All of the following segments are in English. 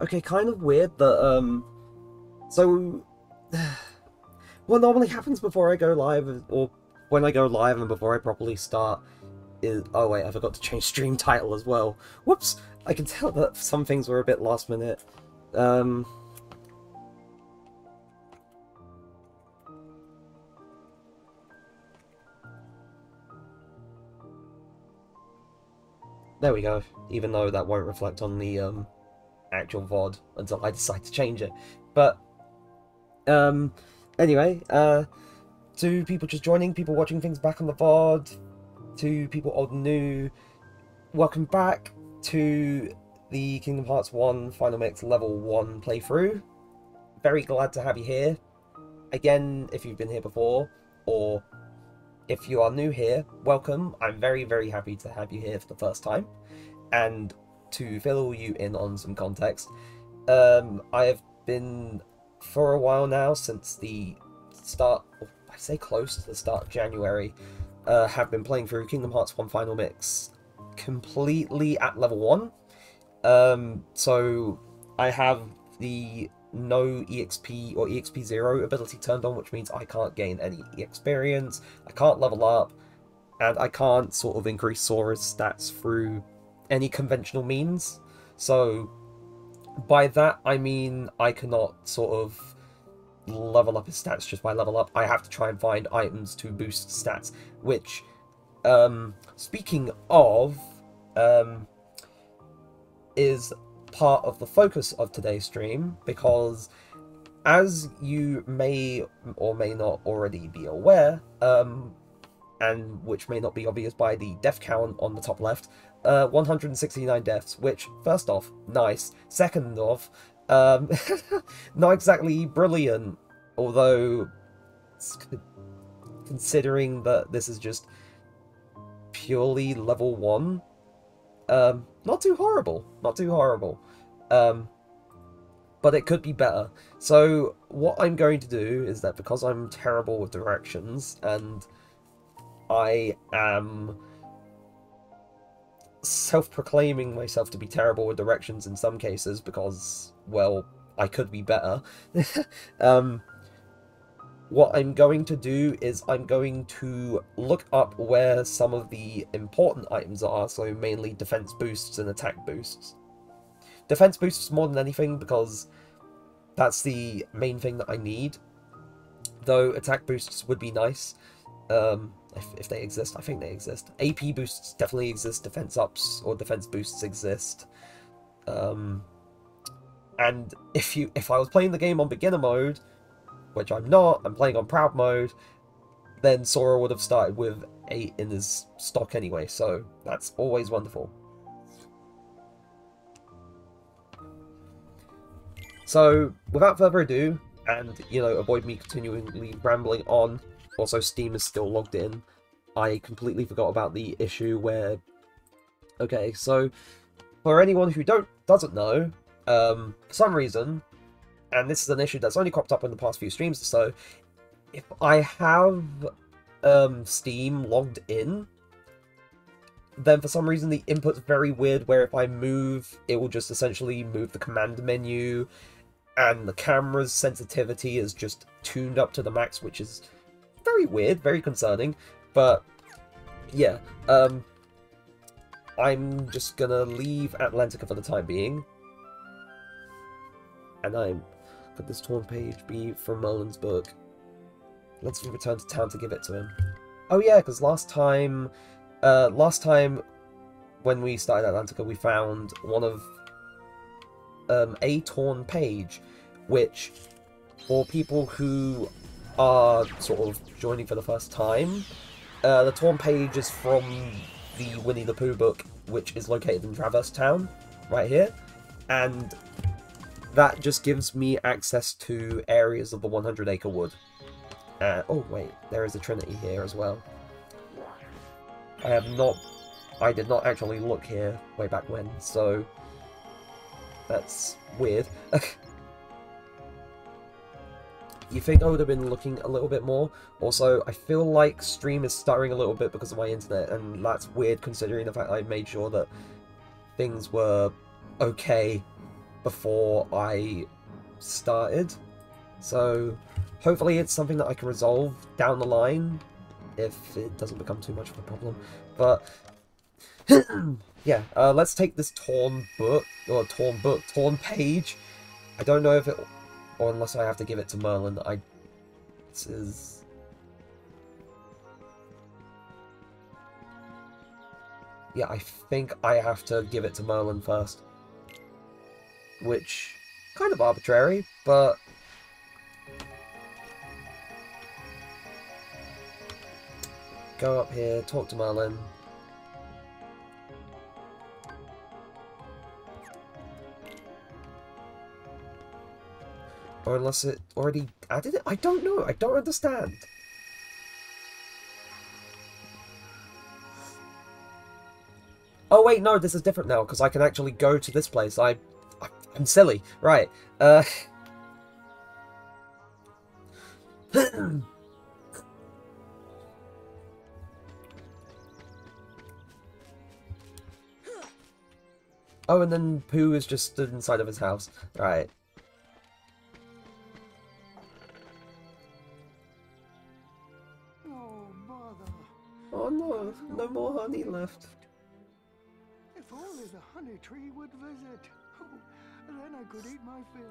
Okay, kind of weird that, so, what normally happens before I go live, or when I go live and before I properly start, is... Oh wait, I forgot to change stream title as well. Whoops! I can tell that some things were a bit last minute. Um... There we go, even though that won't reflect on the, actual VOD until I decide to change it. But, um, anyway, to people just joining, people watching things back on the VOD, to people old and new, welcome back to the Kingdom Hearts 1 Final Mix Level 1 playthrough. Very glad to have you here. Again, if you've been here before, or if you are new here, welcome. I'm very, very happy to have you here for the first time. And to fill you in on some context, I have been, for a while now, since the start, I say close to the start of January, have been playing through Kingdom Hearts 1 Final Mix completely at level 1. So I have the no EXP or EXP 0 ability turned on, which means I can't gain any experience, I can't level up, and I can't sort of increase Sora's stats through any conventional means. So by that I mean I cannot sort of level up his stats just by level up. I have to try and find items to boost stats, which, speaking of, is part of the focus of today's stream, because as you may or may not already be aware, and which may not be obvious by the death count on the top left, 169 deaths, which, first off, nice. Second off, not exactly brilliant, although, considering that this is just purely level 1, not too horrible, not too horrible. But it could be better. So what I'm going to do is that, because I'm terrible with directions, and I am self-proclaiming myself to be terrible with directions in some cases, because, well, I could be better. What I'm going to do is I'm going to look up where some of the important items are, so mainly defense boosts and attack boosts. Defense boosts more than anything, because that's the main thing that I need, though attack boosts would be nice, if they exist. I think they exist. AP boosts definitely exist, defense ups or defense boosts exist, and if I was playing the game on beginner mode, which I'm not, I'm playing on proud mode, then Sora would have started with 8 in his stock anyway, so that's always wonderful. So, without further ado, and, you know, avoid me continually rambling on, also Steam is still logged in, I completely forgot about the issue where... Okay, so, for anyone who doesn't know, for some reason, and this is an issue that's only cropped up in the past few streams or so, if I have Steam logged in, then for some reason the input's very weird, where if I move, it will just essentially move the command menu, and the camera's sensitivity is just tuned up to the max, which is very weird, very concerning. But yeah, I'm just gonna leave Atlantica for the time being, and could this torn page be from Merlin's book? Let's return to town to give it to him. Oh yeah, because last time when we started Atlantica, we found one of a torn page, which, for people who are sort of joining for the first time, the torn page is from the Winnie the Pooh book, which is located in Traverse Town, right here, and that just gives me access to areas of the 100 Acre Wood. Oh wait, there is a Trinity here as well. I did not actually look here way back when, so that's weird. You think I would have been looking a little bit more? Also, I feel like stream is stuttering a little bit because of my internet, and that's weird considering the fact I made sure that things were okay before I started. So hopefully it's something that I can resolve down the line if it doesn't become too much of a problem. But yeah, let's take this torn page. I don't know if it, or unless I have to give it to Merlin. This is... Yeah, I think I have to give it to Merlin first. Which, kind of arbitrary, but... Go up here, talk to Merlin. Or unless it already added it? I don't know, I don't understand. Oh wait, no, this is different now, because I can actually go to this place. I'm silly. Right. Oh, and then Pooh is just stood inside of his house. Right. Oh, bother. Oh no, no more honey left. If only the honey tree would visit. Oh, then I could eat my fill.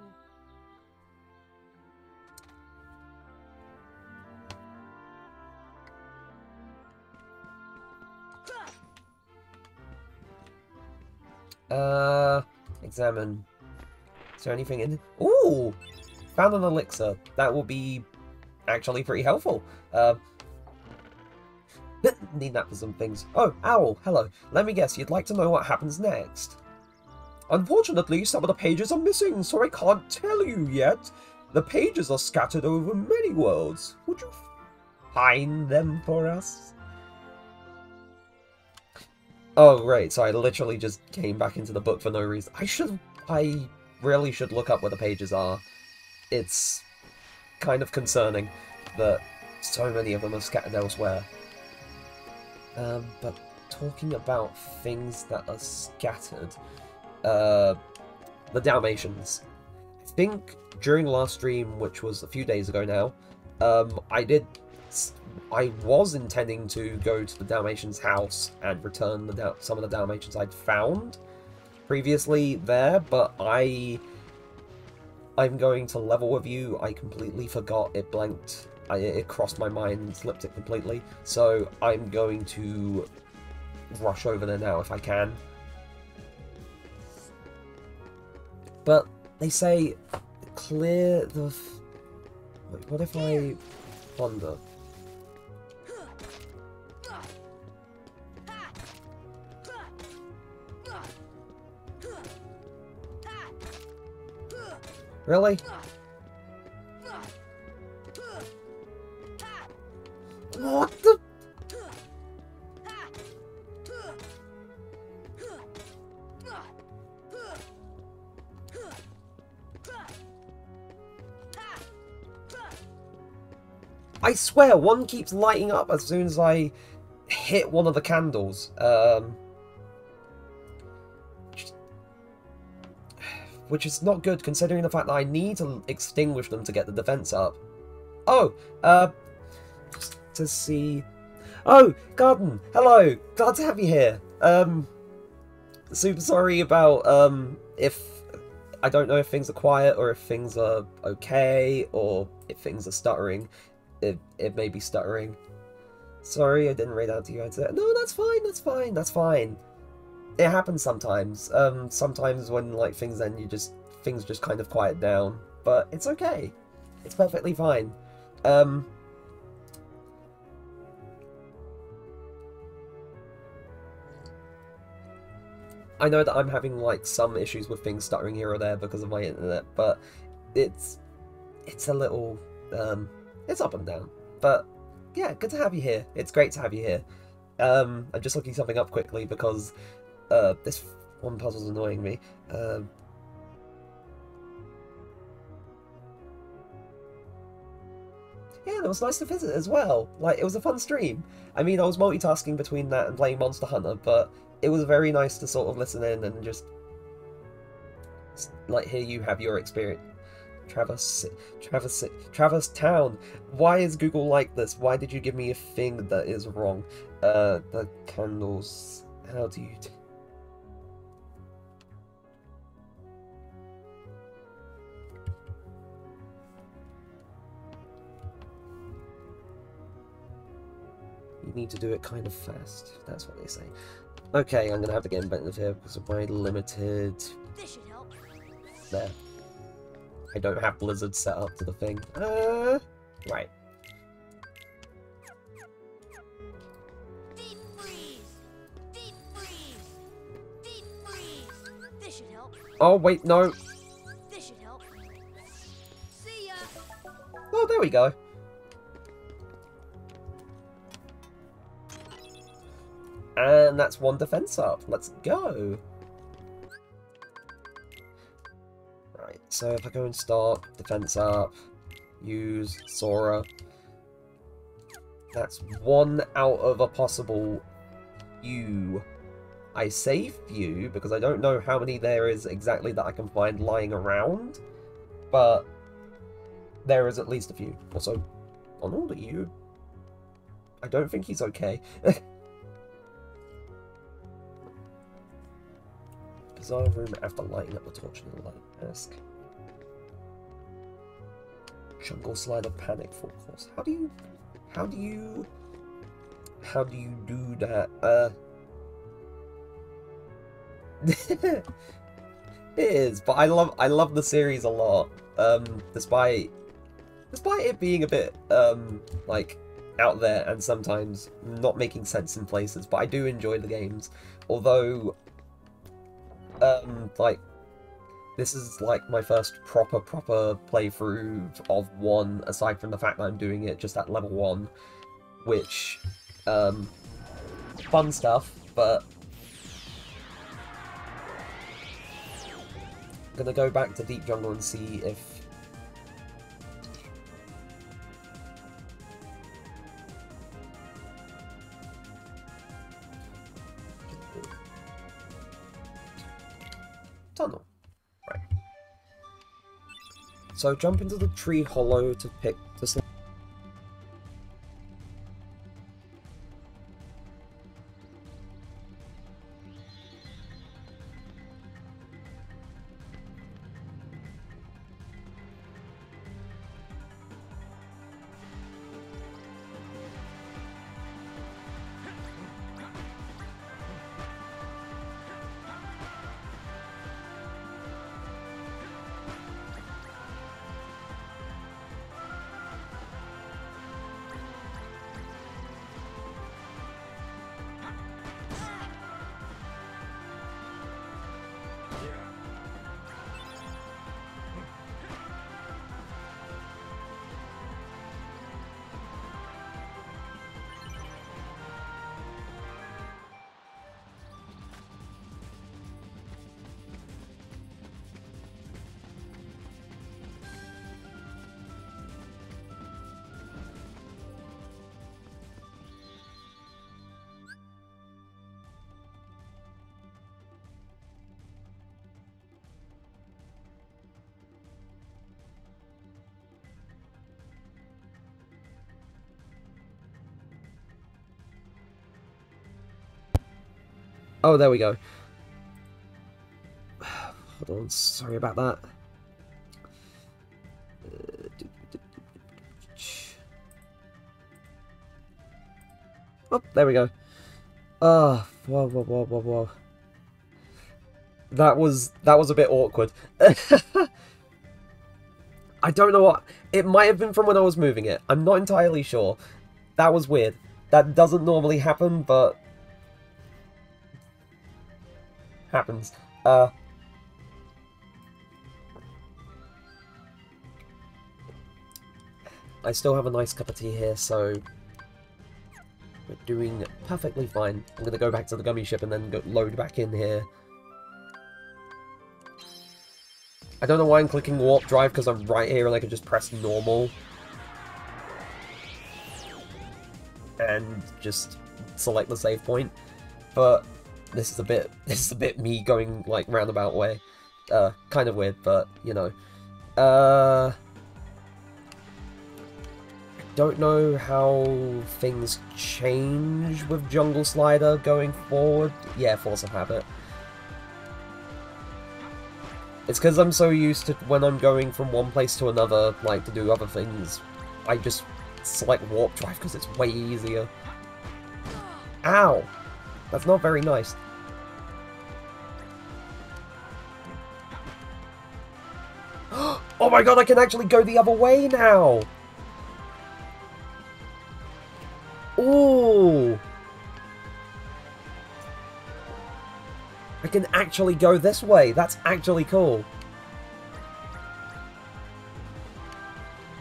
Examine. Is there anything in it? Ooh! Found an elixir. That will be actually pretty helpful. Need that for some things. Oh, Owl, hello. Let me guess, you'd like to know what happens next. Unfortunately, some of the pages are missing, so I can't tell you yet. The pages are scattered over many worlds. Would you find them for us? Oh, right, so I literally just came back into the book for no reason. I really should look up where the pages are. It's kind of concerning that so many of them are scattered elsewhere. But talking about things that are scattered, the Dalmatians. I think during the last stream, which was a few days ago now, I was intending to go to the Dalmatians' house and return some of the Dalmatians I'd found previously there, but I'm going to level with you. I completely forgot, it blanked. It crossed my mind and slipped it completely, so I'm going to rush over there now if I can. But they say clear the... Wait, what if I ponder? Really? What the... I swear, one keeps lighting up as soon as I hit one of the candles. Which is not good, considering the fact that I need to extinguish them to get the defense up. Oh, just to see... Oh, Garden! Hello! Glad to have you here. Super sorry about, if... I don't know if things are quiet, or if things are okay, or if things are stuttering. It may be stuttering. Sorry, I didn't read out to you. No, that's fine, that's fine, that's fine. It happens sometimes. Sometimes when like things end, things just kind of quiet down. But it's okay. It's perfectly fine. I know that I'm having like some issues with things stuttering here or there because of my internet, but it's a little it's up and down. But yeah, good to have you here. It's great to have you here. I'm just looking something up quickly because this one puzzle's annoying me. Yeah, it was nice to visit as well. Like, it was a fun stream. I mean, I was multitasking between that and playing Monster Hunter, but it was very nice to sort of listen in and just Like, here you have your experience. Traverse Town. Why is Google like this? Why did you give me a thing that is wrong? The candles. How do you... You need to do it kind of fast. That's what they say. Okay, I'm gonna have to get inventive here because of my limited... This should help. There. I don't have Blizzard set up to the thing. Right. Deep freeze! Deep freeze! Deep freeze! This should help. Oh, wait, no. This should help. See ya! Oh, there we go. And that's one defense up. Let's go. Right, so if I go and start, defense up, use Sora. That's one out of a possible few. I say few because I don't know how many there is exactly that I can find lying around, but there is at least a few. Also, Donald, are you? I don't think he's okay. Bizarre room after lighting up the torch in the light mask. Jungle slider panic full course. How do you do that? It is, but I love the series a lot. Despite it being a bit like out there and sometimes not making sense in places, but I do enjoy the games. Although like, this is like my first proper playthrough of 1, aside from the fact that I'm doing it just at level 1, which, fun stuff, but I'm gonna go back to Deep Jungle and see if... Tunnel. Right. So jump into the tree hollow to pick the slime. Oh, there we go. Hold on, sorry about that. Oh, there we go. Ah, whoa. That was a bit awkward. I don't know what... It might have been from when I was moving it. I'm not entirely sure. That was weird. That doesn't normally happen, but... happens. I still have a nice cup of tea here, so we're doing perfectly fine. I'm gonna go back to the gummy ship and then load back in here. I don't know why I'm clicking warp drive, because I'm right here and I can just press normal and just select the save point, but this is a bit me going like roundabout way. kind of weird, but, you know. Don't know how things change with Jungle Slider going forward. Yeah, Force of Habit. It's because I'm so used to when I'm going from one place to another, like, to do other things, I just select Warp Drive because it's way easier. Ow! That's not very nice. Oh my god, I can actually go the other way now! Ooh! I can actually go this way. That's actually cool.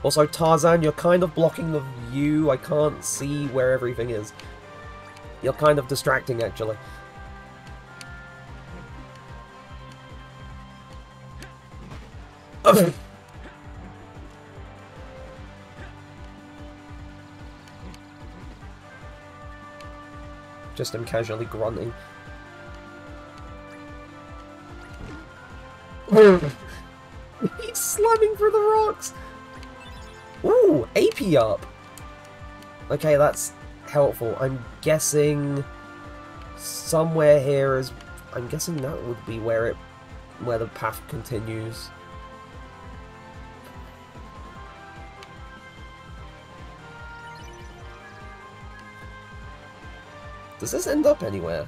Also, Tarzan, you're kind of blocking the view. I can't see where everything is. You're kind of distracting, actually. Just him casually grunting. He's slamming through the rocks! Ooh, AP up! Okay, that's helpful. I'm guessing somewhere here is... I'm guessing that would be where the path continues. Does this end up anywhere?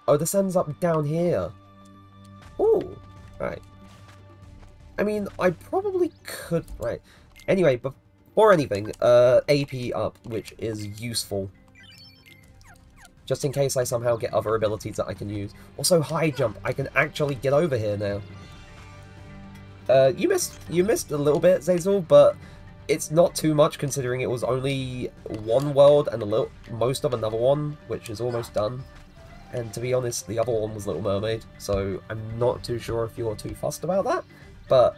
Oh, this ends up down here. Ooh, right. I mean, I probably could... Right. Anyway, before anything, AP up, which is useful. Just in case I somehow get other abilities that I can use. Also, high jump. I can actually get over here now. You missed a little bit, Zazel, but it's not too much considering it was only one world and most of another one, which is almost done. And to be honest, the other one was Little Mermaid, so I'm not too sure if you're too fussed about that. But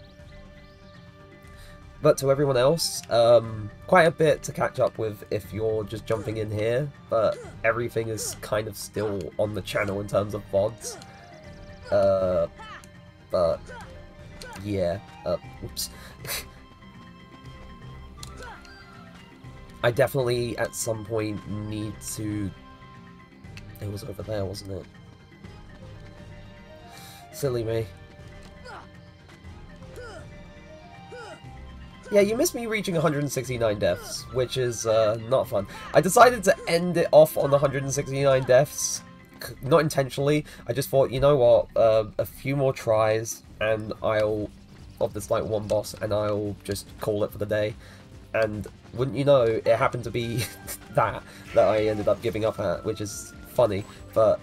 to everyone else, quite a bit to catch up with if you're just jumping in here, but everything is kind of still on the channel in terms of VODs. But yeah, oops. I definitely at some point need to... It was over there, wasn't it? Silly me. Yeah, you missed me reaching 169 deaths, which is not fun. I decided to end it off on 169 deaths, not intentionally. I just thought, you know what, a few more tries, and of this like one boss, and I'll just call it for the day. And wouldn't you know, it happened to be that I ended up giving up at, which is funny, but...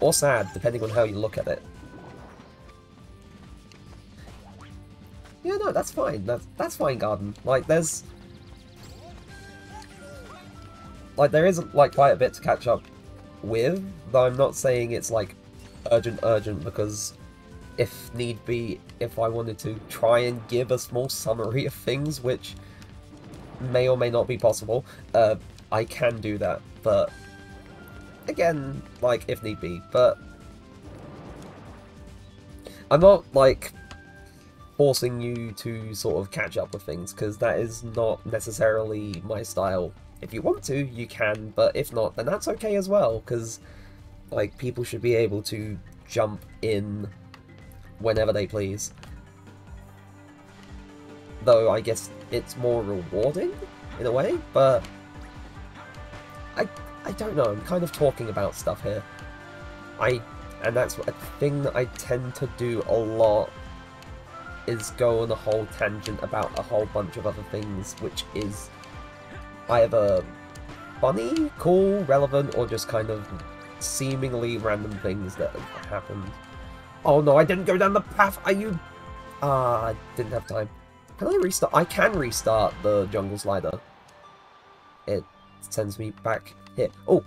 or sad, depending on how you look at it. Yeah, no, that's fine. That's fine, Garden. Like, there is, like, quite a bit to catch up with, though I'm not saying it's, like, urgent, because if need be, if I wanted to try and give a small summary of things, which may or may not be possible, I can do that, but, again, like, if need be, but I'm not, like, forcing you to sort of catch up with things, because that is not necessarily my style. If you want to, you can, but if not, then that's okay as well, because, like, people should be able to jump in whenever they please. Though, I guess it's more rewarding, in a way, but I don't know, I'm kind of talking about stuff here. And that's a thing that I tend to do a lot, is go on a whole tangent about a whole bunch of other things, which is either funny, cool, relevant, or just kind of seemingly random things that have happened. Oh no, I didn't go down the path! Are you... I didn't have time. Can I restart? I can restart the Jungle Slider. It sends me back here. Oh!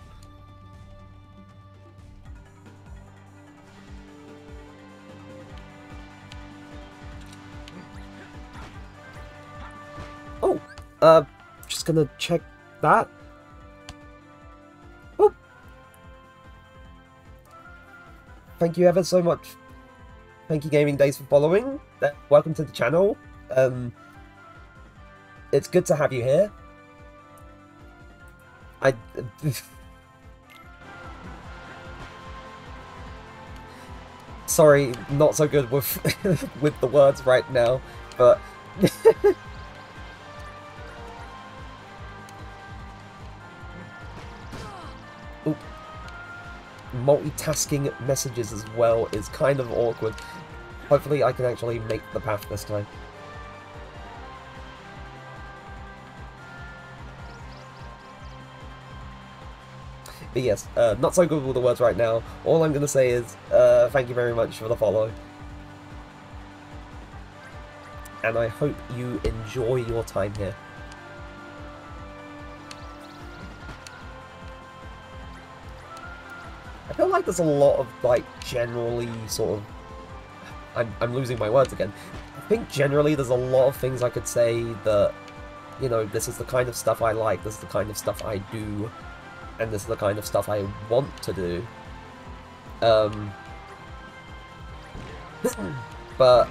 Oh! Just gonna check that. Oh! thank you ever so much. Thank you, Gaming Days, for following. Welcome to the channel. It's good to have you here. Sorry, not so good with with the words right now, but Oop. Multitasking messages as well is kind of awkward. Hopefully I can actually make the path this time. But yes, not so good with the words right now. All I'm going to say is thank you very much for the follow. And I hope you enjoy your time here. I feel like there's a lot of, like, generally sort of... I'm losing my words again. I think generally there's a lot of things I could say that, you know, this is the kind of stuff I like, this is the kind of stuff I do, and this is the kind of stuff I want to do. But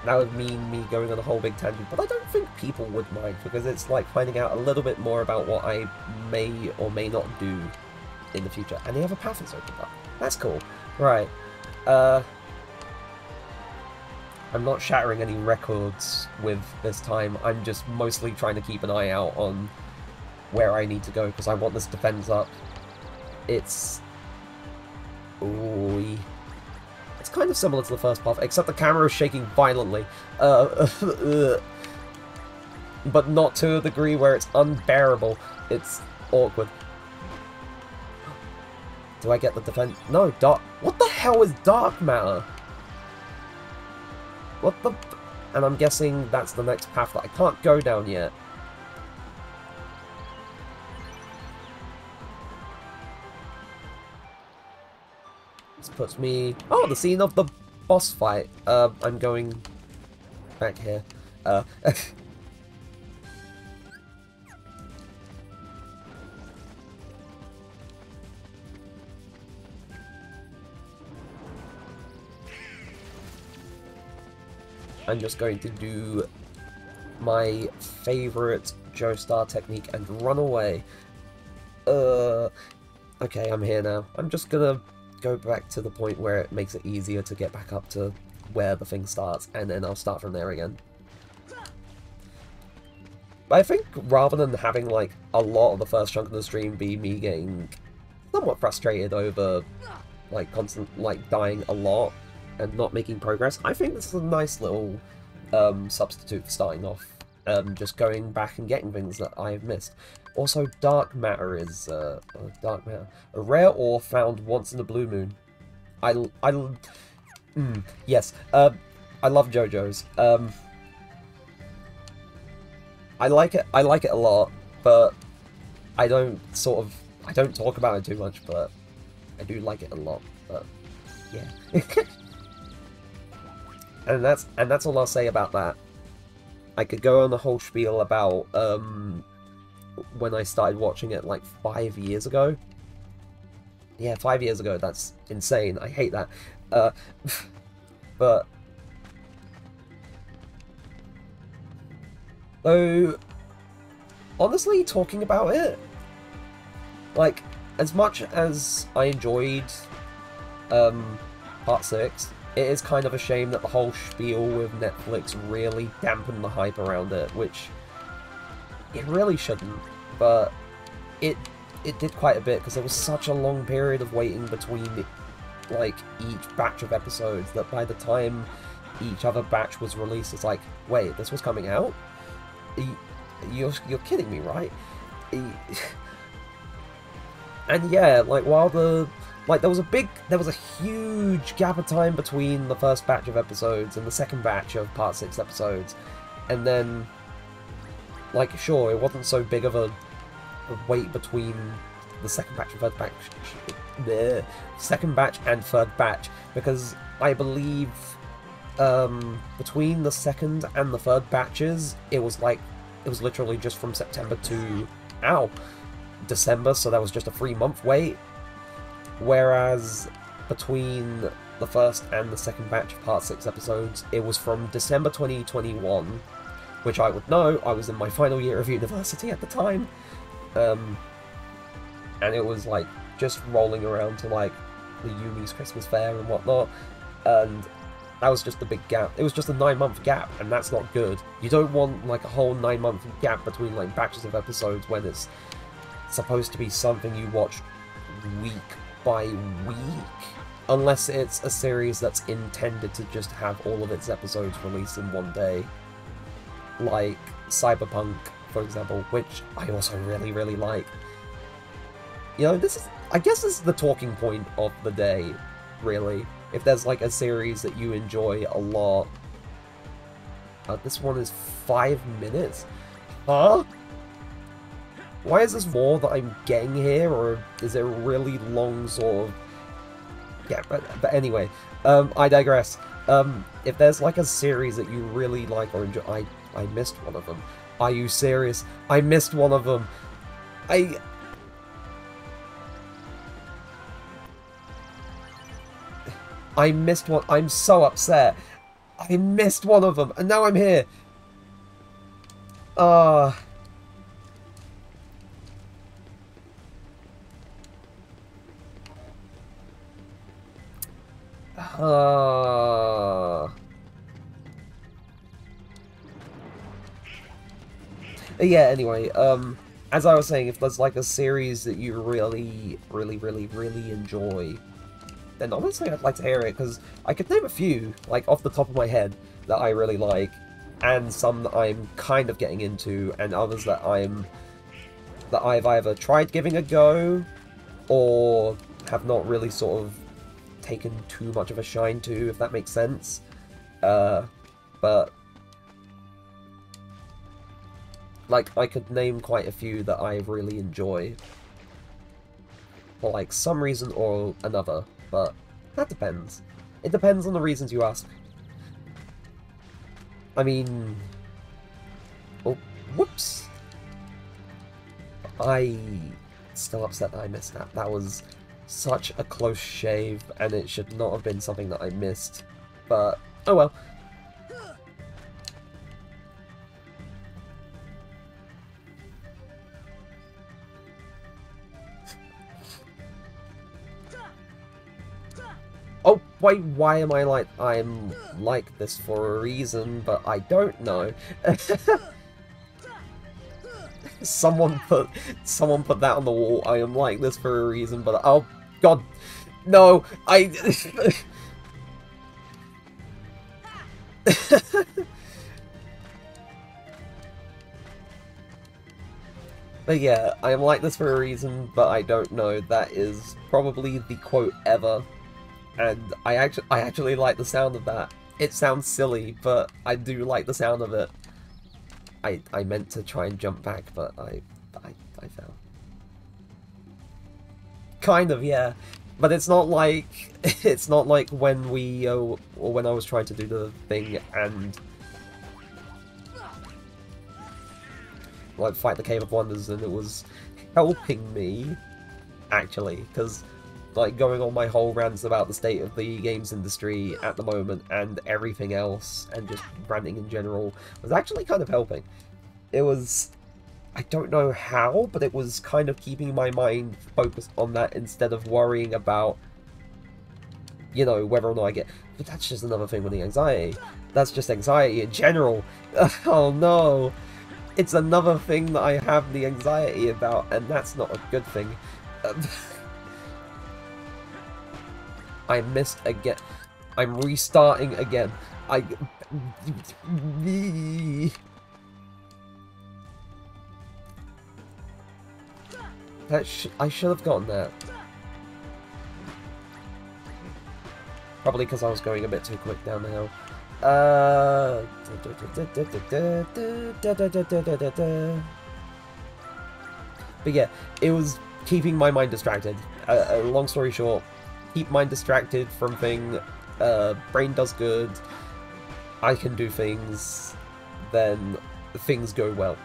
that would mean me going on a whole big tangent, but I don't think people would mind, because it's like finding out a little bit more about what I may or may not do in the future. And the other path is opened up. That's cool. Right. I'm not shattering any records with this time. I'm just mostly trying to keep an eye out on where I need to go, because I want this defense up. It's... Ooh. It's kind of similar to the first path, except the camera is shaking violently. But not to a degree where it's unbearable. It's awkward. Do I get the defense? No, dark... What the hell is dark matter? What the... And I'm guessing that's the next path that I can't go down yet. This puts me... Oh, the scene of the boss fight. I'm going back here. I'm just going to do my favorite Joestar technique and run away. Okay, I'm here now. I'm just gonna go back to the point where it makes it easier to get back up to where the thing starts, and then I'll start from there again. But I think rather than having like a lot of the first chunk of the stream be me getting somewhat frustrated over like dying a lot and not making progress, I think this is a nice little substitute for starting off, just going back and getting things that I've missed. Also, dark matter is a rare ore found once in a blue moon. Yes, I love JoJo's. I like it a lot, but I don't talk about it too much, but I do like it a lot. But yeah. And that's all I'll say about that. I could go on the whole spiel about when I started watching it like 5 years ago. Yeah, 5 years ago. That's insane. I hate that. But though, honestly, talking about it, like, as much as I enjoyed Part 6, it is kind of a shame that the whole spiel with Netflix really dampened the hype around it, which it really shouldn't, but it did quite a bit, because there was such a long period of waiting between, like, each batch of episodes, that by the time each other batch was released, it's like, wait, this was coming out? You're kidding me, right? And yeah, like, while there was a huge gap of time between the first batch of episodes and the second batch of Part 6 episodes, and then, like, sure, it wasn't so big of a wait between the second batch and third batch, because I believe between the second and the third batches, it was literally just from September to December, so that was just a 3-month wait. whereas between the first and the second batch of Part 6 episodes, it was from December 2021, which I would know, I was in my final year of university at the time, and it was like just rolling around to like the uni's Christmas fair and whatnot, and that was just a big gap. It was just a 9-month gap, and that's not good. You don't want like a whole 9-month gap between like batches of episodes when it's supposed to be something you watch week by week, unless it's a series that's intended to just have all of its episodes released in one day, like Cyberpunk, for example, which I also really, really like. You know, I guess this is the talking point of the day, really. If there's like a series that you enjoy a lot. This one is 5 minutes? Huh? Why is this more that I'm getting here, or is it a really long sort of... Yeah, but anyway, I digress. If there's like a series that you really like or enjoy... I missed one of them. Are you serious? I missed one of them. I missed one. I'm so upset. I missed one of them, and now I'm here. Yeah, anyway, as I was saying, if there's like a series that you really, really, really, really enjoy, then honestly I'd like to hear it, because I could name a few, like off the top of my head, that I really like, and some that I'm kind of getting into, and others that I've either tried giving a go, or have not really sort of taken too much of a shine to, if that makes sense. But like, I could name quite a few that I really enjoy, for like some reason or another. But that depends. It depends on the reasons you ask. I mean... Oh, whoops! Still upset that I missed that. That was such a close shave, and it should not have been something that I missed. But, oh well. Oh, wait, why am I like... I'm like this for a reason, but I don't know. Someone put that on the wall. I am like this for a reason, but... Oh, God. No, But yeah, I am like this for a reason, but I don't know. That is probably the quote ever. And I actually like the sound of that. It sounds silly, but I do like the sound of it. I meant to try and jump back, but I fell. Kind of, yeah. But it's not like when we or when I was trying to do the thing and like fight the Cave of Wonders, and it was helping me actually, because like going on my whole rants about the state of the games industry at the moment and everything else, and just ranting in general, was actually kind of helping. It was, I don't know how, but it was kind of keeping my mind focused on that instead of worrying about, you know, whether or not I get... But that's just another thing with the anxiety. That's just anxiety in general. Oh no! It's another thing that I have the anxiety about, and that's not a good thing. I missed again. I'm restarting again. I should have gotten that. Probably because I was going a bit too quick down the hill. But yeah, it was keeping my mind distracted. Long story short, keep mind distracted from thing, brain does good, I can do things, then things go well.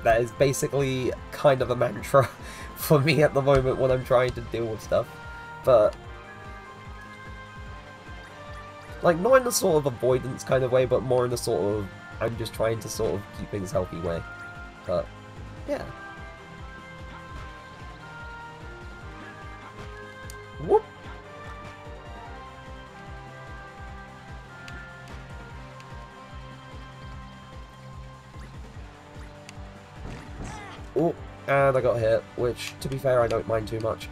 That is basically kind of a mantra for me at the moment when I'm trying to deal with stuff. but like not in a sort of avoidance kind of way, but more in a sort of I'm just trying to sort of keep things healthy way. But yeah. Whoop. Oh, and I got hit, which, to be fair, I don't mind too much.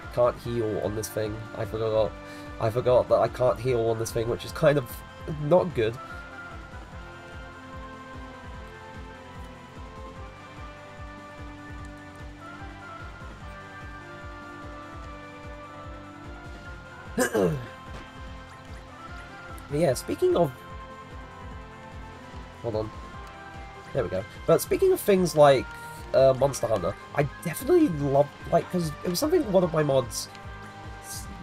I can't heal on this thing. I forgot that I can't heal on this thing, which is kind of not good. Yeah, speaking of... Hold on. There we go. But speaking of things like Monster Hunter, I definitely love, like, because it was something one of my mods...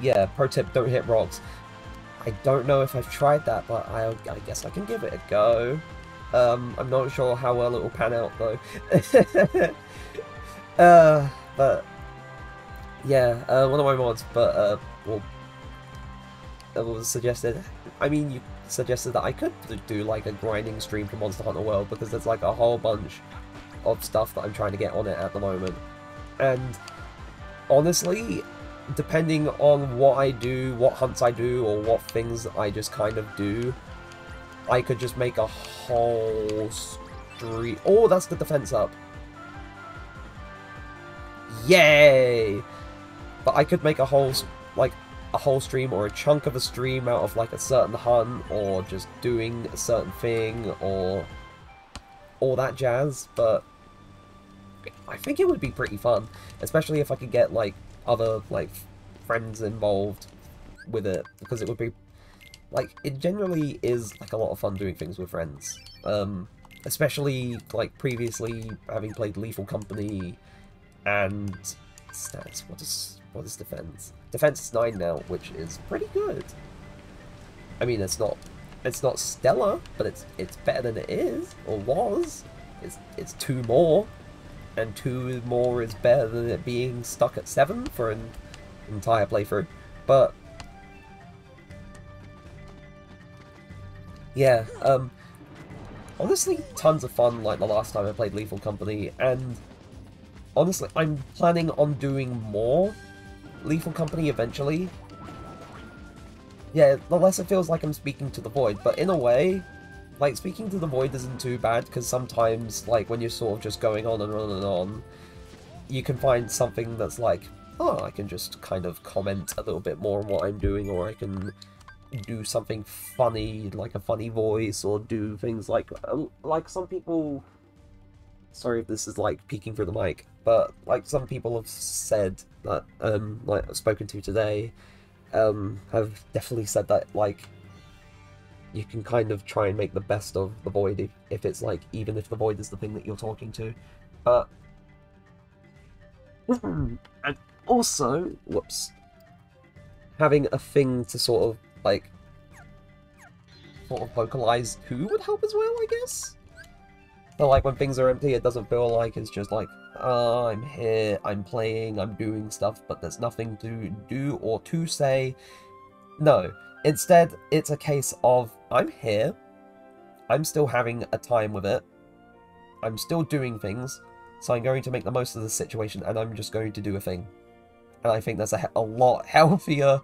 Yeah, pro tip, don't hit rocks. I don't know if I've tried that, but I guess I can give it a go. I'm not sure how well it will pan out, though. But... Yeah, one of my mods, but, well... It was suggested... I mean, you suggested that I could do like a grinding stream for Monster Hunter World because there's like a whole bunch of stuff that I'm trying to get on it at the moment. And honestly, depending on what I do, what hunts I do, or what things I just kind of do, I could just make a whole stream. Oh, that's the defense up. Yay! But I could make a whole, like, a whole stream or a chunk of a stream out of like a certain hunt or just doing a certain thing or all that jazz, but I think it would be pretty fun, especially if I could get like other like friends involved with it, because it would be like, it generally is like a lot of fun doing things with friends, especially like previously having played Lethal Company and stats. What is defense? Defense is 9 now, which is pretty good. I mean, it's not stellar, but it's better than it is or was. It's 2 more, and 2 more is better than it being stuck at 7 for an entire playthrough. But yeah, honestly, tons of fun. Like the last time I played Lethal Company, and honestly, I'm planning on doing more Lethal Company eventually. Yeah, the less it feels like I'm speaking to the void, but in a way, like, speaking to the void isn't too bad, because sometimes, like, when you're sort of just going on and on and on, you can find something that's like, oh, I can just kind of comment a little bit more on what I'm doing, or I can do something funny, like a funny voice, or do things like some people... Sorry if this is, like, peeking through the mic, but, like, some people have said that, like, I've spoken to today, have definitely said that, like, you can kind of try and make the best of the void if it's, like, even if the void is the thing that you're talking to. But... and also, whoops, having a thing to sort of vocalize who would help as well, I guess? So, like, when things are empty, it doesn't feel like it's just like, I'm here, I'm playing, I'm doing stuff, but there's nothing to do or to say. No. Instead, it's a case of, I'm here, I'm still having a time with it, I'm still doing things, so I'm going to make the most of the situation, and I'm just going to do a thing. And I think that's a lot healthier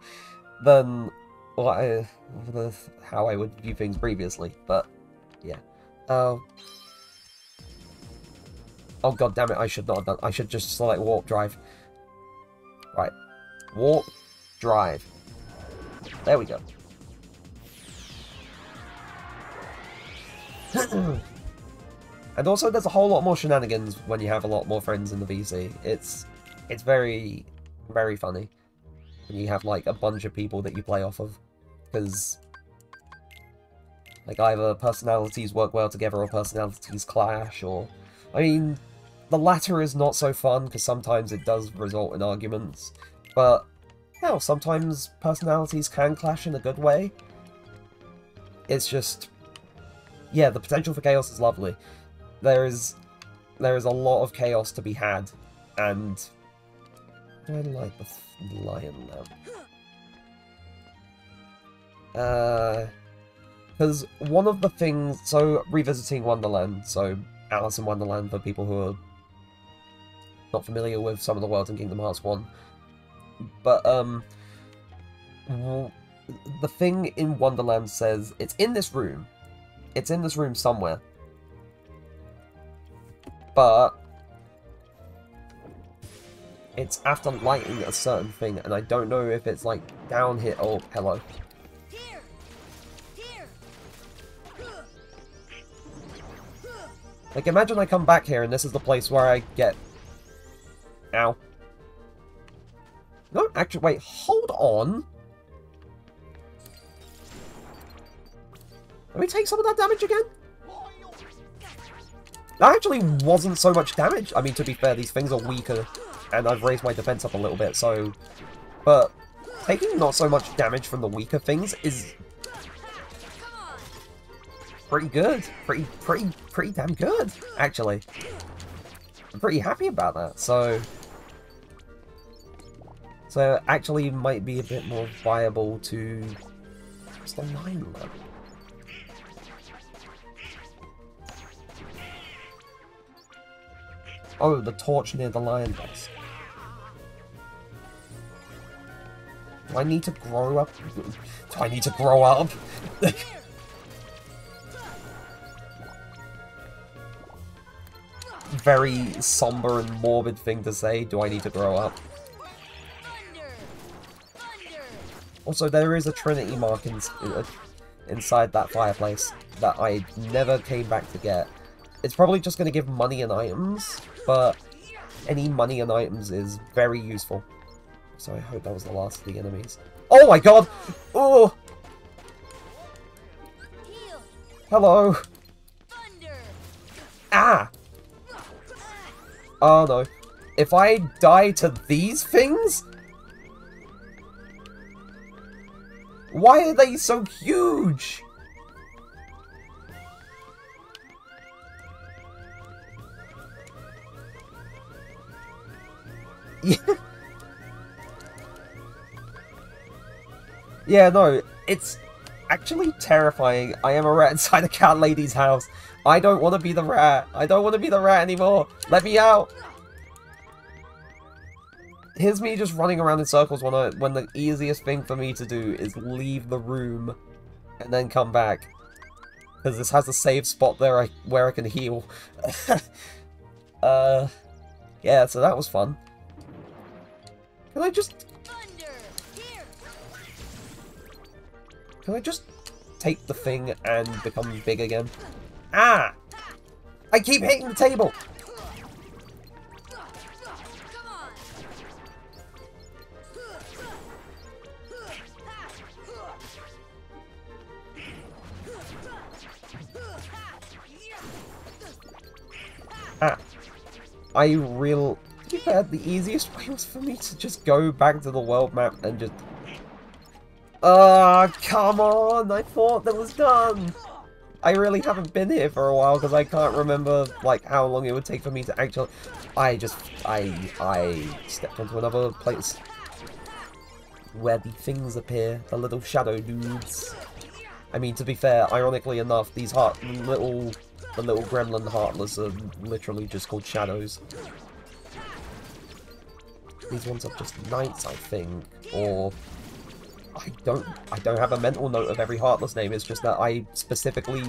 than how I would view things previously, but, yeah. Oh god damn it, I should not have done. I should just select warp drive. Right. Warp drive. There we go. And also there's a whole lot more shenanigans when you have a lot more friends in the VC. It's very, very funny when you have like a bunch of people that you play off of. Because like either personalities work well together or personalities clash, or I mean, the latter is not so fun, because sometimes it does result in arguments, but, hell, sometimes personalities can clash in a good way. It's just, yeah, the potential for chaos is lovely. There is a lot of chaos to be had And do I like the lion now? Because one of the things, so revisiting Wonderland, so Alice in Wonderland for people who are not familiar with some of the worlds in Kingdom Hearts 1. But, the thing in Wonderland says, it's in this room. It's in this room somewhere. But it's after lighting a certain thing, and I don't know if it's like down here. Oh, hello. Here. Here. Like, imagine I come back here and this is the place where I get... Ow. No, actually, wait, hold on. Let me take some of that damage again? That actually wasn't so much damage. I mean, to be fair, these things are weaker, and I've raised my defense up a little bit, so... But taking not so much damage from the weaker things is pretty good. Pretty damn good, actually. I'm pretty happy about that, so... So, actually might be a bit more viable to... What's the line level? Oh, the torch near the lion mask. Do I need to grow up? Do I need to grow up? Very somber and morbid thing to say. Do I need to grow up? Also, there is a Trinity mark inside that fireplace that I never came back to get. It's probably just going to give money and items, but any money and items is very useful. So I hope that was the last of the enemies. Oh my god! Oh! Hello! Ah! Oh no. If I die to these things? Why are they so huge? Yeah, no, it's actually terrifying. I am a rat inside a cat lady's house. I don't want to be the rat. I don't want to be the rat anymore. Let me out. Here's me just running around in circles when the easiest thing for me to do is leave the room and then come back. Because this has a save spot there where I can heal. Yeah, so that was fun. Can I just... Can I just take the thing and become big again? Ah! I keep hitting the table! Ah. To be fair, the easiest way was for me to just go back to the world map and just... come on! I thought that was done! I really haven't been here for a while because I can't remember, like, how long it would take for me to actually... I stepped onto another place where the things appear, the little shadow dudes. I mean, to be fair, ironically enough, these the little gremlin heartless are literally just called shadows. These ones are just knights, I think, or... I don't have a mental note of every heartless name, it's just that I specifically...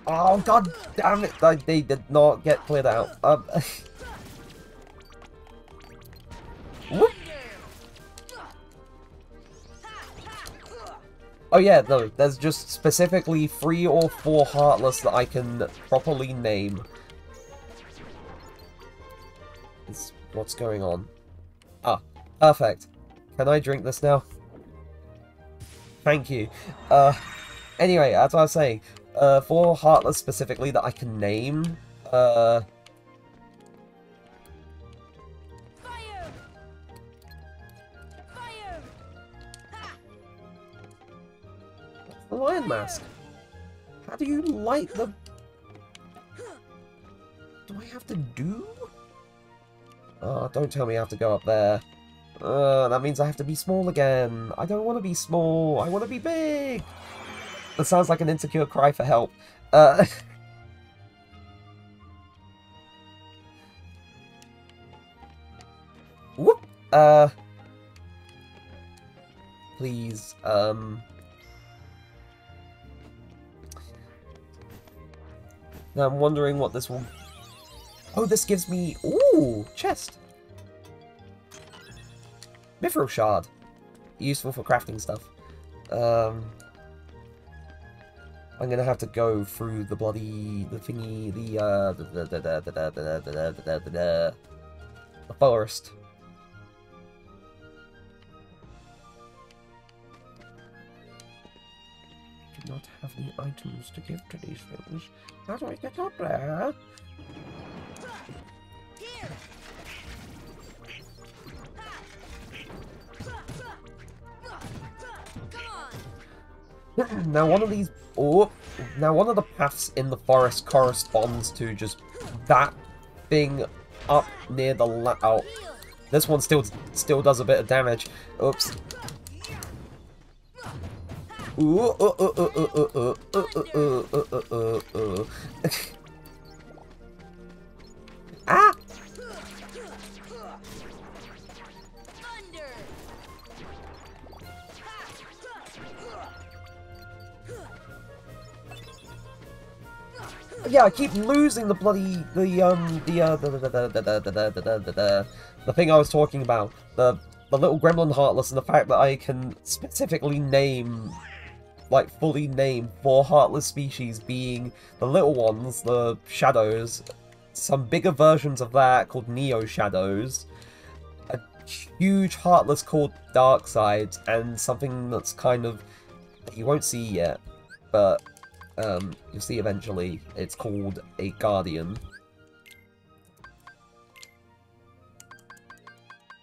Oh god damn it, they did not get cleared out. Whoop. Oh yeah, no, there's just specifically 3 or 4 heartless that I can properly name. What's going on? Ah, perfect. Can I drink this now? Thank you. Anyway, as I was saying, 4 heartless specifically that I can name. Fire! Fire! The lion mask. How do you light the have to do? Oh, don't tell me I have to go up there. That means I have to be small again. I don't want to be small. I want to be big. That sounds like an insecure cry for help. Whoop. Please, Now I'm wondering what this will... Oh, this gives me... Ooh, chest. Mithril shard. Useful for crafting stuff. I'm gonna have to go through the bloody... the thingy... the forest. Do not have any items to give to these things. How do I get up there? Here. Come on. Now one of these... Oh! Now one of the paths in the forest corresponds to just that thing up near the oh. This one still does a bit of damage. Oops. Ah! Yeah, I keep losing the bloody the thing I was talking about. The little gremlin heartless, and the fact that I can specifically name, like fully name 4 heartless species, being the little ones, the shadows, some bigger versions of that called neo shadows, a huge heartless called dark sides, and something that's kind of that you won't see yet, but you'll see eventually. It's called a guardian.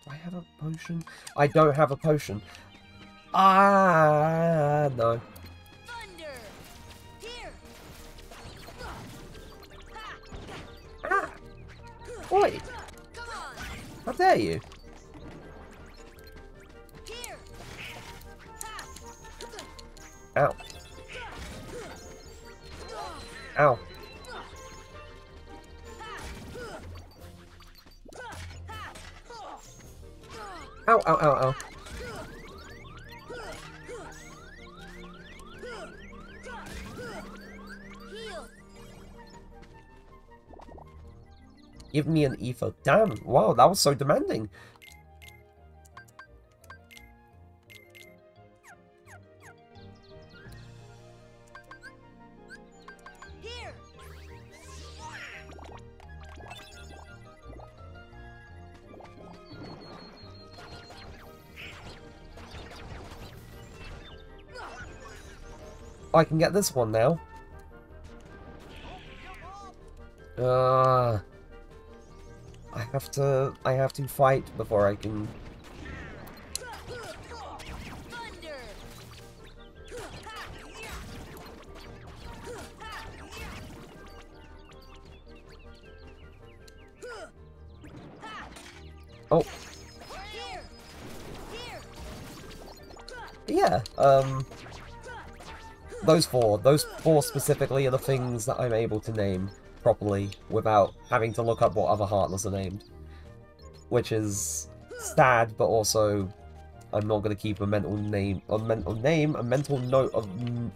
Do I have a potion? I don't have a potion. Ah, no. Thunder. Here. Ah! Oi! Come on. How dare you? Here. Ow. Ow. Ow, ow, ow, ow. Heal. Give me an ether. Damn, wow, that was so demanding. Here. I can get this one now. I have to fight before I can. Thunder. Oh, Here. Here. yeah, those four specifically are the things that I'm able to name properly without having to look up what other Heartless are named. Which is sad, but also I'm not going to keep a mental note of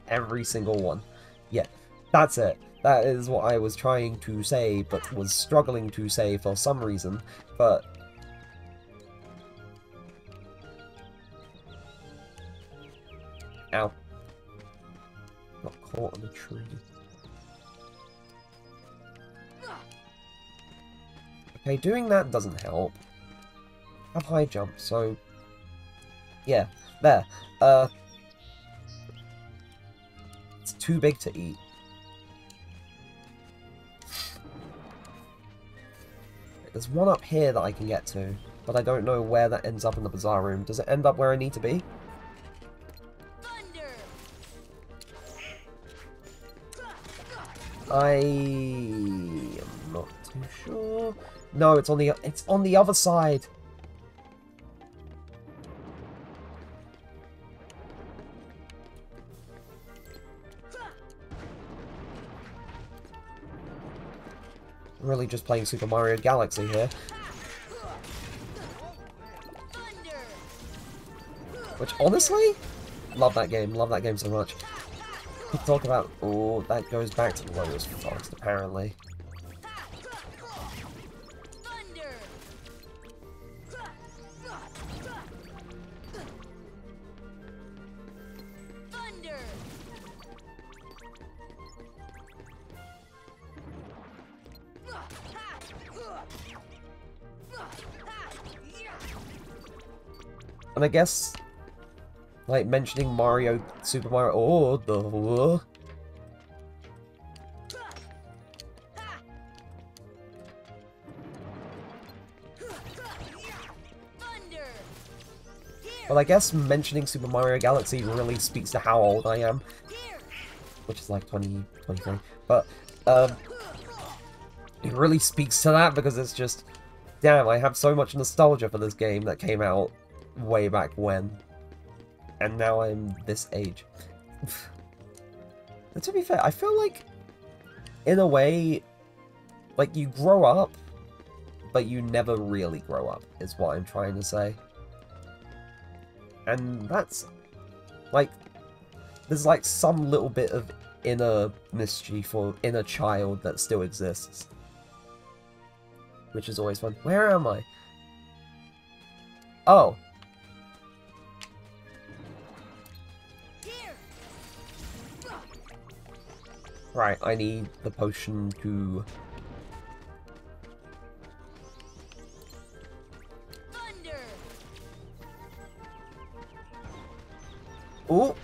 every single one. Yeah, that's it. That is what I was trying to say, but was struggling to say for some reason, but... Ow. Got caught on a tree. Okay, doing that doesn't help. I have high jump, so... Yeah, there. It's too big to eat. There's one up here that I can get to, but I don't know where that ends up in the bazaar room. Does it end up where I need to be? Thunder. I am not You sure? No, it's on the other side. I'm really just playing Super Mario Galaxy here. Which, honestly, love that game. Love that game so much. We talk about... Oh, that goes back to the lowest forest, apparently. And I guess, like, mentioning Super Mario... Oh, the... Well, I guess mentioning Super Mario Galaxy really speaks to how old I am. Which is like 23. But, it really speaks to that because it's just... Damn, I have so much nostalgia for this game that came out way back when. And now I'm this age. And to be fair, I feel like, in a way, like, you grow up, but you never really grow up, is what I'm trying to say. And that's, like, there's like some little bit of inner mischief or inner child that still exists. Which is always fun. Where am I? Oh. Right, I need the potion to... Ooh!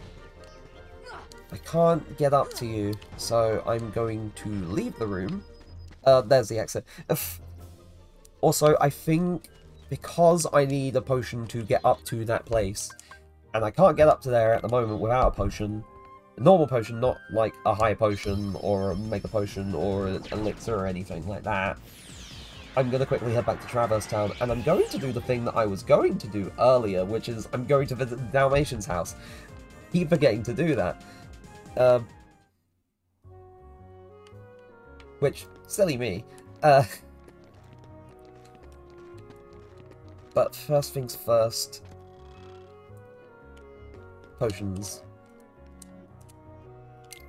I can't get up to you, so I'm going to leave the room. There's the exit. Also, I think because I need a potion to get up to that place, and I can't get up to there at the moment without a potion, a normal potion, not like a high potion or a mega potion or an elixir or anything like that, I'm going to quickly head back to Traverse Town, and I'm going to do the thing that I was going to do earlier, which is I'm going to visit the Dalmatian's house. Keep forgetting to do that. Which, silly me. But first things first. Potions.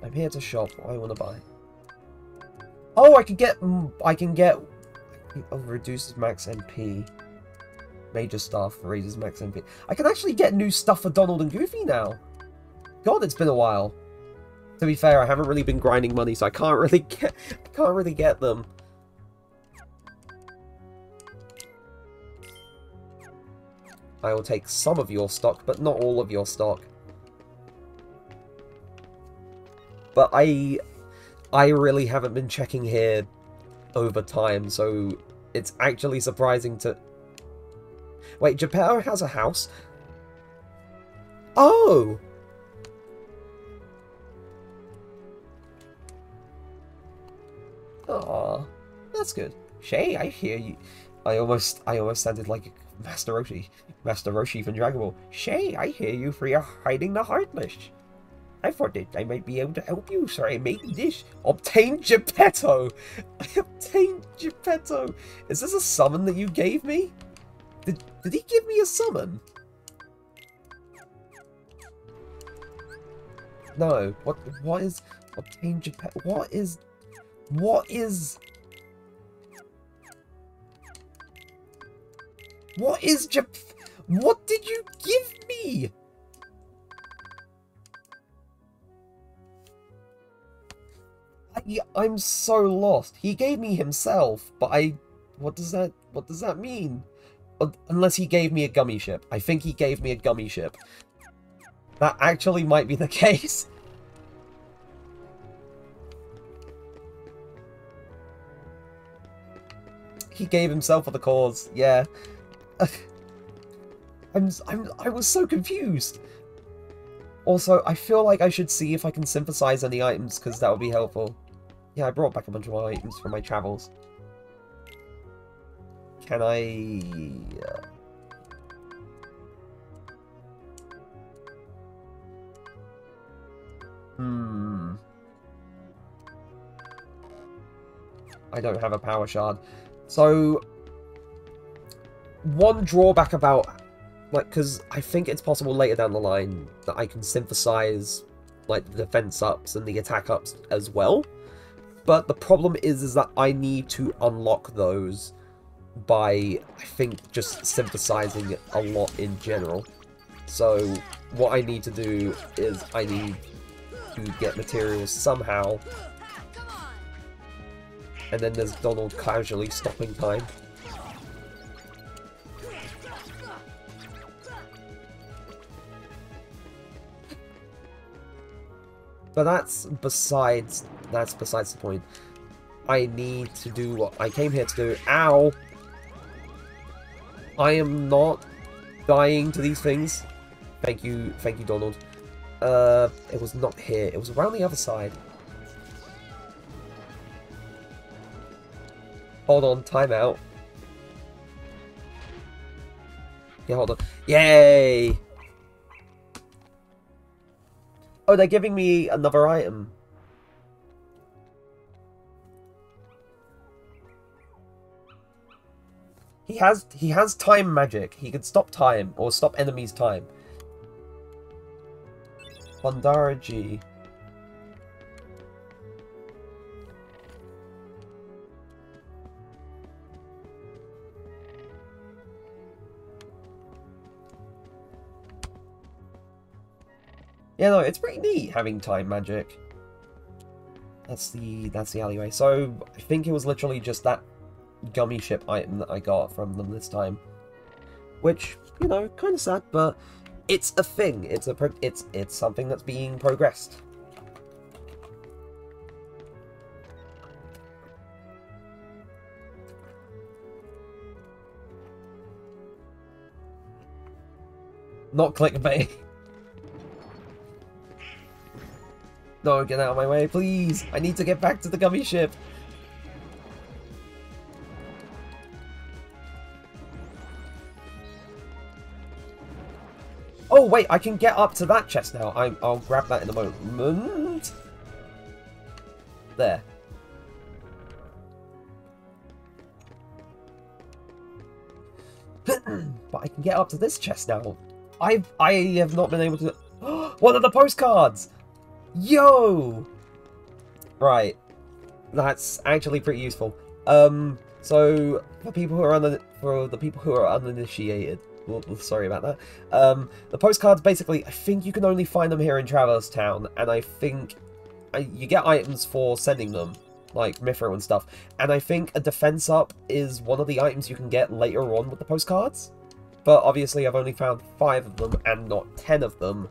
I'm here to shop. What I want to buy. Oh, I can get. Oh, reduces max MP. Major stuff raises max MP. I can actually get new stuff for Donald and Goofy now. God, it's been a while. To be fair, I haven't really been grinding money, so I can't really get them. I will take some of your stock, but not all of your stock. But I really haven't been checking here over time, so it's actually surprising to... Wait, Geppetto has a house? Oh! Aw, that's good. Shay, I hear you. I almost sounded like Master Roshi from Dragon Ball. Shay, I hear you for your hiding the Heartless. I thought that I might be able to help you, so I made this. Obtain Geppetto! I obtained Geppetto! Is this a summon that you gave me? Did he give me a summon? No. What is... Obtain Geppetto... What is... What did you give me? I'm so lost. He gave me himself, but what does that mean? Unless he gave me a gummy ship. I think he gave me a gummy ship. That actually might be the case. He gave himself for the cause, yeah. I was so confused. Also, I feel like I should see if I can synthesize any items, because that would be helpful. Yeah, I brought back a bunch of items from my travels. Can I... I don't have a power shard. So, one drawback about, like, because I think it's possible later down the line that I can synthesize, like, the defense ups and the attack ups as well. But the problem is that I need to unlock those by, I think, just synthesizing it a lot in general. So, what I need to do is I need to get materials somehow. And then there's Donald casually stopping time. But that's besides the point. I need to do what I came here to do. Ow! I am not dying to these things. Thank you, Donald. It was not here. It was around the other side. Hold on, timeout. Yeah, hold on. Yay! Oh, they're giving me another item. He has time magic. He can stop time or stop enemies' time. Bandaraji. Yeah, no, it's pretty neat having time magic. That's the alleyway. So I think it was literally just that gummy ship item that I got from them this time, which, you know, kind of sad, but it's a thing. It's something that's being progressed. Not clickbait. No, get out of my way, please! I need to get back to the gummy ship! Oh, wait, I can get up to that chest now. I'll grab that in a moment. There. But I can get up to this chest now. I have not been able to... One of the postcards! Yo! Right. That's actually pretty useful. So for the people who are uninitiated, sorry about that. The postcards basically, I think you can only find them here in Traverse Town, and I think you get items for sending them, like Mithril and stuff. And I think a defense up is one of the items you can get later on with the postcards. But obviously I've only found 5 of them and not 10 of them,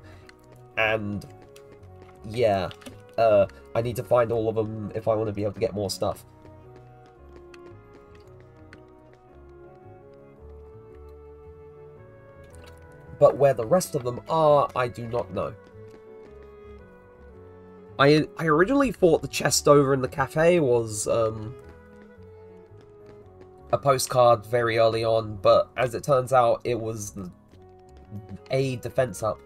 and yeah, I need to find all of them if I want to be able to get more stuff. But where the rest of them are, I do not know. I originally thought the chest over in the cafe was a postcard very early on, but as it turns out, it was a defense up.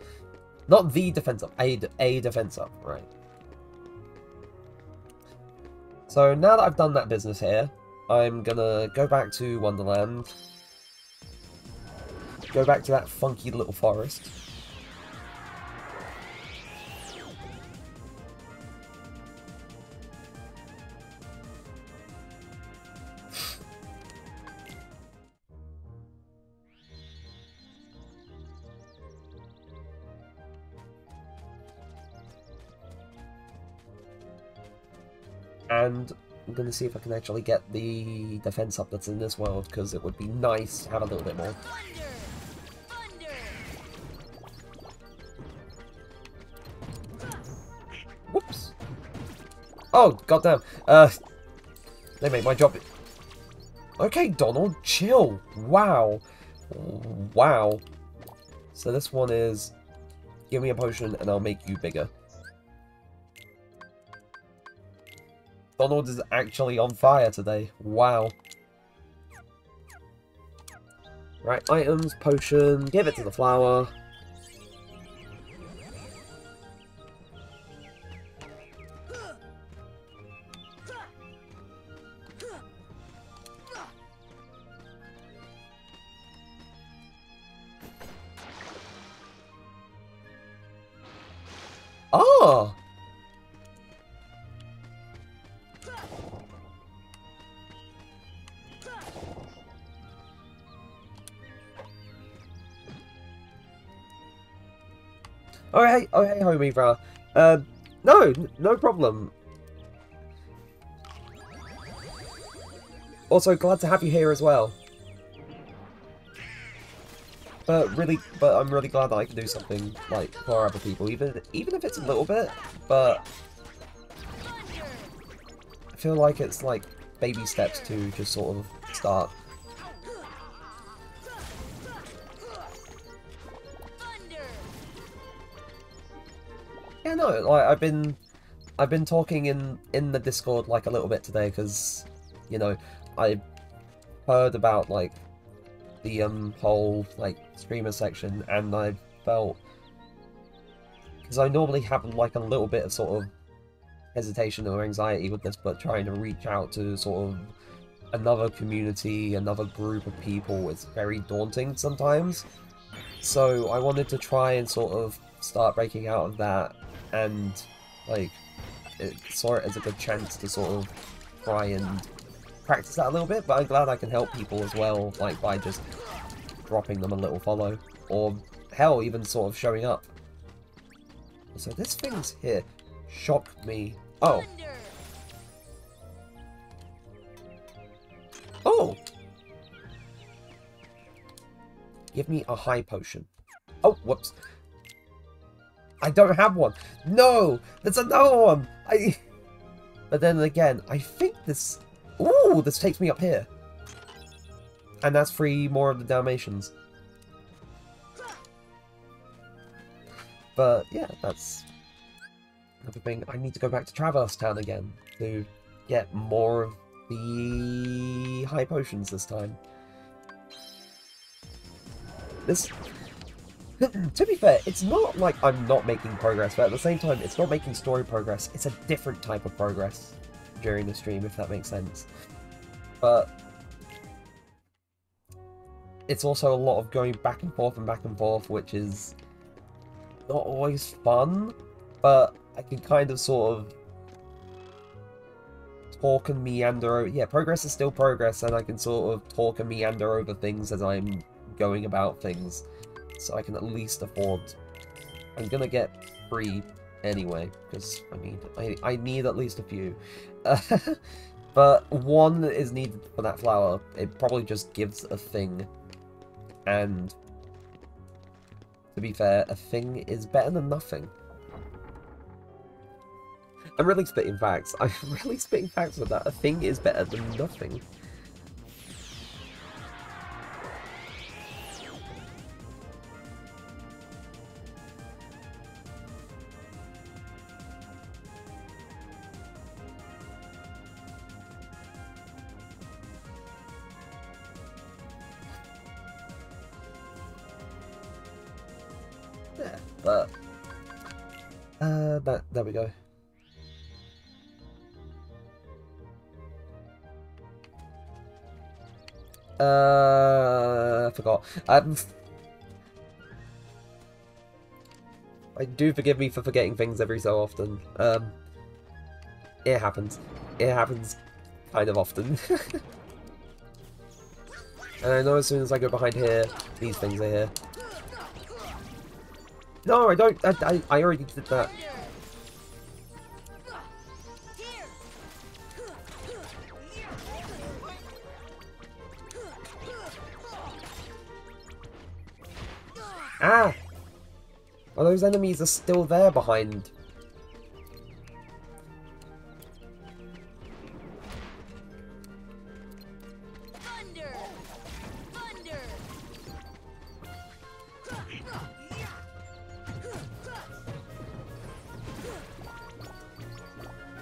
Not the defense up, a defense up, right. So now that I've done that business here, I'm gonna go back to Wonderland. Go back to that funky little forest. And I'm going to see if I can actually get the defense up that's in this world, because it would be nice to have a little bit more. Whoops. Oh, goddamn. They made my job... Okay, Donald, chill. Wow. Wow. So this one is... Give me a potion and I'll make you bigger. Donald is actually on fire today. Wow. Right, items, potion, give it to the flower. Oh! Oh hey, homie, bro. No problem. Also, glad to have you here as well. But I'm really glad that I can do something like for other people, even if it's a little bit. But I feel like it's like baby steps to just sort of start. Yeah, no, like I've been talking in the Discord like a little bit today because, you know, I heard about like the whole like streamer section, and I felt, because I normally have like a little bit of sort of hesitation or anxiety with this, but trying to reach out to sort of another community, another group of people, it's very daunting sometimes. So I wanted to try and sort of start breaking out of that, and like saw it as a good chance to sort of try and practice that a little bit. But I'm glad I can help people as well, like by just dropping them a little follow, or hell, even sort of showing up. So this thing's here. Shocked me. Oh. Oh! Give me a high potion. Oh, whoops. I don't have one. No! There's another one! But then again, I think this... Ooh, this takes me up here. And that's 3 more of the Dalmatians. But yeah, that's another thing. I need to go back to Traverse Town again to get more of the high potions this time. This... To be fair, it's not like I'm not making progress, but at the same time, it's not making story progress. It's a different type of progress during the stream, if that makes sense. But it's also a lot of going back and forth, which is not always fun, but I can kind of sort of talk and meander over. Yeah, progress is still progress, and I can sort of talk and meander over things as I'm going about things. So I can at least afford... I'm gonna get 3 anyway, because I need at least a few. But 1 is needed for that flower. It probably just gives a thing. And to be fair, a thing is better than nothing. I'm really spitting facts. I'm really spitting facts with that. A thing is better than nothing. But there we go. I forgot. Do forgive me for forgetting things every so often. It happens. It happens kind of often. And I know as soon as I go behind here, these things are here. No, I don't. I already did that. Ah! Oh, those enemies are still there behind.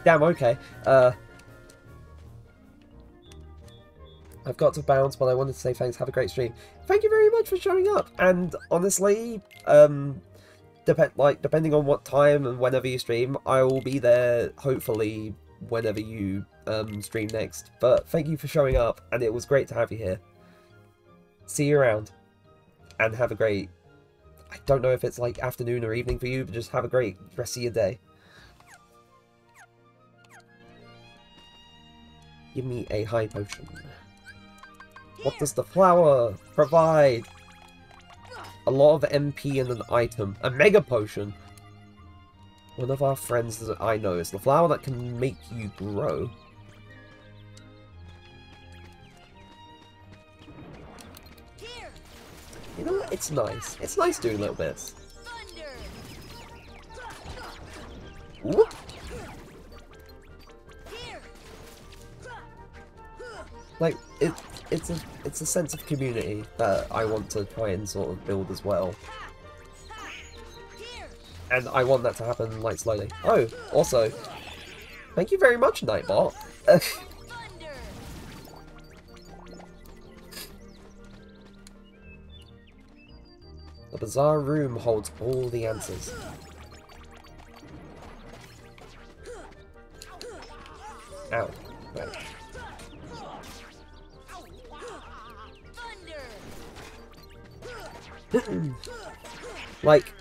Damn, okay. I've got to bounce, but I wanted to say thanks. Have a great stream. Thank you very much for showing up. And honestly, depending on what time and whenever you stream, I will be there hopefully whenever you stream next. But thank you for showing up, and it was great to have you here. See you around, and have a great, I don't know if it's like afternoon or evening for you, but just have a great rest of your day. Give me a high potion. What does the flower provide? A lot of MP and an item. A mega potion. One of our friends that I know is the flower that can make you grow. You know what? It's nice. It's nice doing little bits. Ooh. Like, it's a sense of community that I want to try and sort of build as well. And I want that to happen, like, slowly. Oh, also, thank you very much, Nightbot. The bizarre room holds all the answers. Ow. Right. Like,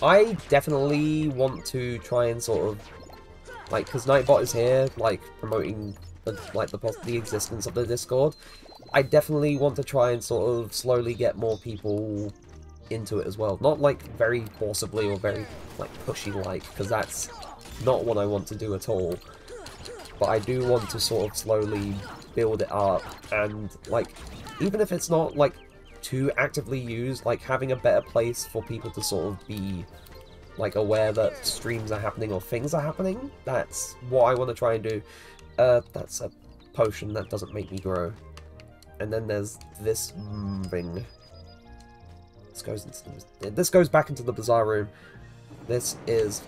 I definitely want to try and sort of, like, because Nightbot is here, like, promoting, the existence of the Discord, I definitely want to try and sort of slowly get more people into it as well. Not, like, very forcibly or very, like, pushy-like, because that's not what I want to do at all. But I do want to sort of slowly build it up, and, like, even if it's not, like, too actively used, like having a better place for people to sort of be like aware that streams are happening or things are happening. That's what I want to try and do. That's a potion that doesn't make me grow. And then there's this thing. This goes back into the bizarre room. This is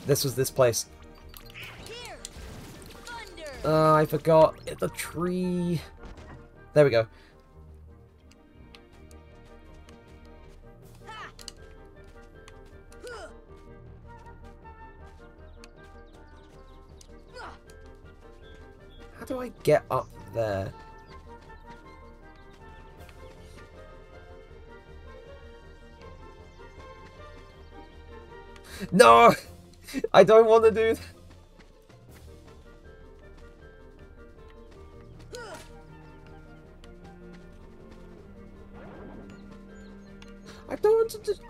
this was this place. I forgot the tree. There we go. How do I get up there? No! I don't want to do that.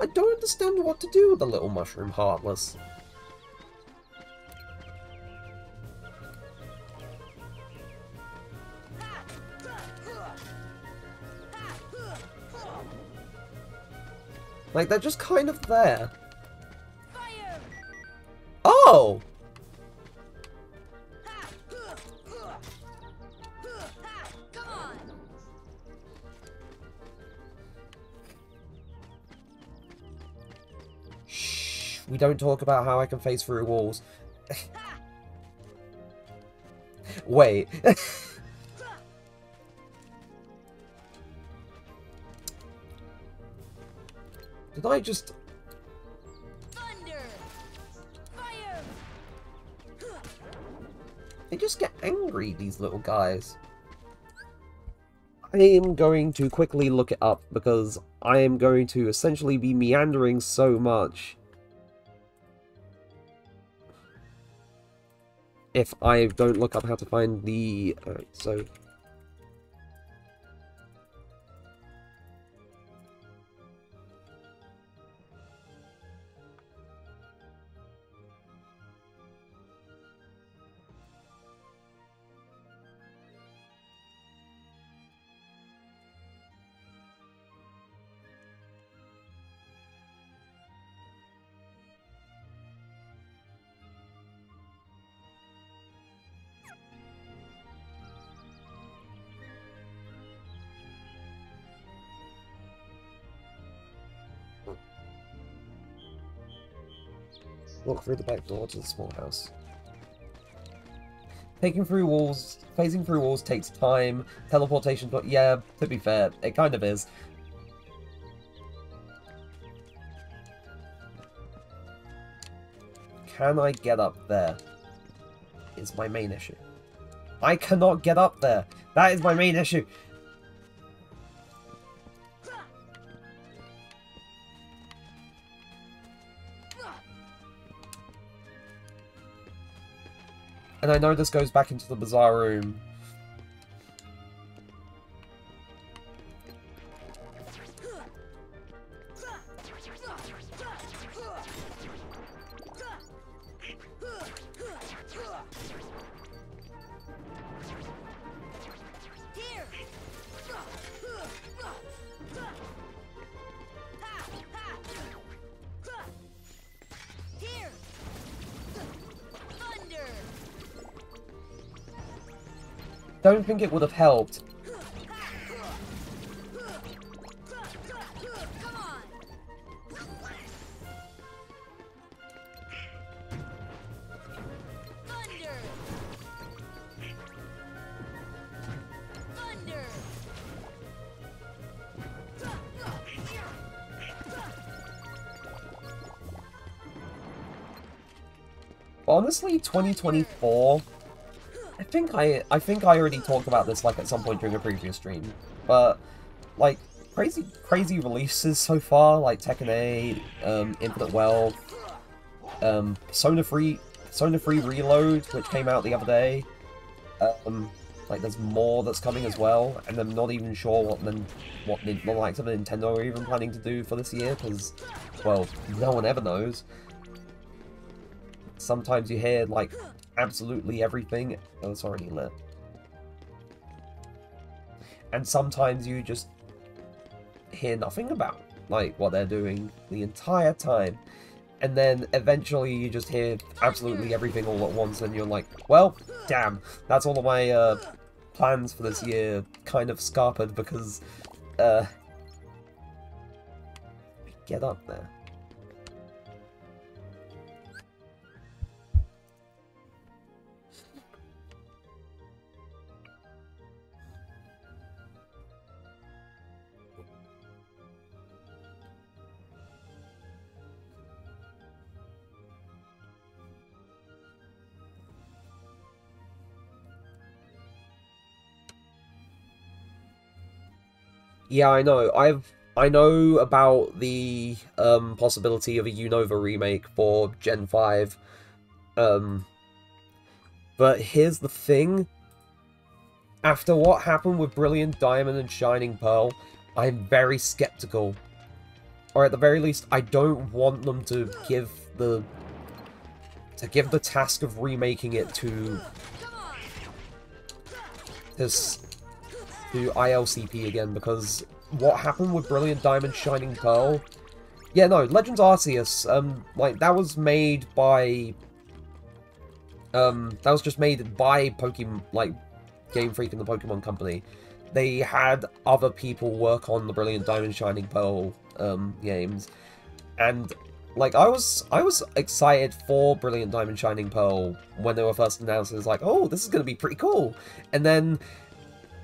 I don't understand what to do with the little mushroom, Heartless. Like, they're just kind of there. Fire! Oh! Come on! Shh, we don't talk about how I can phase through walls. Wait. Did I just... Thunder! Fire! They just get angry, these little guys. I am going to quickly look it up, because I am going to essentially be meandering so much if I don't look up how to find the... Alright, so... Walk through the back door to the small house. phasing through walls takes time. Teleportation, but yeah, to be fair, it kind of is. Can I get up there? Is my main issue. I cannot get up there. That is my main issue. And I know this goes back into the Bazaar Room. Don't think it would have helped. Honestly, 2024. I think I already talked about this like at some point during a previous stream, but like crazy releases so far, like Tekken 8, Infinite Wealth, Persona 3 Reload, which came out the other day. Like there's more that's coming as well, and I'm not even sure what the likes of Nintendo are even planning to do for this year, because well, no one ever knows. Sometimes you hear like absolutely everything. Oh, it's already lit. And sometimes you just hear nothing about like what they're doing the entire time. And then eventually you just hear absolutely everything all at once, and you're like, well, damn, that's all of my plans for this year kind of scarpered because get up there. Yeah, I know. I know about the possibility of a Unova remake for Gen 5. But here's the thing. After what happened with Brilliant Diamond and Shining Pearl, I'm very skeptical. Or at the very least, I don't want them to give the task of remaking it to ILCP again, because what happened with Brilliant Diamond Shining Pearl, yeah, no, Legends Arceus, like that was made by that was just made by Pokemon, like Game Freak and the Pokemon Company. They had other people work on the Brilliant Diamond Shining Pearl games, and like I was excited for Brilliant Diamond Shining Pearl when they were first announced. It was like, oh, this is gonna be pretty cool. And then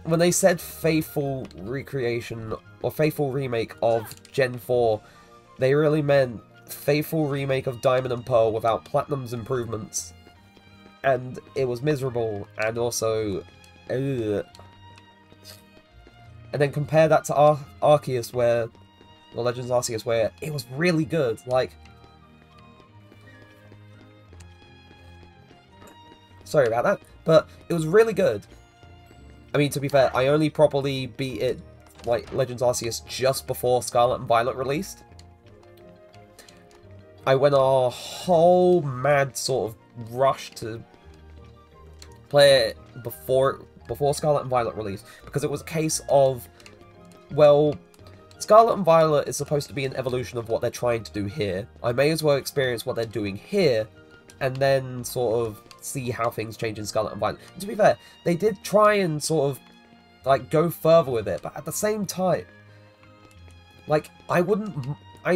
when they said faithful recreation or faithful remake of Gen 4, they really meant faithful remake of Diamond and Pearl without Platinum's improvements. And it was miserable, and also ugh. And then compare that to Arceus, or Legends Arceus, where it was really good. Like, sorry about that, but it was really good. I mean, to be fair, I only properly beat it, like, Legends Arceus just before Scarlet and Violet released. I went a whole mad sort of rush to play it before Scarlet and Violet released, because it was a case of, well, Scarlet and Violet is supposed to be an evolution of what they're trying to do here. I may as well experience what they're doing here, and then sort of see how things change in Scarlet and Violet. And to be fair, they did try and sort of like go further with it, but at the same time, like I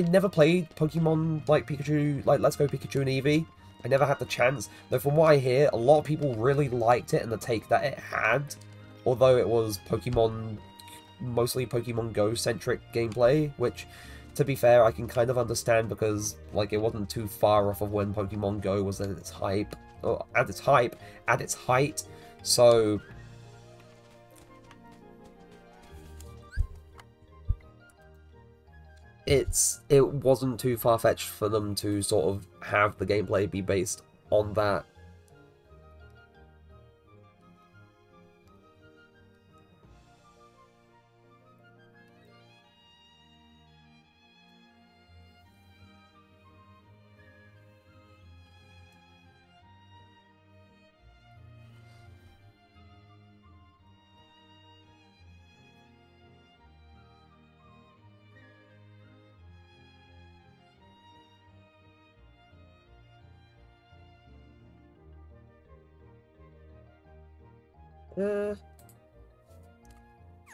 never played Pokemon like Pikachu, like Let's Go Pikachu and Eevee, I never had the chance. Though from what I hear, a lot of people really liked it and the take that it had. Although it was mostly Pokemon Go-centric gameplay, which, to be fair, I can kind of understand because, like, it wasn't too far off of when Pokemon Go was at its height. So it wasn't too far-fetched for them to sort of have the gameplay be based on that.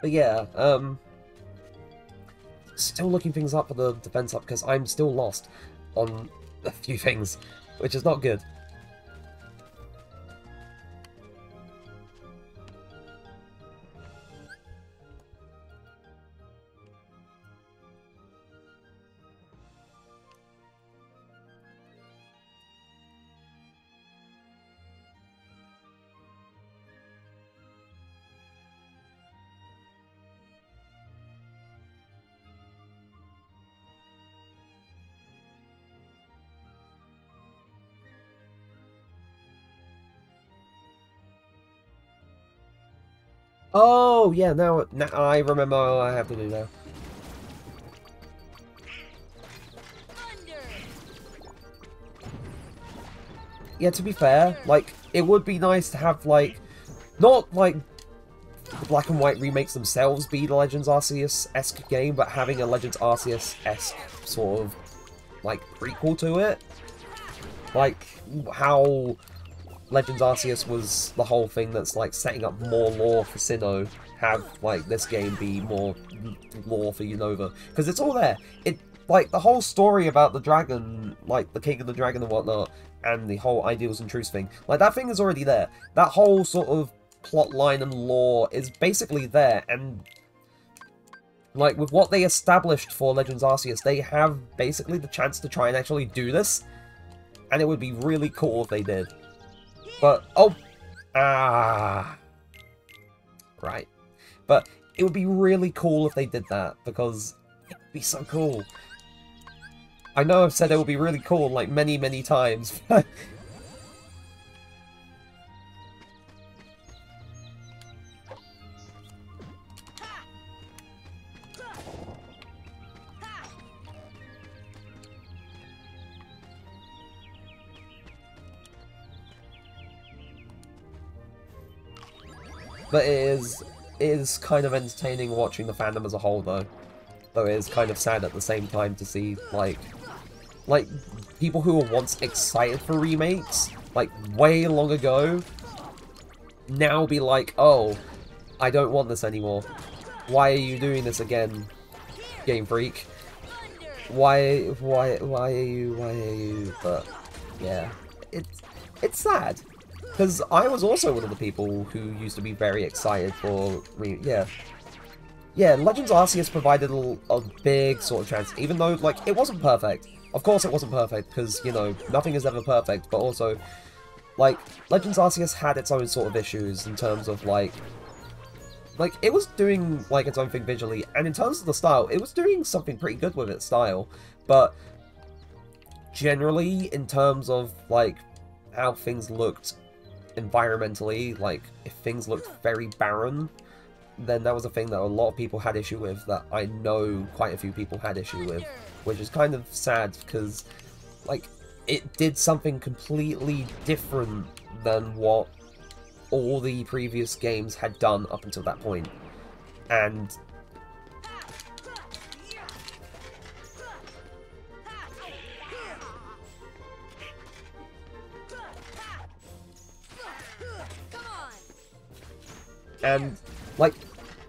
But yeah, still looking things up for the defense up because I'm still lost on a few things, which is not good. Oh, yeah, now I remember what I have to do now. Yeah, to be fair, like, it would be nice to have, like, not, like, the Black and White remakes themselves be the Legends Arceus-esque game, but having a Legends Arceus-esque sort of, like, prequel to it. Like, how Legends Arceus was the whole thing that's, like, setting up more lore for Sinnoh, have, like, this game be more lore for Unova. Because it's all there. Like, the whole story about the dragon, like, the King of the Dragon and whatnot, and the whole Ideals and Truths thing, like, that thing is already there. That whole sort of plot line and lore is basically there, and, like, with what they established for Legends Arceus, they have basically the chance to try and actually do this, and it would be really cool if they did. But, right. But it would be really cool if they did that, because it would be so cool. I know I've said it would be really cool, like, many, many times, but... But it is kind of entertaining watching the fandom as a whole, though. Though it is kind of sad at the same time to see, like people who were once excited for remakes, like, way long ago, now be like, oh, I don't want this anymore. Why are you doing this again, Game Freak? Why are you? But, yeah, it's sad. Because I was also one of the people who used to be very excited for... Yeah, Legends Arceus provided a big sort of chance, even though, like, it wasn't perfect. Of course it wasn't perfect, because, you know, nothing is ever perfect, but also, like, Legends Arceus had its own sort of issues in terms of, like, it was doing, like, its own thing visually, and in terms of the style, it was doing something pretty good with its style, but generally, in terms of, like, how things looked environmentally, like, if things looked very barren, then that was a thing that a lot of people had issue with, that I know quite a few people had issue with, which is kind of sad, because, like, it did something completely different than what all the previous games had done up until that point, and like,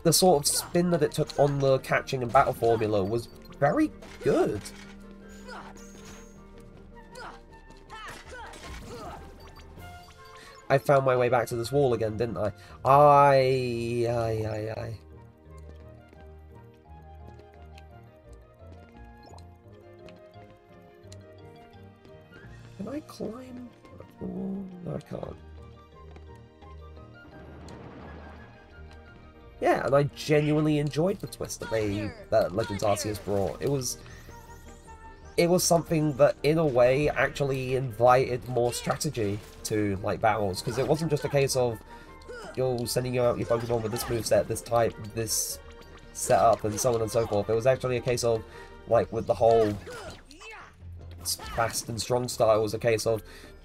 the sort of spin that it took on the catching and battle formula was very good. I found my way back to this wall again, didn't I? Aye. Can I climb? Oh, no, I can't. Yeah, and I genuinely enjoyed the twist that Legends Arceus brought. It was something that, in a way, actually invited more strategy to, like, battles, because it wasn't just a case of you're sending out your Pokemon with this moveset, this type, this setup, and so on and so forth. It was actually a case of, like, with the whole fast and strong style, it was a case of,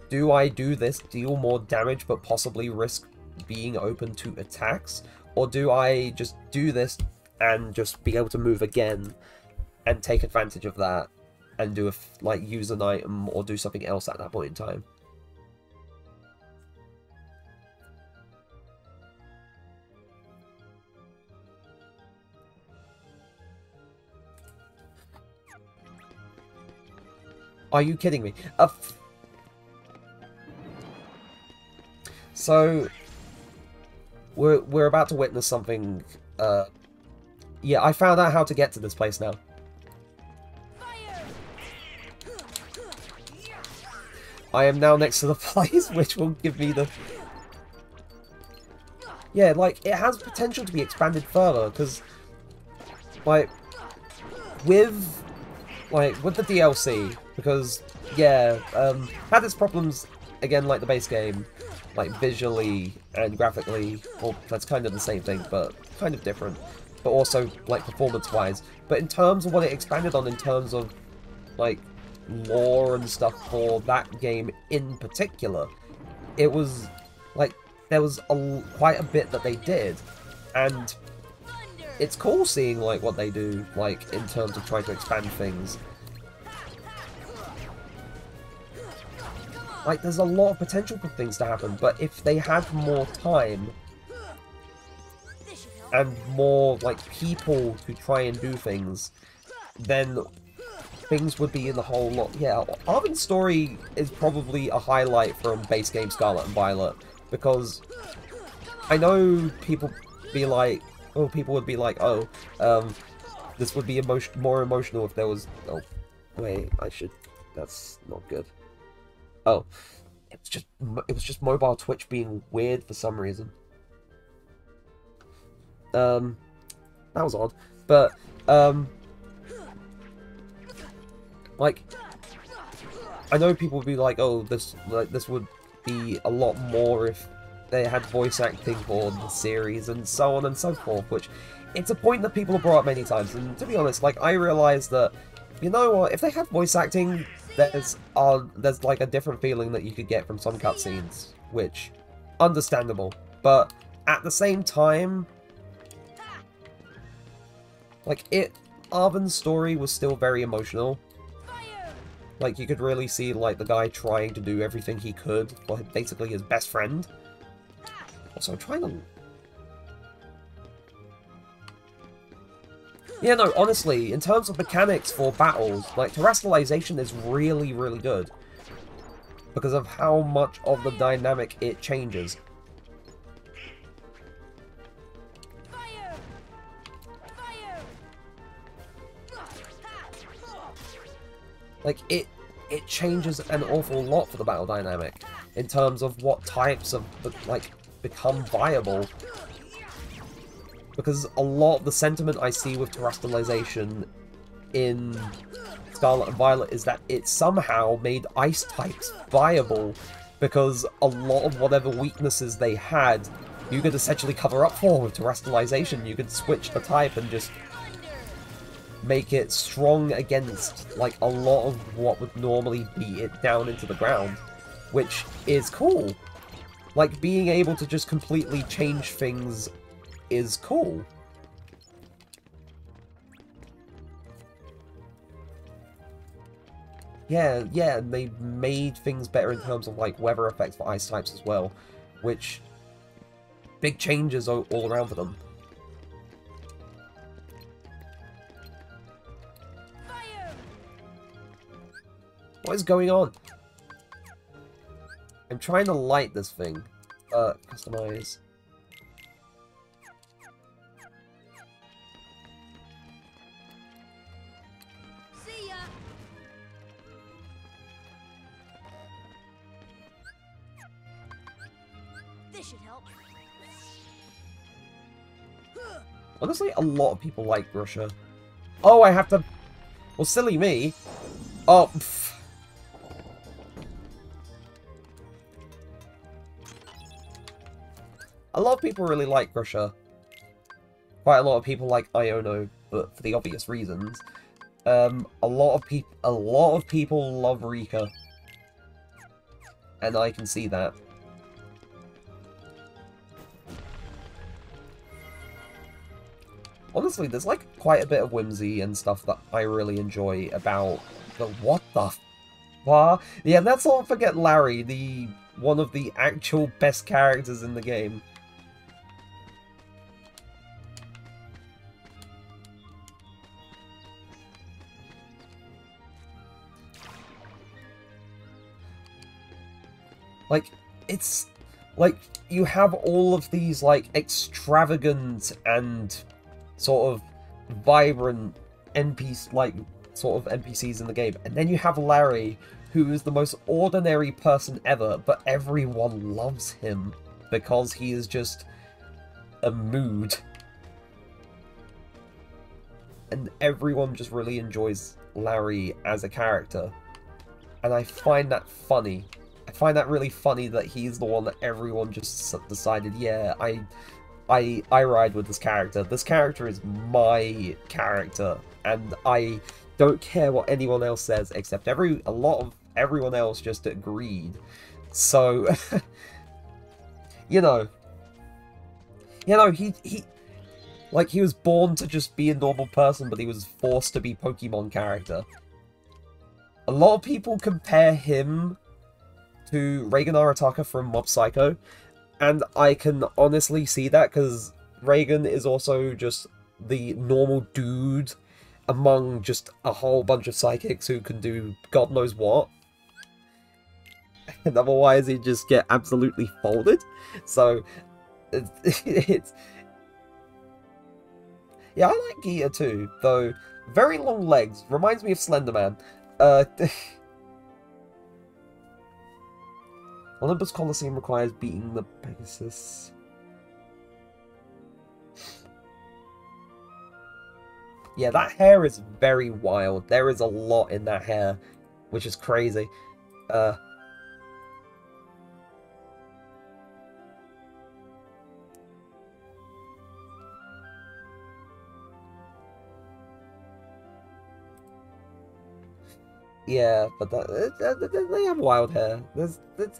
do I do this, deal more damage, but possibly risk being open to attacks? Or do I just do this and just be able to move again and take advantage of that? And do like use an item or do something else at that point in time. Are you kidding me? So we're about to witness something. Yeah, I found out how to get to this place now. I am now next to the place, which will give me the... Yeah, like, it has potential to be expanded further, because, like, with the DLC, because, yeah, had its problems, again, like the base game, like, visually and graphically, well, that's kind of the same thing, but kind of different, but also, like, performance-wise. But in terms of what it expanded on, in terms of, like, lore and stuff for that game in particular, it was like there was quite a bit that they did, and it's cool seeing like what they do like in terms of trying to expand things. Like there's a lot of potential for things to happen, but if they had more time and more like people to try and do things, then things would be in the whole lot. Yeah, Arven's story is probably a highlight from base game Scarlet and Violet, because I know people be like, oh, people would be like, oh, this would be more emotional if there was. Oh, wait, that's not good. Oh, it was just mobile Twitch being weird for some reason. That was odd, but like, I know people would be like, oh, this would be a lot more if they had voice acting for the series and so on and so forth, which it's a point that people have brought up many times, and to be honest, like, I realised that, you know what, if they had voice acting, there's like a different feeling that you could get from some cutscenes, which, understandable, but at the same time, like, Arven's story was still very emotional. Like, you could really see, like, the guy trying to do everything he could for basically his best friend. Also, I'm trying to... Yeah, no, honestly, in terms of mechanics for battles, like, terrestrialization is really, really good. Because of how much of the dynamic it changes. Like, it changes an awful lot for the battle dynamic in terms of what types of, like, become viable. Because a lot of the sentiment I see with terrestrialization in Scarlet and Violet is that it somehow made ice types viable, because a lot of whatever weaknesses they had, you could essentially cover up for with terrestrialization. You could switch the type and just make it strong against, like, a lot of what would normally beat it down into the ground, which is cool. Like, being able to just completely change things is cool. Yeah, and they made things better in terms of, like, weather effects for ice types as well, which, big changes all around for them. What is going on? I'm trying to light this thing. Customize. See ya. This should help. Honestly, a lot of people like Russia. Oh, I have to... Well, silly me. Oh, pff. A lot of people really like Russia. Quite a lot of people like Iono, but for the obvious reasons. A lot of people love Rika. And I can see that. Honestly, there's like quite a bit of whimsy and stuff that I really enjoy about the what the fuck? Yeah, let's not forget Larry, one of the actual best characters in the game. Like, it's like you have all of these like extravagant and sort of vibrant NPCs in the game, and then you have Larry, who is the most ordinary person ever, but everyone loves him because he is just a mood, and everyone just really enjoys Larry as a character, and I find that funny. I find that really funny that he's the one that everyone just decided, yeah, I ride with this character. This character is my character, and I don't care what anyone else says, except a lot of everyone else just agreed. So, you know, he was born to just be a normal person, but he was forced to be Pokemon character. A lot of people compare him to Reagan Arataka from Mob Psycho, and I can honestly see that, because Reagan is also just the normal dude among just a whole bunch of psychics who can do God knows what. And otherwise he'd just get absolutely folded. So, it's... Yeah, I like Geeta too, though very long legs. Reminds me of Slender Man. Olympus Coliseum requires beating the Pegasus. Yeah, that hair is very wild. There is a lot in that hair, which is crazy. Yeah, but they have wild hair.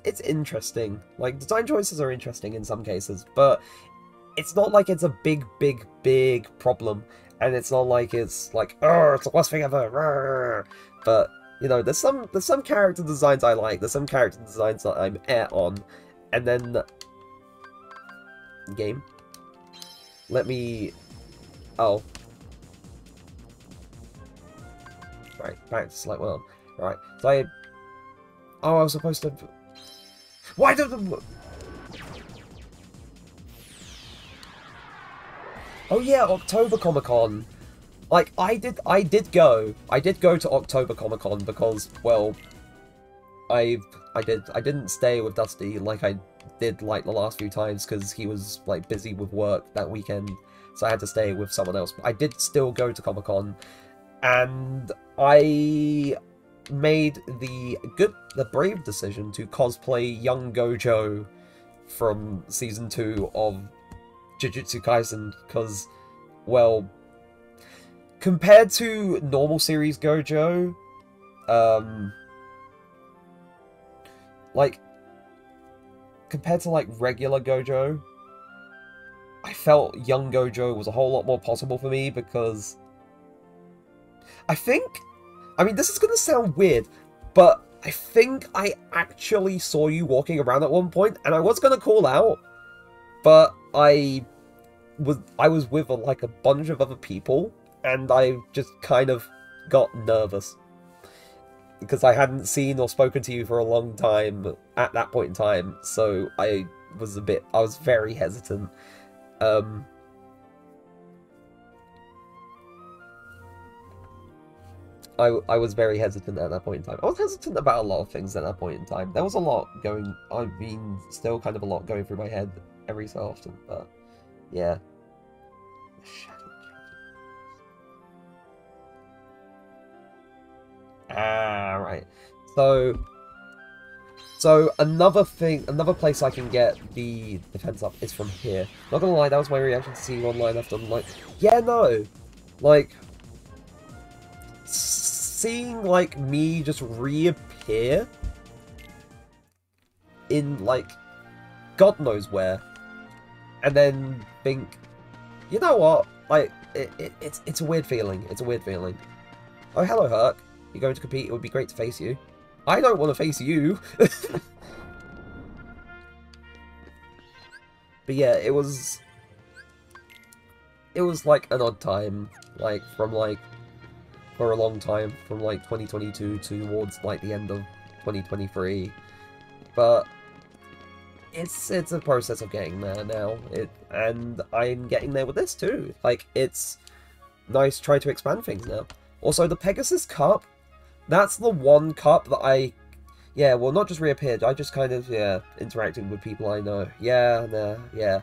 It's interesting. Like, design choices are interesting in some cases, but it's not like it's a big problem. And it's not like it's like, oh, it's the worst thing ever. But you know, there's some character designs I like. There's some character designs that I'm on, and then game. Let me. Oh. Right, back to Select World. Right, so I was supposed to... Why don't... Oh yeah, October Comic-Con. Like, I did go to October Comic-Con because, well, I didn't stay with Dusty like I did, like, the last few times, because he was, like, busy with work that weekend, so I had to stay with someone else. But I did still go to Comic-Con, and I made the brave decision to cosplay young Gojo from Season 2 of Jujutsu Kaisen, because, well, compared to normal series Gojo, like, compared to, like, regular Gojo, I felt young Gojo was a whole lot more possible for me, because I mean, this is gonna sound weird, but I think I actually saw you walking around at one point, and I was gonna call out, but I was with like a bunch of other people, and I just kind of got nervous. because I hadn't seen or spoken to you for a long time at that point in time, so I was very hesitant. I was very hesitant at that point in time. I was hesitant about a lot of things at that point in time. There was a lot going, still kind of a lot going through my head every so often, but yeah. Ah, right. So another place I can get the defense up is from here. Not gonna lie, that was my reaction to seeing online after I'm like, yeah, no, like seeing like me just reappear in like God knows where, and then think, you know what, like it's a weird feeling. It's a weird feeling. Oh, hello, Herc. You're going to compete? It would be great to face you. I don't want to face you! But yeah, it was like an odd time, like from like for a long time, from like 2022 towards like the end of 2023. But it's a process of getting there now. And I'm getting there with this too. Like, it's nice to try to expand things now. Also, the Pegasus Cup, that's the one cup that yeah, well, not just reappeared, I just kind of, yeah, interacting with people I know. Yeah, yeah.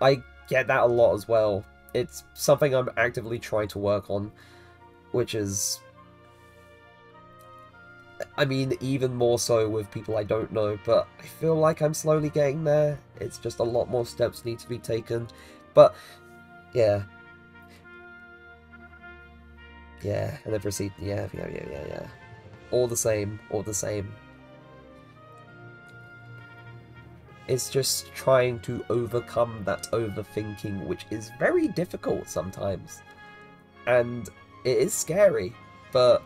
I get that a lot as well. It's something I'm actively trying to work on, which is, I mean, even more so with people I don't know, but I feel like I'm slowly getting there. It's just a lot more steps need to be taken. But, yeah. Yeah, and I've received, yeah. All the same. It's just trying to overcome that overthinking, which is very difficult sometimes. And it is scary, but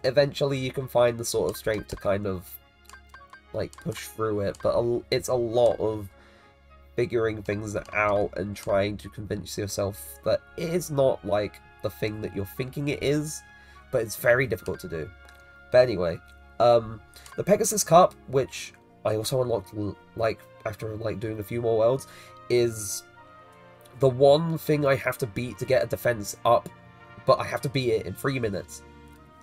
eventually you can find the sort of strength to kind of, like, push through it. But it's a lot of figuring things out and trying to convince yourself that it is not, like, the thing that you're thinking it is, but it's very difficult to do. But anyway, the Pegasus Cup, which I also unlocked, like, after, like, doing a few more worlds, is the one thing I have to beat to get a defense up, but I have to beat it in 3 minutes.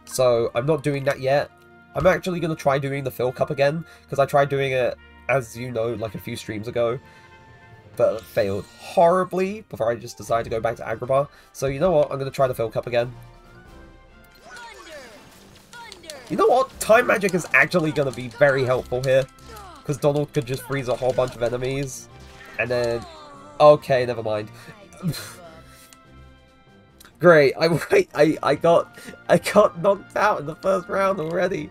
So I'm not doing that yet. I'm actually going to try doing the Phil Cup again, because I tried doing it, as you know, like a few streams ago, but failed horribly before I just decided to go back to Agrabah. So you know what, I'm going to try the Phil Cup again. You know what, Time Magic is actually going to be very helpful here, because Donald could just freeze a whole bunch of enemies, and then... Okay, never mind. Great, I got knocked out in the first round already.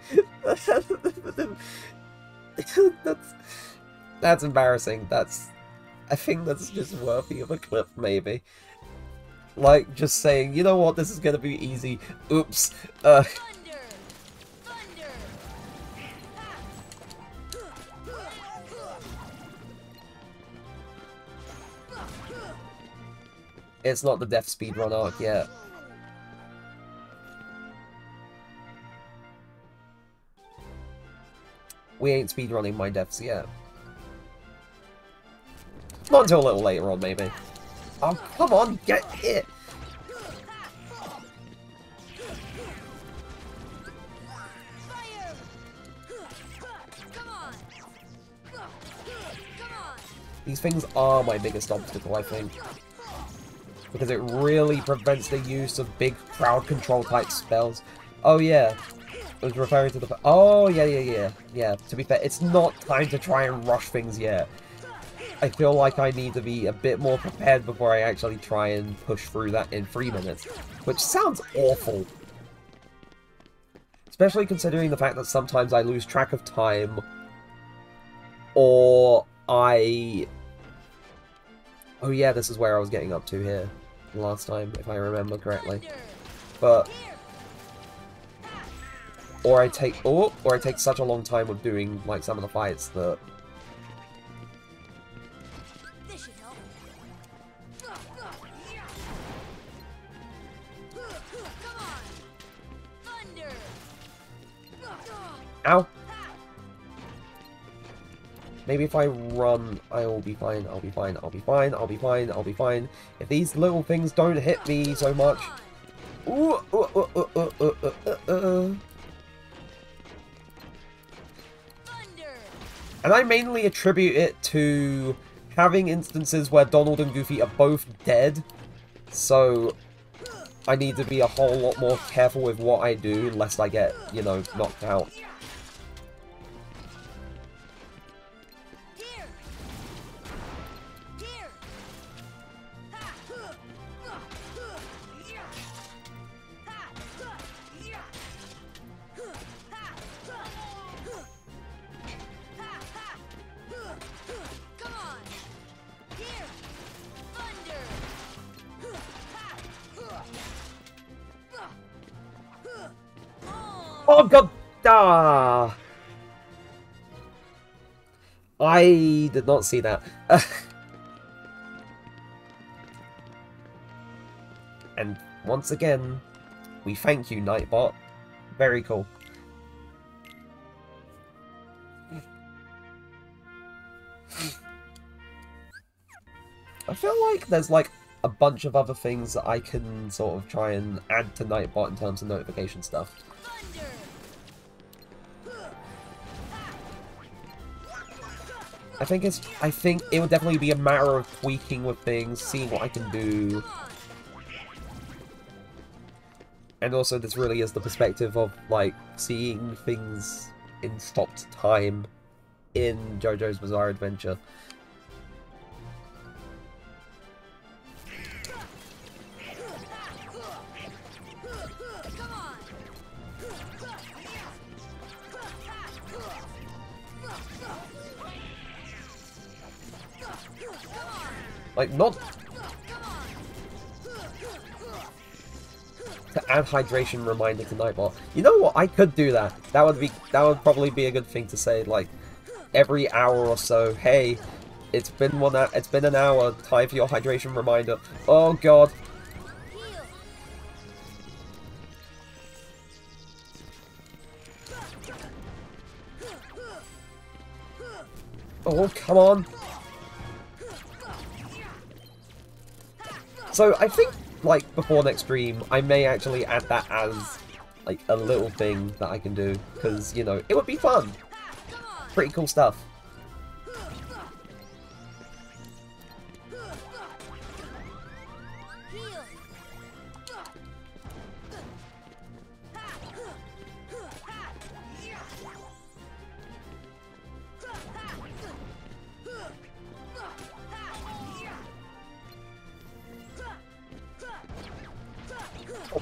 That's embarrassing. I think that's just worthy of a clip, maybe. Like, just saying, you know what, this is gonna be easy. Oops. It's not the death speedrun arc yet. We ain't speedrunning my deaths yet. Not until a little later on, maybe. Oh, come on, get hit! These things are my biggest obstacle, I think. Because it really prevents the use of big crowd control type spells. Oh yeah, I was referring to the... Oh yeah. To be fair, it's not time to try and rush things yet. I feel like I need to be a bit more prepared before I actually try and push through that in 3 minutes. Which sounds awful. Especially considering the fact that sometimes I lose track of time. Or I... Oh yeah, this is where I was getting up to here last time, if I remember correctly. But... Or I take such a long time with doing, like, some of the fights that... Ow! Maybe if I run, I will be fine, I'll be fine, I'll be fine, I'll be fine, I'll be fine. If these little things don't hit me so much... Ooh, And I mainly attribute it to having instances where Donald and Goofy are both dead, so I need to be a whole lot more careful with what I do, lest I get, you know, knocked out. Oh god! Ah! I did not see that. And once again, we thank you, Nightbot. Very cool. I feel like there's like a bunch of other things that I can sort of try and add to Nightbot in terms of notification stuff. I think it would definitely be a matter of tweaking with things, seeing what I can do. And also this really is the perspective of like seeing things in stopped time in JoJo's Bizarre Adventure. Like, not to add hydration reminder to Nightbot. You know what? I could do that. That would probably be a good thing to say. Like, every hour or so, hey, it's been an hour. Time for your hydration reminder. Oh god. Oh, come on. So I think, like, before next stream, I may actually add that as, like, a little thing that I can do. Because, you know, it would be fun. Pretty cool stuff.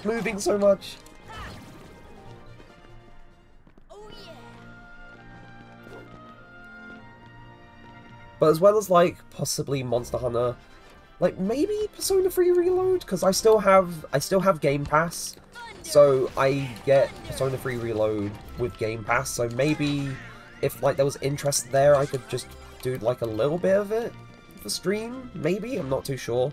Stop moving so much. But as well as, like, possibly Monster Hunter, like, maybe Persona 3 Reload? Because I still have Game Pass, so I get Persona 3 Reload with Game Pass, so maybe if, like, there was interest there, I could just do, like, a little bit of it for stream? Maybe? I'm not too sure.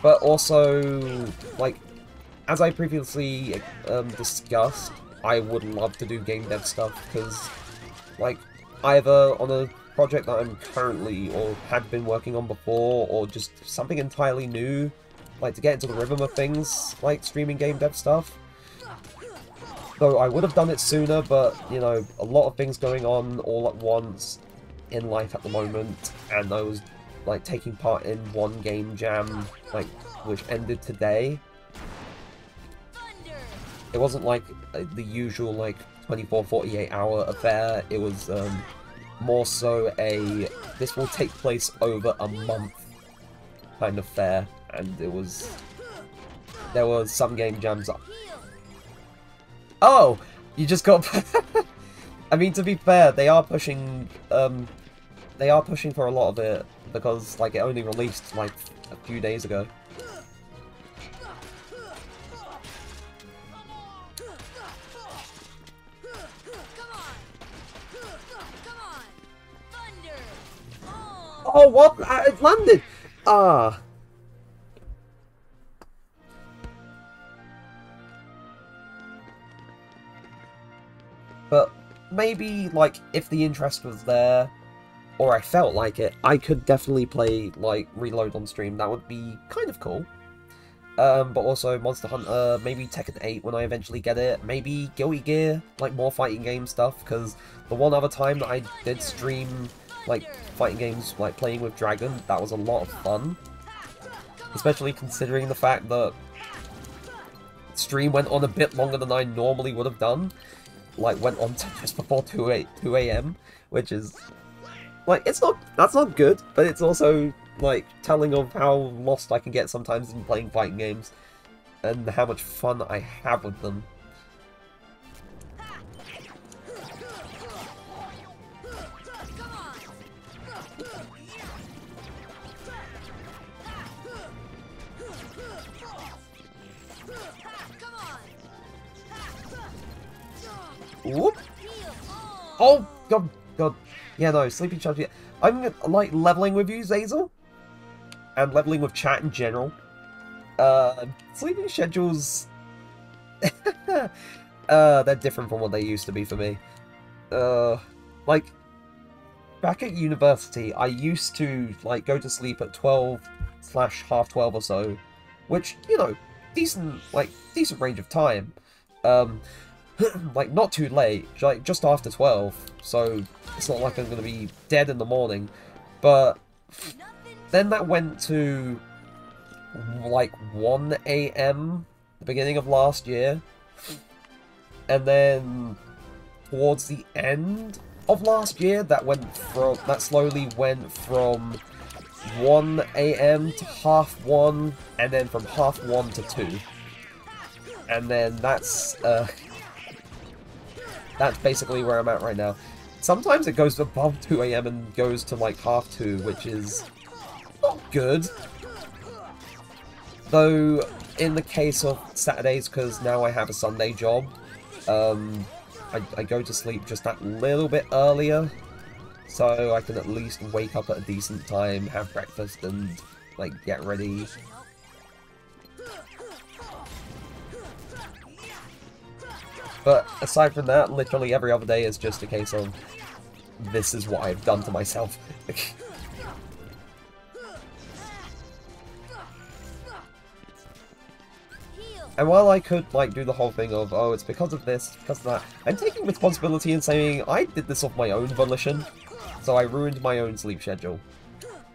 But also, like, as I previously discussed, I would love to do game dev stuff, because, like, either on a project that I'm currently, or had been working on before, or just something entirely new, like, to get into the rhythm of things, like streaming game dev stuff. Though I would have done it sooner, but, you know, a lot of things going on all at once in life at the moment, and I was, like, taking part in one game jam, like, which ended today. It wasn't like the usual, like, 24, 48 hour affair. It was more so a this will take place over a month kind of fair, and there was some game jams up. Oh, you just got. I mean, to be fair, they are pushing for a lot of it, because, like, it only released, like, a few days ago. Oh, what? It landed! Ah. But maybe, like, if the interest was there, or I felt like it, I could definitely play, like, Reload on stream. That would be kind of cool. But also Monster Hunter, maybe Tekken 8 when I eventually get it, maybe Guilty Gear, like more fighting game stuff, because the one other time that I did stream, like, fighting games, like playing with Dragon, that was a lot of fun. Especially considering the fact that stream went on a bit longer than I normally would have done. Like, went on to just before 2 a.m., which is, like, that's not good, but it's also, like, telling of how lost I can get sometimes in playing fighting games, and how much fun I have with them. Whoop! Oh, God, God. Yeah, no, Sleeping Charge. Yeah. I'm, like, leveling with you, Zazel. And leveling with chat in general. Sleeping schedules... they're different from what they used to be for me. Like, back at university, I used to, like, go to sleep at 12/half 12 or so. Which, you know, decent range of time. Like, not too late, like, just after 12, so it's not like I'm gonna be dead in the morning, but then that went to, like, 1 a.m. the beginning of last year, and then towards the end of last year, that slowly went from 1 a.m. to 1:30, and then from 1:30 to 2, and then that's basically where I'm at right now. Sometimes it goes above 2 a.m. and goes to like 1:30, which is not good. Though, in the case of Saturdays, because now I have a Sunday job, I go to sleep just that little bit earlier, so I can at least wake up at a decent time, have breakfast, and, like, get ready. But aside from that, literally every other day is just a case of, this is what I've done to myself. And while I could, like, do the whole thing of, oh, it's because of this, because of that, I'm taking responsibility and saying, I did this of my own volition, so I ruined my own sleep schedule.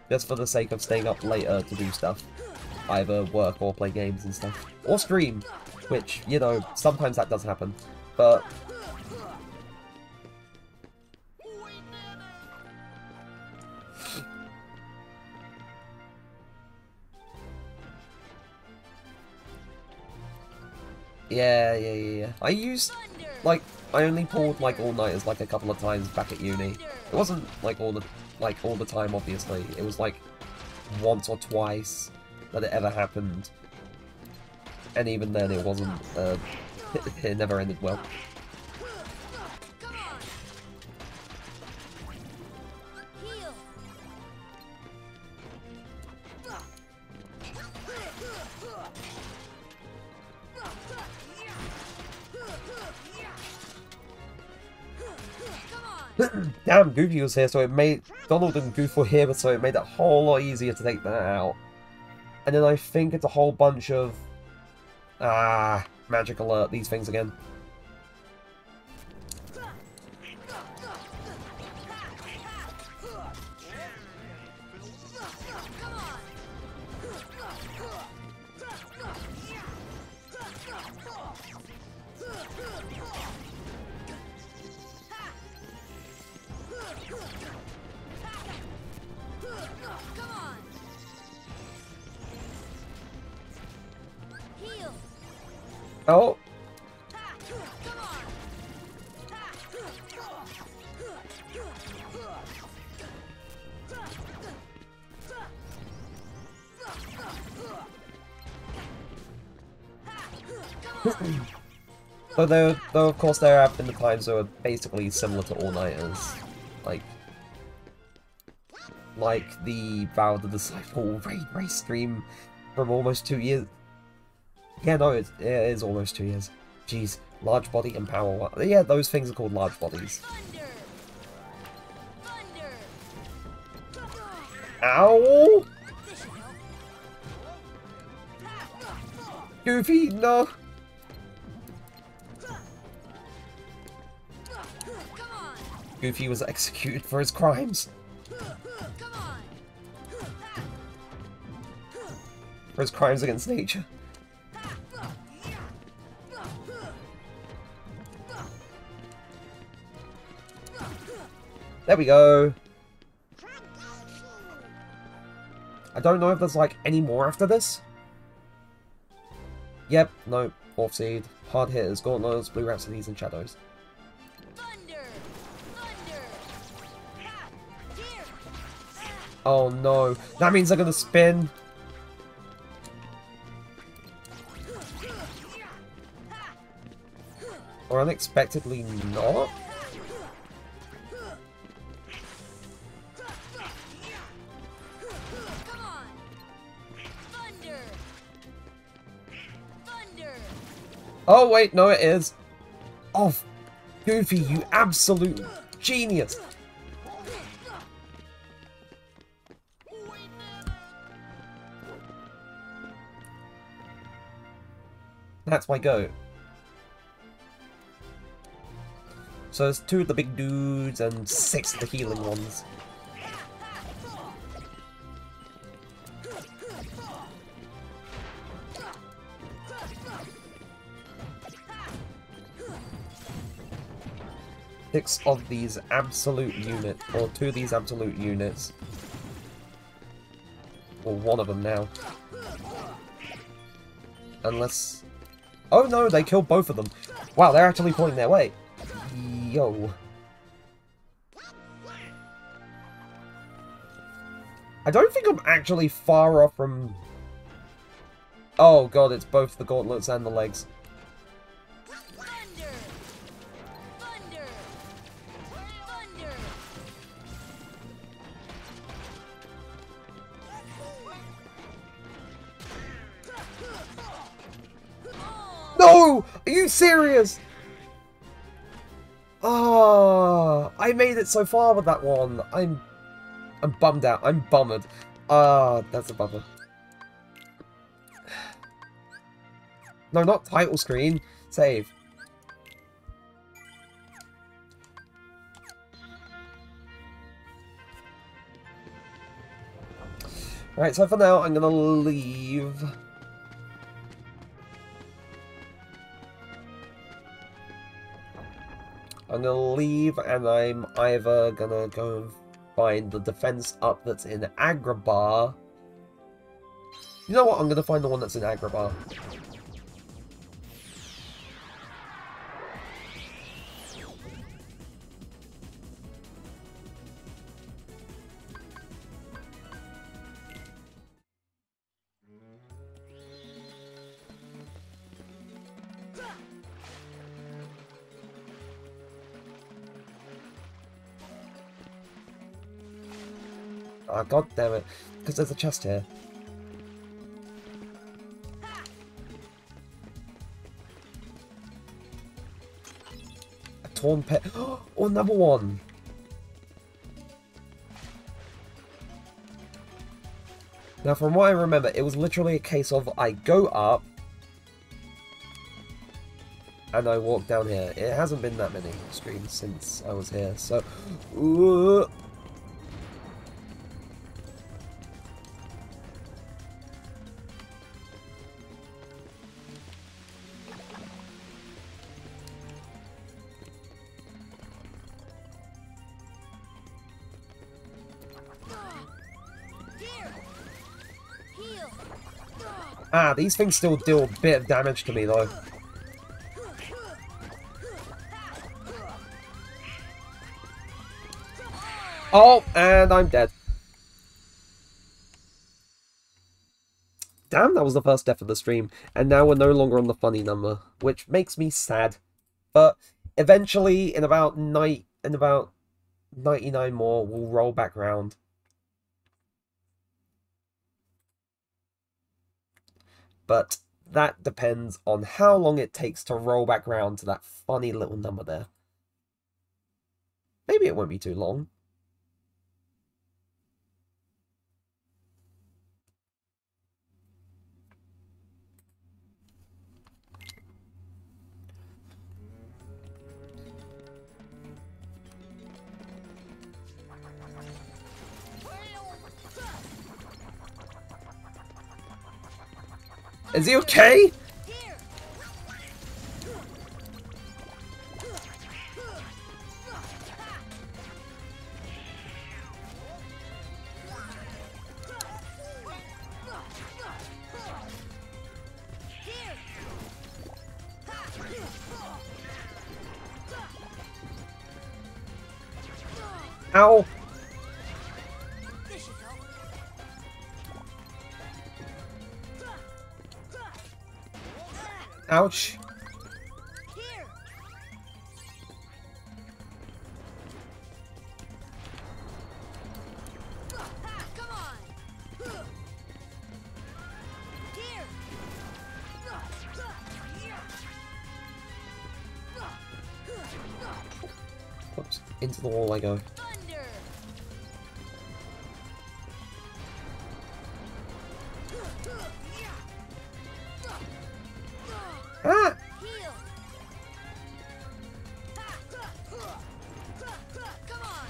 Just for the sake of staying up later to do stuff. Either work or play games and stuff. Or stream, which, you know, sometimes that does happen. But yeah. I used, like, I only pulled, like, all-nighters, like, a couple of times back at uni. It wasn't, like, all the time, obviously. It was, like, once or twice that it ever happened. And even then, it wasn't, it never ended well. Damn, Goofy was here, so it made Donald and Goof were here, so it made it a whole lot easier to take that out. And then I think it's a whole bunch of magic alert, these things again. Oh! Though of course there have been the times that were basically similar to all-nighters. Like, like the Vow of the Disciple raid race stream from almost 2 years. Yeah, no, it is almost 2 years. Jeez, large body and power. Yeah, those things are called large bodies. Thunder! Thunder! Ow! This should help. Goofy, no! Come on! Goofy was executed for his crimes. Come on! For his crimes against nature. There we go. I don't know if there's like any more after this. Yep, no, 4th seed. Hard hitters, gauntlets, blue rhapsodies, and shadows. Thunder! Thunder! Ha! Here! Oh no, that means they're gonna spin. Or unexpectedly not. Come on! Thunder! Thunder! Oh wait, no it is. Oh, Goofy, you absolute genius. That's my go. So there's 2 of the big dudes and 6 of the healing ones. Six of these absolute units, or 2 of these absolute units. Or 1 of them now. Unless... Oh no, they killed both of them. Wow, they're actually pulling their weight. Yo. I don't think I'm actually far off from... Oh god, it's both the gauntlets and the legs. Thunder! Thunder! Thunder! No! Are you serious? Ah, I made it so far with that one. I'm bummed out. I'm bummed. Ah, that's a bummer. No, not title screen. Save. Right, so for now, I'm gonna leave. I'm gonna leave, and I'm either gonna go and find the defense up that's in Agrabah. You know what? I'm gonna find the one that's in Agrabah. Ah, god damn it. Because there's a chest here. A torn pet. Oh, another one! Now, from what I remember, it was literally a case of I go up and I walk down here. It hasn't been that many streams since I was here, so... Ah, these things still deal a bit of damage to me, though. Oh, and I'm dead. Damn, that was the first death of the stream. And now we're no longer on the funny number, which makes me sad. But eventually, in about 99 more, we'll roll back round. but that depends on how long it takes to roll back around to that funny little number there. Maybe it won't be too long. Is he okay? Here. Ow! This should help. Ouch! Here. Come on. Here. Whoops, into the wall I go. Thunder. Ah! Heal. Come on.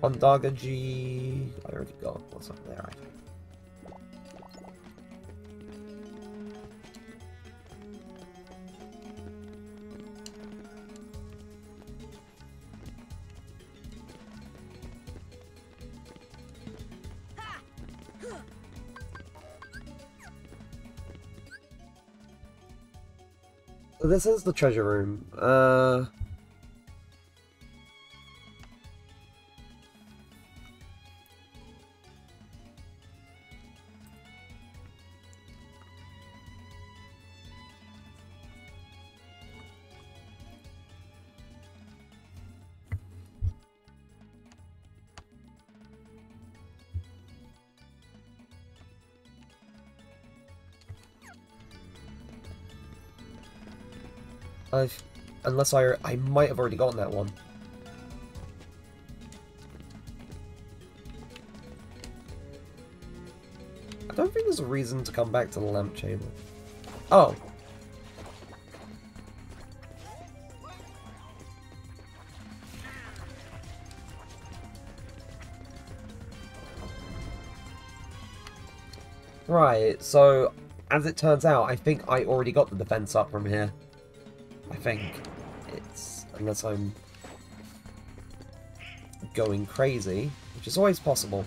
Ondaga G. I already got what's up there, I think. So this is the treasure room. Unless I might have already gotten that one. I don't think there's a reason to come back to the lamp chamber. Oh. Right, so as it turns out, I think I already got the defense up from here. I think it's, unless I'm going crazy, which is always possible.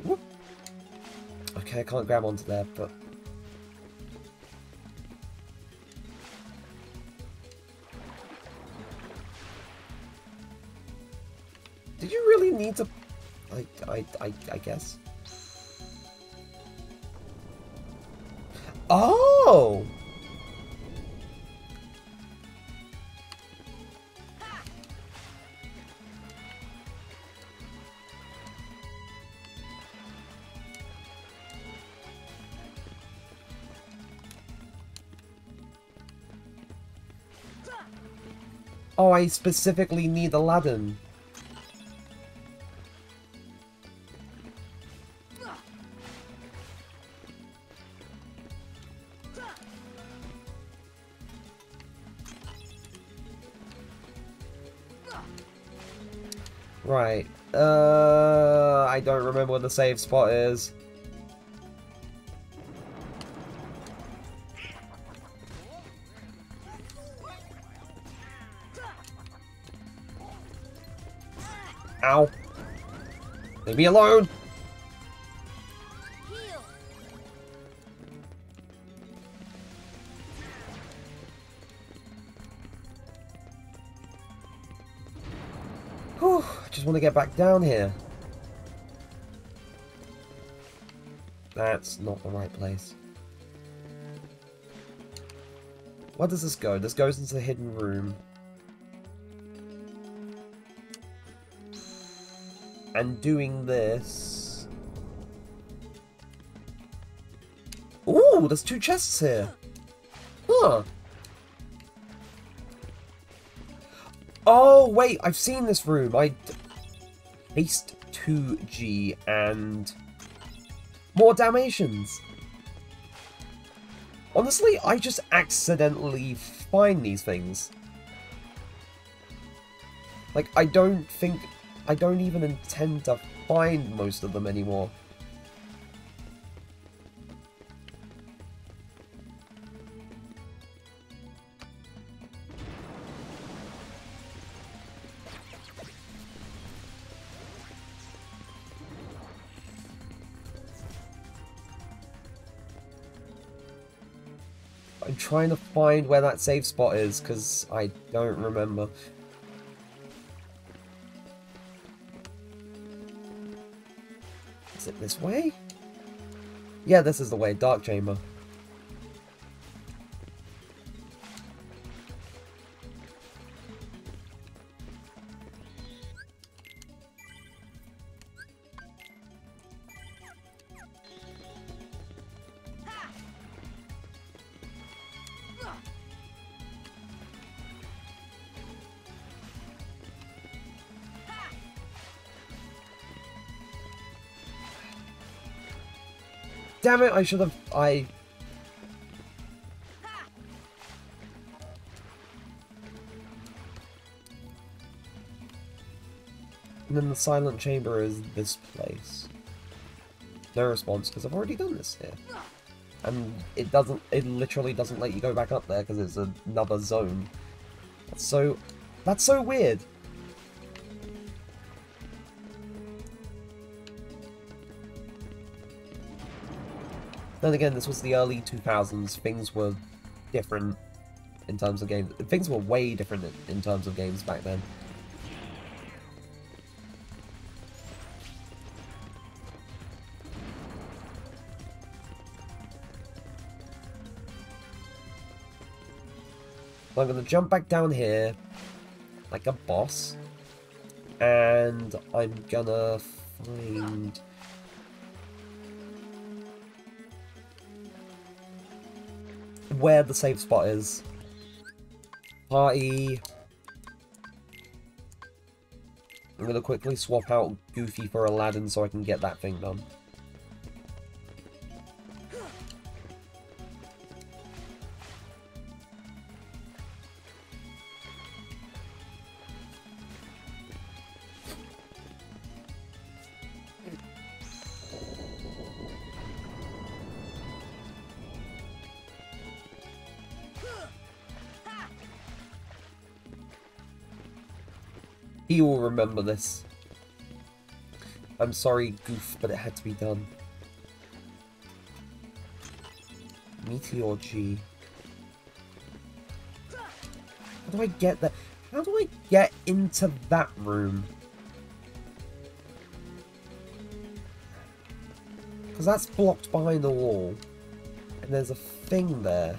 Whoop. Okay, I can't grab onto there, but did you really need to... I guess. Oh! Oh, I specifically need Aladdin. Right. I don't remember where the save spot is. Ow. Leave me alone. Heal. I just want to get back down here. That's not the right place. Where does this go? This goes into the hidden room. And doing this... Ooh, there's 2 chests here. Huh. Oh, wait, I've seen this room. Haste 2G and... more Dalmatians. Honestly, I just accidentally find these things. Like, I don't even intend to find most of them anymore. I'm trying to find where that save spot is, because I don't remember. Is it this way? Yeah, this is the way. Dark Chamber. Damn it, I should have... And then the silent chamber is this place. No response, because I've already done this here. And it literally doesn't let you go back up there, because it's another zone. That's so weird. Then again, this was the early 2000s. Things were different in terms of games. Things were way different in terms of games back then. So I'm going to jump back down here like a boss. And I'm gonna find... where the safe spot is. Party. I'm gonna quickly swap out Goofy for Aladdin so I can get that thing done. He will remember this. I'm sorry, Goof, but it had to be done. Meteor G. How do I get there? How do I get into that room? Because that's blocked behind the wall. And there's a thing there.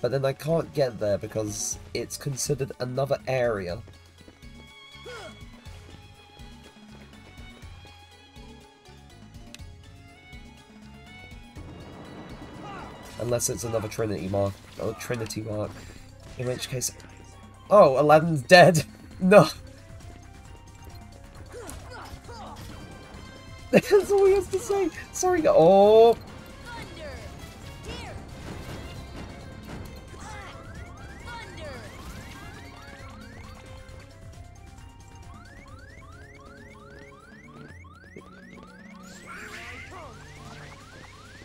But then I can't get there because it's considered another area. Unless it's another Trinity mark. Or Trinity mark. In which case... Oh, Aladdin's dead! No! That's all he has to say! Sorry, oh!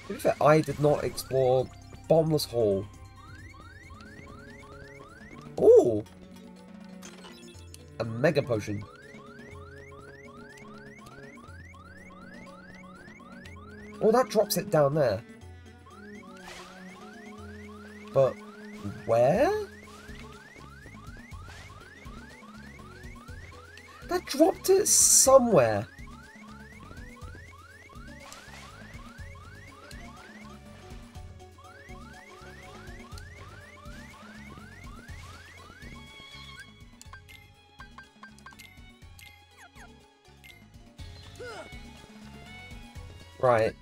To be fair, I did not explore Bottomless Hole. Ooh! A Mega Potion. Oh, that drops it down there. But where? I dropped it somewhere. Right.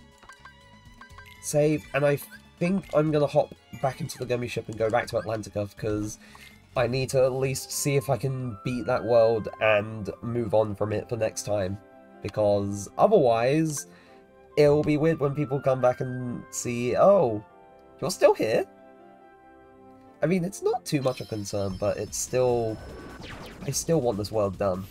Save, and I think I'm gonna hop back into the gummy ship and go back to Atlantica, because I need to at least see if I can beat that world and move on from it for next time. Because otherwise, it'll be weird when people come back and see, oh, you're still here? I mean, it's not too much of a concern, but it's still... I still want this world done.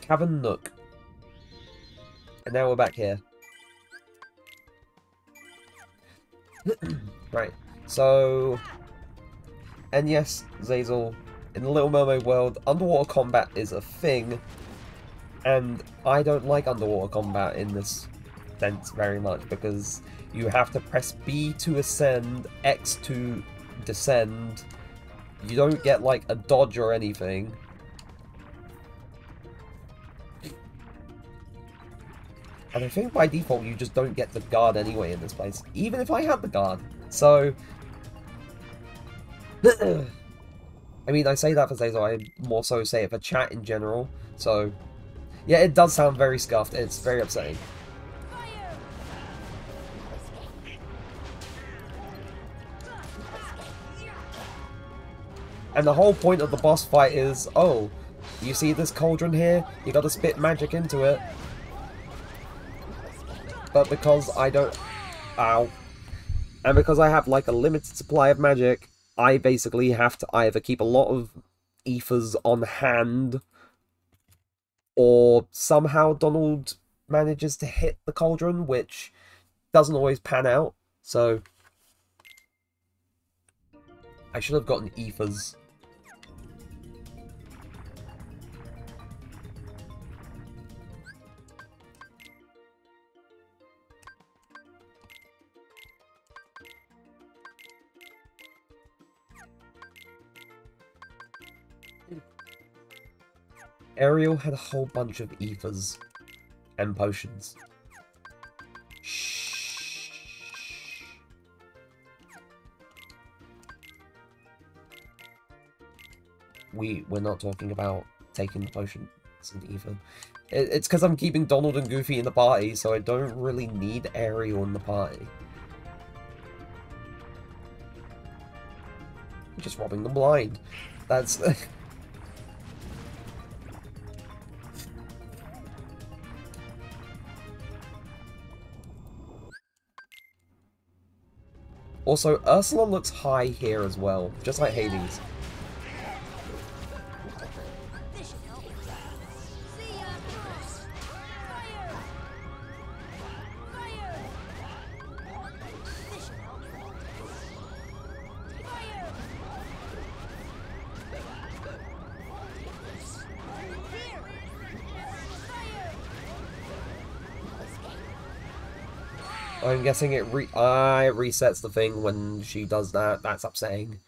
Cavern Nook. And now we're back here. Right, so... And yes, Zazel, in the Little Mermaid world, underwater combat is a thing, and I don't like underwater combat in this sense very much, because you have to press B to ascend, X to descend. You don't get, like, a dodge or anything. And I think by default you just don't get the guard anyway in this place, even if I had the guard. So, I mean, I say that for Zazel, I more so say it for chat in general. So, yeah, it does sound very scuffed. It's very upsetting. And the whole point of the boss fight is, oh, you see this cauldron here? You gotta spit magic into it. But because I don't... Ow. And because I have, like, a limited supply of magic, I basically have to either keep a lot of ethers on hand, or somehow Donald manages to hit the cauldron, which doesn't always pan out. So, I should have gotten ethers. Ariel had a whole bunch of ethers and potions. Shh. We're not talking about taking the potions and ether. It's because I'm keeping Donald and Goofy in the party, so I don't really need Ariel in the party. I'm just robbing them blind. That's... Also, Ursula looks high here as well, just like Hades. I'm guessing it resets the thing when she does that. That's upsetting.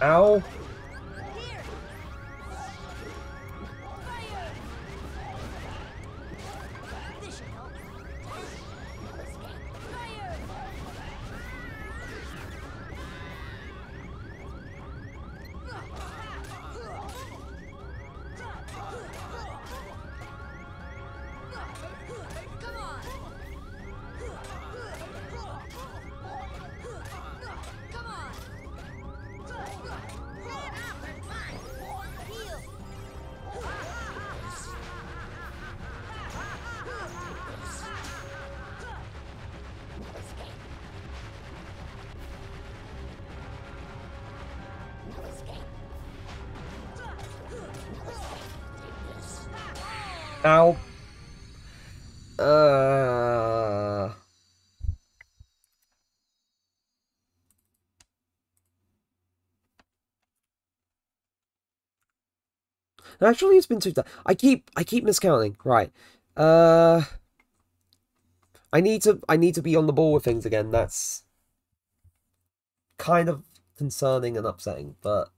Ow. Ow. Actually, it's been too. I keep miscounting. Right. I need to be on the ball with things again. That's kind of concerning and upsetting, but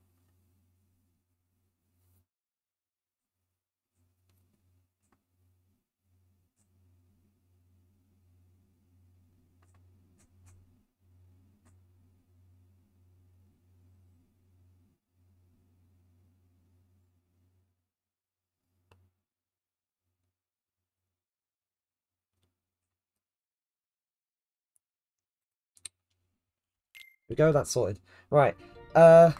we go. That's sorted. Right. I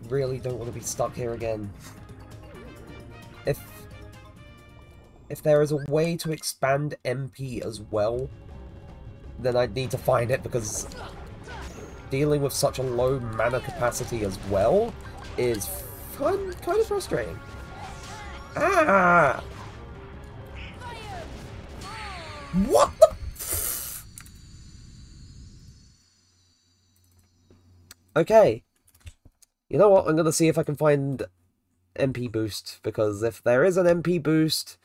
really don't want to be stuck here again. If there is a way to expand MP as well, then I'd need to find it, because dealing with such a low mana capacity as well is kind of frustrating. Ah! What the? Okay. You know what? I'm gonna see if I can find MP boost, because if there is an MP boost...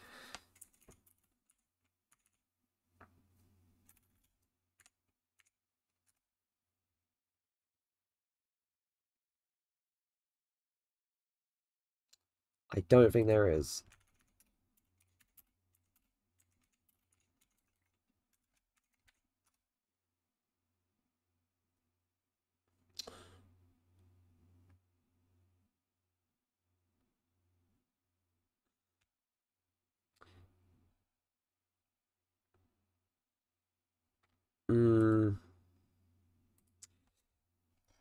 I don't think there is.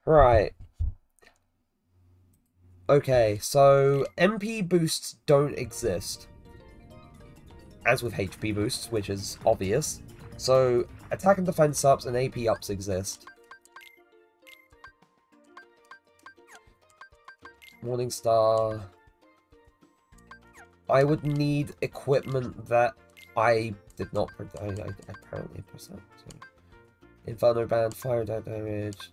Right. Okay, so MP boosts don't exist, as with HP boosts, which is obvious. So attack and defense ups and AP ups exist. Morningstar. I would need equipment that I did not. I apparently press that. So. Inferno Band, fire damage.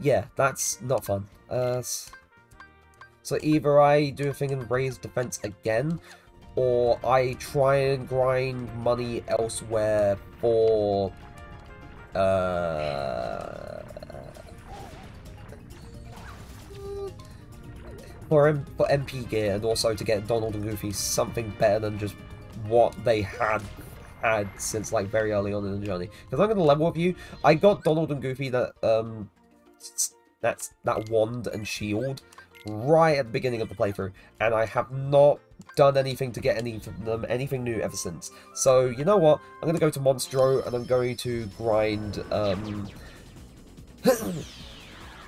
Yeah, that's not fun. So either I do a thing and raise defense again, or I try and grind money elsewhere for MP gear, and also to get Donald and Goofy something better than just what they had since like very early on in the journey. Because I'm gonna level with you. I got Donald and Goofy that that wand and shield right at the beginning of the playthrough, and I have not done anything to get anything new ever since. So you know what? I'm gonna go to Monstro and I'm going to grind I'm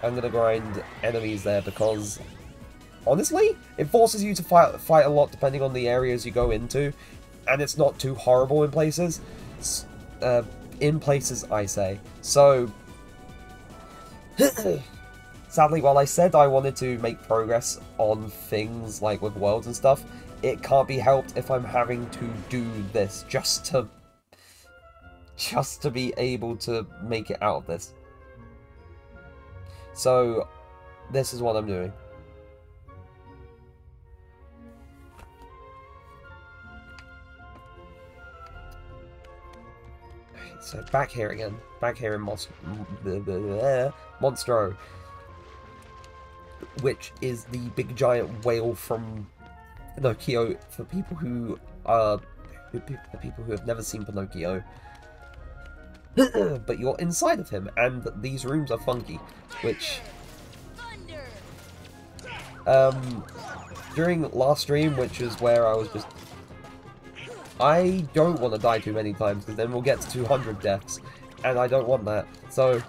gonna grind enemies there, because honestly, it forces you to fight a lot depending on the areas you go into, and it's not too horrible in places. I say. So sadly, while I said I wanted to make progress on things like with worlds and stuff, it can't be helped if I'm having to do this just to be able to make it out of this. So this is what I'm doing. So back here again. Back here in Monstro. Which is the big giant whale from Pinocchio, for people who have never seen Pinocchio. But you're inside of him, and these rooms are funky, which during last stream, which is where I was just, I don't want to die too many times, because then we'll get to 200 deaths, and I don't want that. So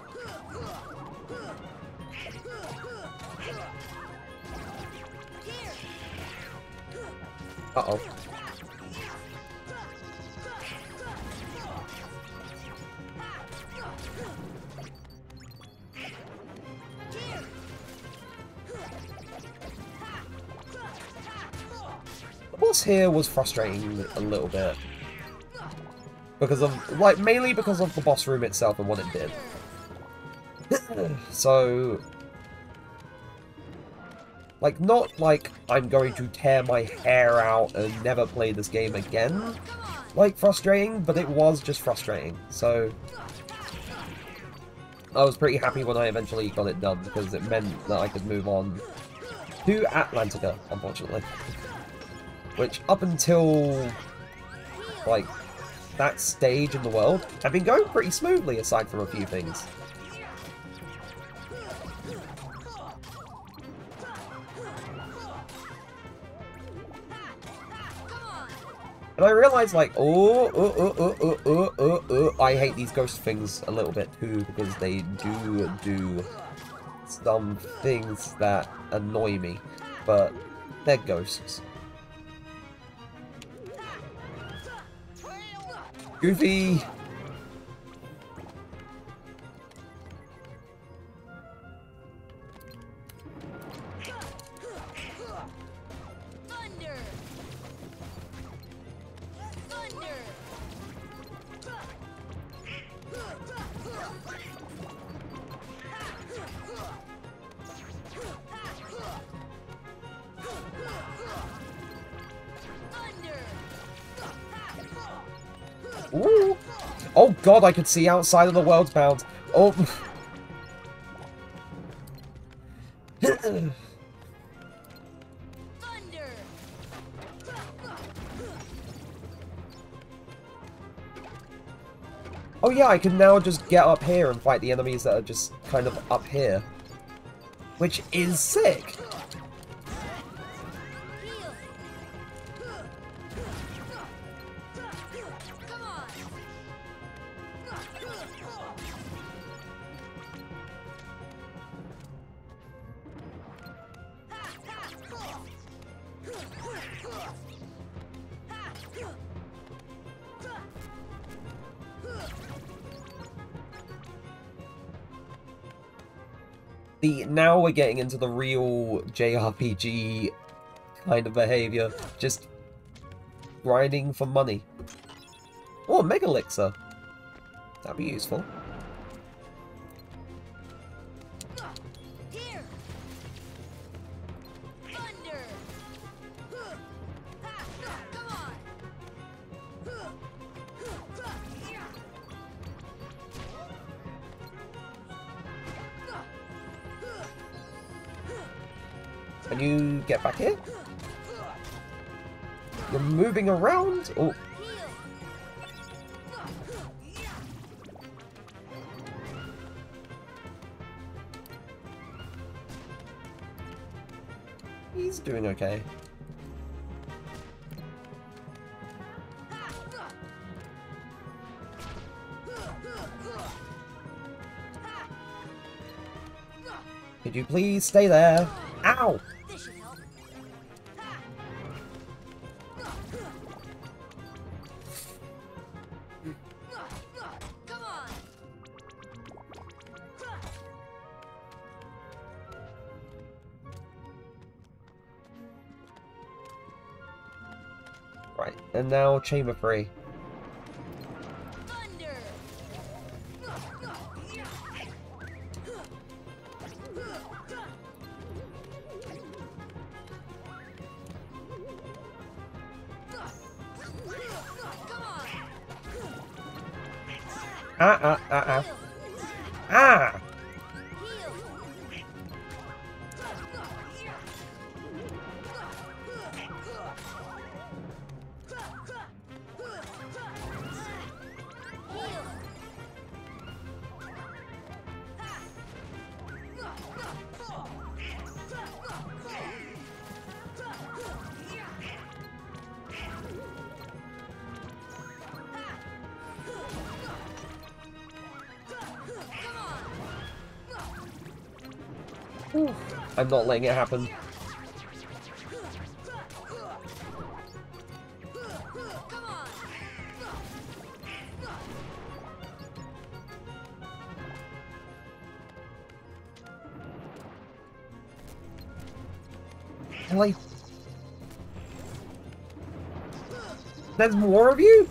boss here was frustrating a little bit. Because of, like, mainly because of the boss room itself and what it did. So, like, not like I'm going to tear my hair out and never play this game again, like, frustrating, but it was just frustrating. So, I was pretty happy when I eventually got it done, because it meant that I could move on to Atlantica, unfortunately. Which, up until, like, that stage in the world, had been going pretty smoothly, aside from a few things. And I realized, like, I hate these ghost things a little bit too, because they do some things that annoy me, but they're ghosts. Goofy! Ooh. Oh god, I could see outside of the world's bounds. Oh. Oh yeah, I can now just get up here and fight the enemies that are just kind of up here. Which is sick. Now we're getting into the real JRPG kind of behavior. Just grinding for money. Oh, a Mega Elixir. That'd be useful. Can you get back here? You're moving around? Oh. He's doing okay. Could you please stay there? Ow! Right, and now chamber 3. Ah! Ooh, I'm not letting it happen. Really? There's more of you?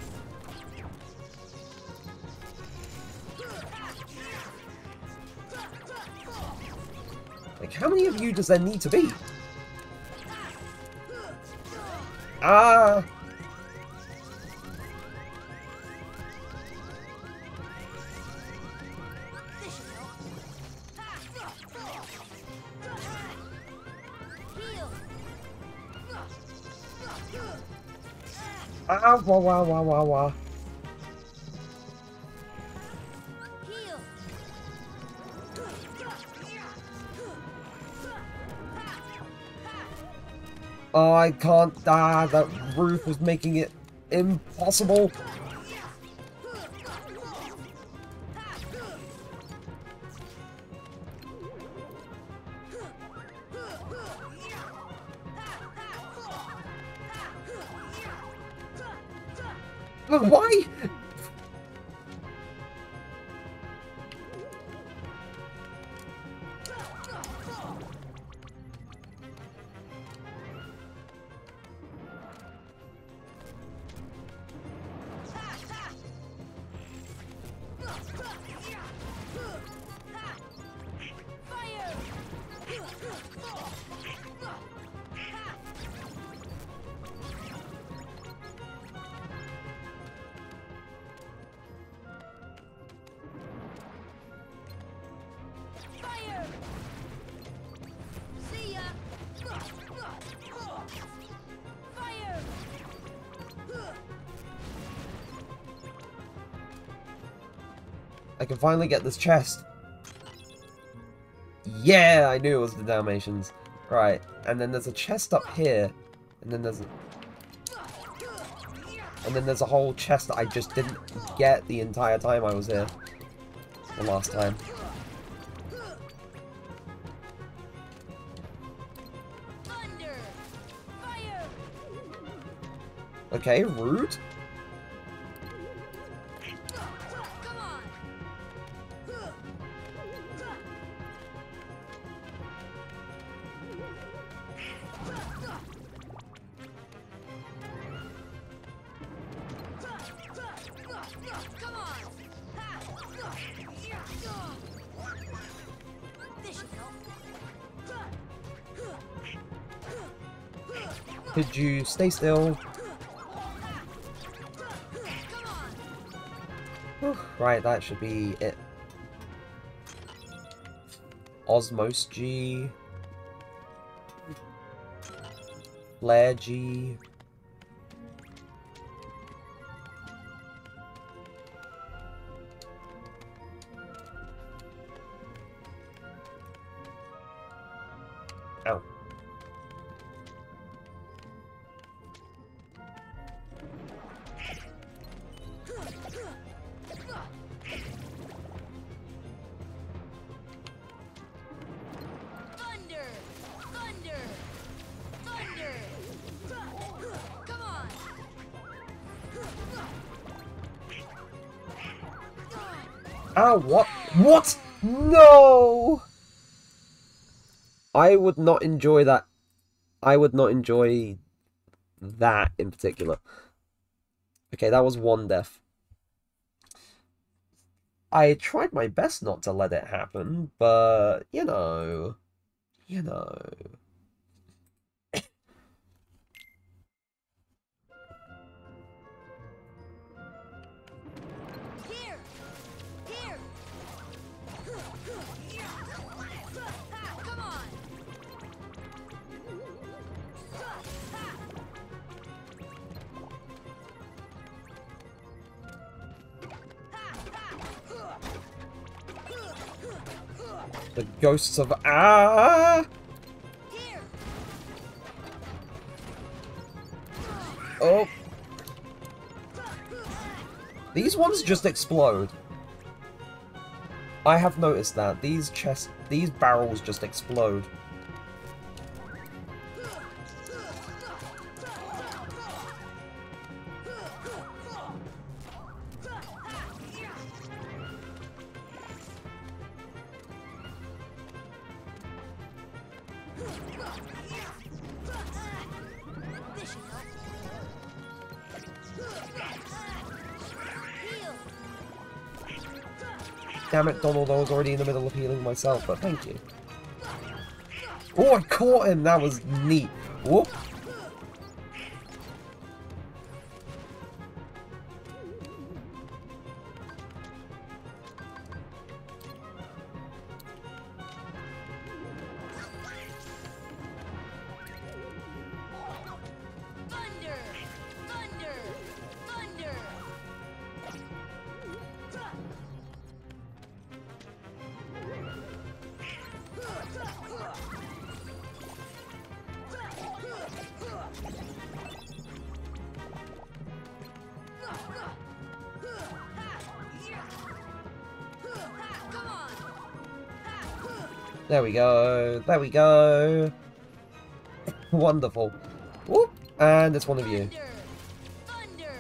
Like, how many of you does there need to be? Ah! This should help. Heal. Ah, wah, wah, wah, wah, wah. Heal. Oh, I can't. Ah, that roof was making it impossible. Look, why? Fire! See ya! Fire! I can finally get this chest. Yeah, I knew it was the Dalmatians. Right, and then there's a chest up here, and then there's a whole chest that I just didn't get the entire time I was here. The last time. Thunder! Fire! Okay, rude. Come on! Come on! This should help. Could you stay still? Come on! Whew, right, that should be it. Osmos G. Flare G. Ow. Thunder! Thunder! Thunder! Come on! Ah, what? What? No! I would not enjoy that. I would not enjoy that in particular. Okay, that was one death. I tried my best not to let it happen, but, you know. You know. Here! Here! Come on! The ghosts of... Ah! Here! Oh! These ones just explode. I have noticed that. These barrels just explode. This should help. Damn it, Donald, I was already in the middle of healing myself, but thank you. Oh, I caught him! That was neat. Whoop! Thunder! Thunder! Thunder! Come on! There we go. There we go. Wonderful. Whoop! And it's one of you. Thunder!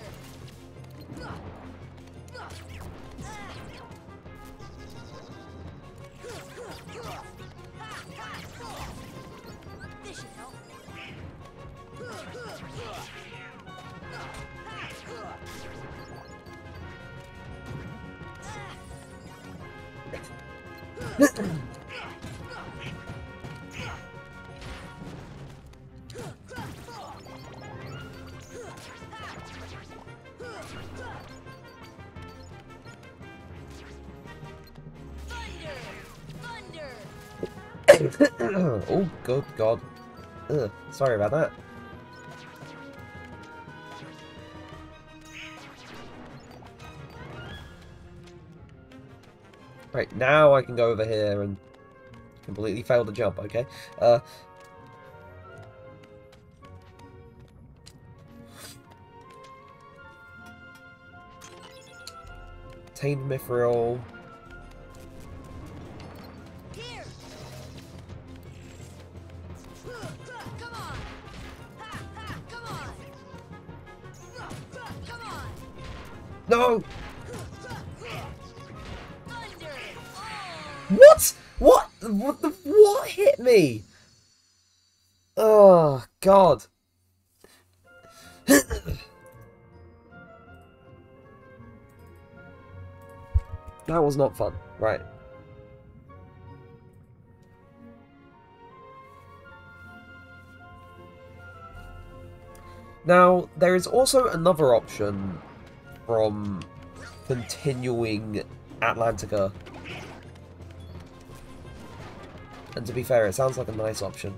This should help. Thunder! Oh, good God. Ugh, sorry about that. Right, now I can go over here and completely fail the jump, okay? Tamed Mithril. Here! Come on! Come on! Come on! No! Thunder! Oh! What? What? What hit me? Oh, God. That was not fun. Right. Now, there is also another option from continuing Atlantica. And to be fair, it sounds like a nice option.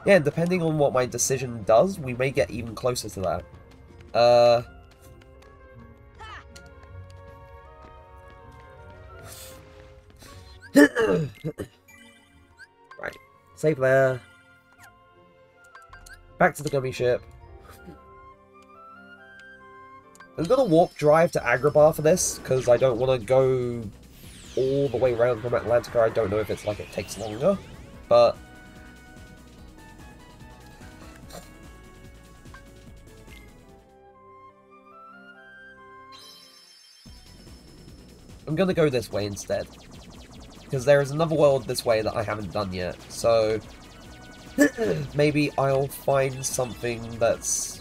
Yeah, and depending on what my decision does, we may get even closer to that. Right. Save there. Back to the gummy ship. I'm gonna warp drive to Agrabah for this, because I don't want to go all the way around from Atlantica. I don't know if it's like it takes longer, but... I'm gonna go this way instead. Because there is another world this way that I haven't done yet, so... maybe I'll find something that's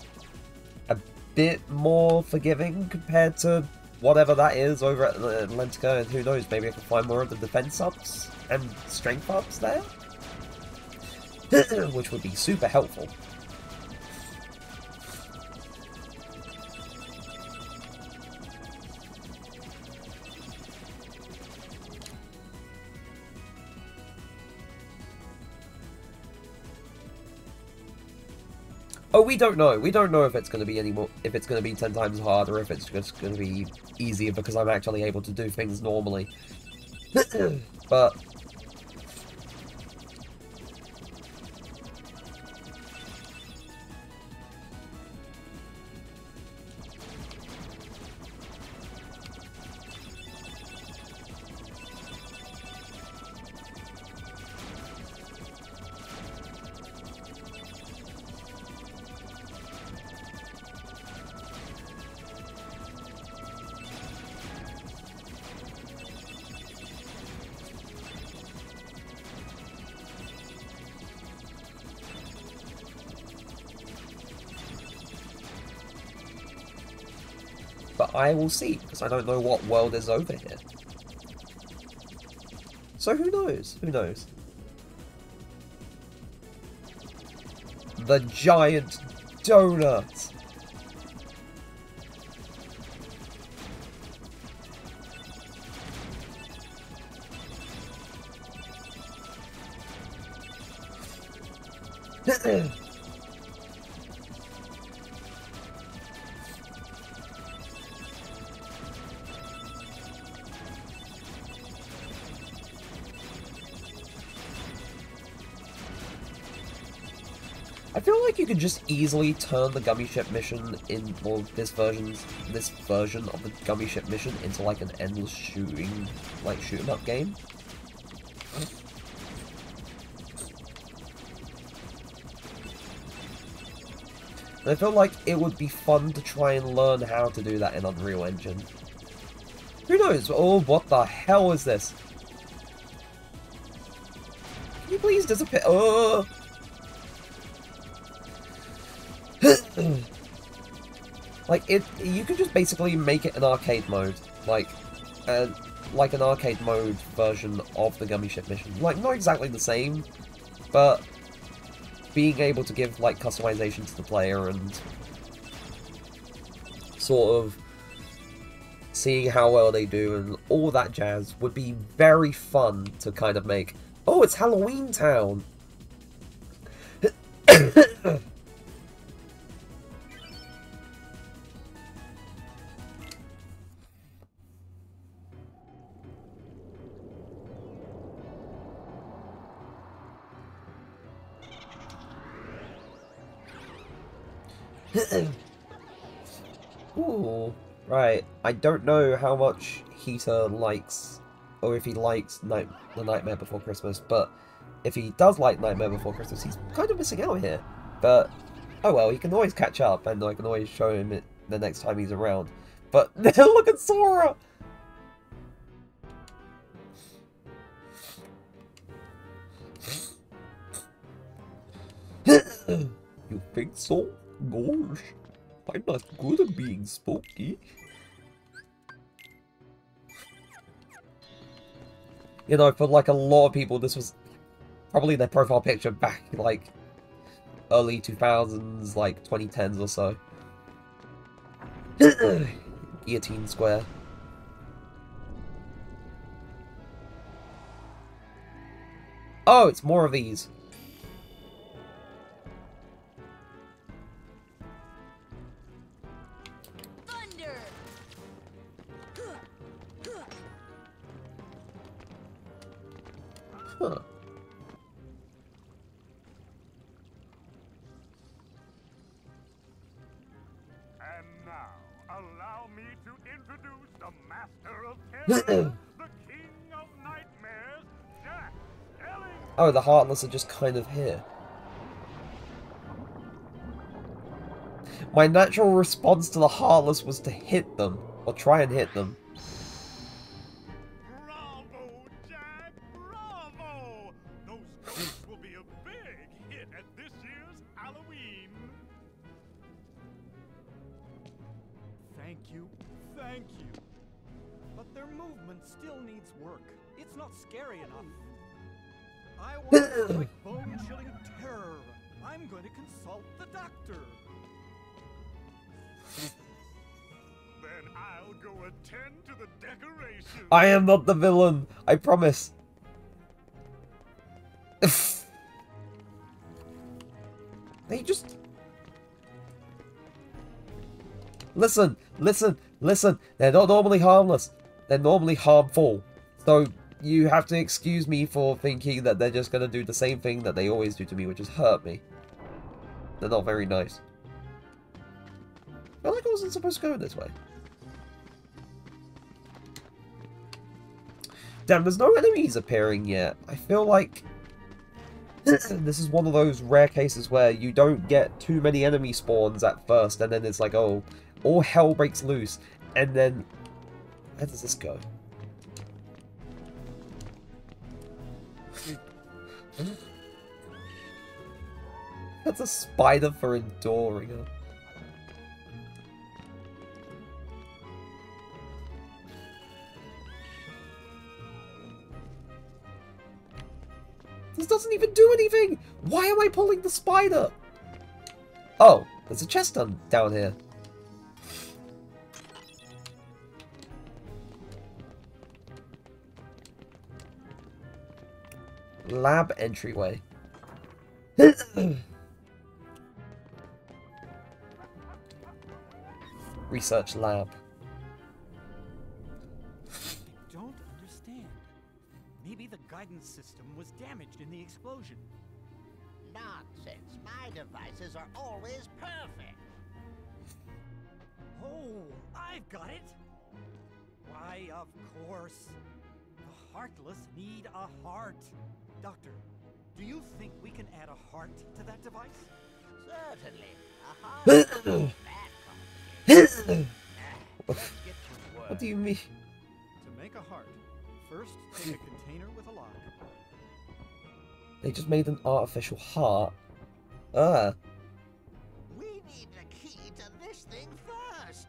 a bit more forgiving compared to whatever that is over at Atlantica, and who knows, maybe I can find more of the defense ups and strength ups there? Which would be super helpful. Oh, we don't know. We don't know if it's going to be any more, if it's going to be 10 times harder, or if it's just going to be easier because I'm actually able to do things normally. But... but I will see, because I don't know what world is over here. So who knows? Who knows? The giant donut! I feel like you could just easily turn the gummy ship mission in, or this version of the gummy ship mission into like an endless shooting, like shoot 'em up game. And I feel like it would be fun to try and learn how to do that in Unreal Engine. Who knows? Oh, what the hell is this? Can you please disappear? Oh! Like, you could just basically make it an arcade mode. Like an arcade mode version of the gummy ship mission. Like, not exactly the same, but being able to give, like, customization to the player and sort of seeing how well they do and all that jazz would be very fun to kind of make. Oh, it's Halloween Town! Ooh, right. I don't know how much Heater likes, or if he likes The Nightmare Before Christmas, but if he does like Nightmare Before Christmas, he's kind of missing out here. But, oh well, he can always catch up, and I can always show him it the next time he's around. But, look at Sora! You think so? Gosh, I'm not good at being spooky. You know, for like a lot of people, this was probably their profile picture back like early 2000s, like 2010s or so. Guillotine Square. Oh, it's more of these. Huh. And now, allow me to introduce the Master of Terror, the King of Nightmares, Jack Ellington. Oh, the Heartless are just kind of here. My natural response to the Heartless was to hit them, or try and hit them. Bravo, Jack! Bravo! Those ghosts will be a big hit at this year's Halloween. Thank you, thank you. But their movement still needs work. It's not scary enough. I want like bone-chilling terror. I'm going to consult the doctor. Then I'll go attend to the decorations. I am not the villain, I promise. They just... Listen, they're not normally harmless. They're normally harmful. So you have to excuse me for thinking that they're just going to do the same thing that they always do to me, which is hurt me. They're not very nice. I feel like I wasn't supposed to go this way. Damn, there's no enemies appearing yet. I feel like this is one of those rare cases where you don't get too many enemy spawns at first, and then it's like, oh, all hell breaks loose, and then... Where does this go? That's a spider for enduring. This doesn't even do anything! Why am I pulling the spider? Oh, there's a chest down here. Lab entryway. Research lab. I don't understand. Maybe the guidance system was damaged in the explosion. Nonsense. My devices are always perfect. Oh, I've got it! Why, of course. The Heartless need a heart. Doctor, do you think we can add a heart to that device? Certainly. A heart is not that complicated. Let's get to work. What do you mean? To make a heart, first take a container with a lock. They just made an artificial heart. Ah. We need the key to this thing first.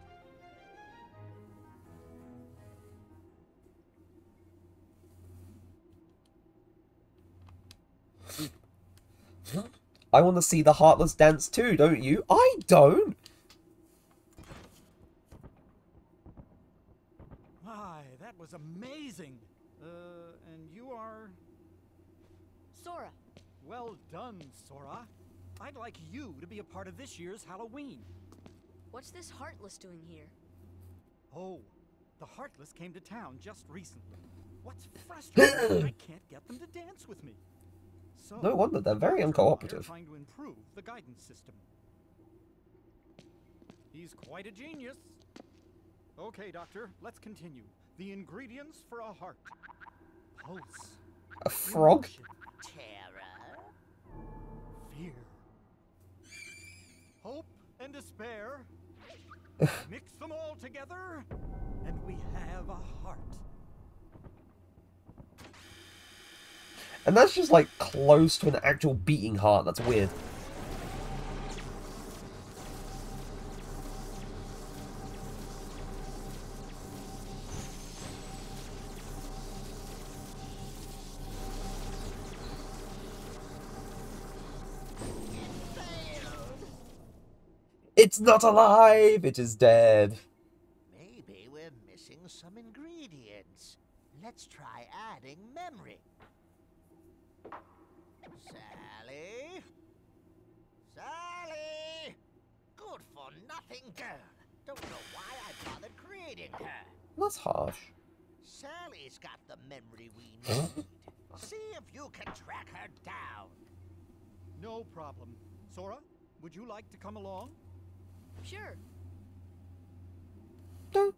I want to see the Heartless dance too, don't you? I don't! My, that was amazing! And you are... Sora, Well done, Sora. I'd like you to be a part of this year's Halloween. what's this Heartless doing here? Oh, the Heartless came to town just recently. What's frustrating is I can't get them to dance with me. So, No wonder, they're very they're uncooperative. trying to improve the guidance system. He's quite a genius. Okay, Doctor, let's continue. The ingredients for a heart. Pulse. A frog? Emotion, Terror. fear. Hope and despair. Mix them all together, and we have a heart. And that's just like close to an actual beating heart. That's weird. It's not alive! It is dead. Maybe we're missing some ingredients. Let's try adding memory. Sally? Sally! Good for nothing girl. Don't know why I bothered creating her. That's harsh. Sally's got the memory we need. See if you can track her down. No problem. Sora, would you like to come along? Sure. Do,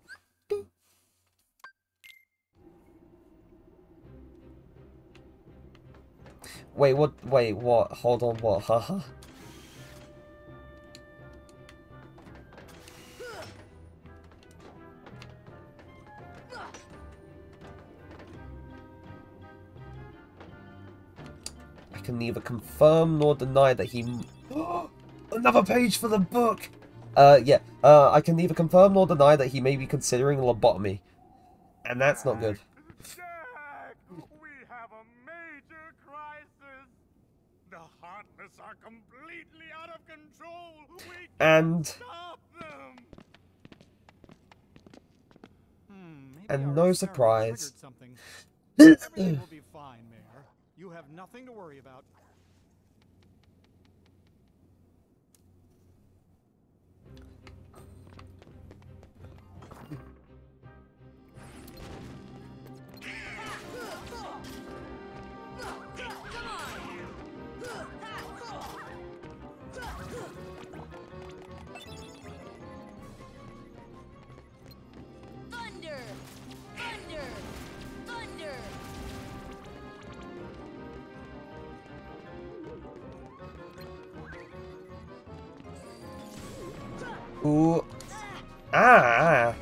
do. Wait, what? Wait, what? Hold on, what? Haha. I can neither confirm nor deny that he... Another page for the book! I can neither confirm nor deny that he may be considering lobotomy. And that's not good. Jack! We have a major crisis! The Heartless are completely out of control! We And... stop them! Maybe And our no experiment surprise. triggered something. Everything will be fine, Mayor. You have nothing to worry about. Thunder! Thunder! Thunder! Ooh. Ah!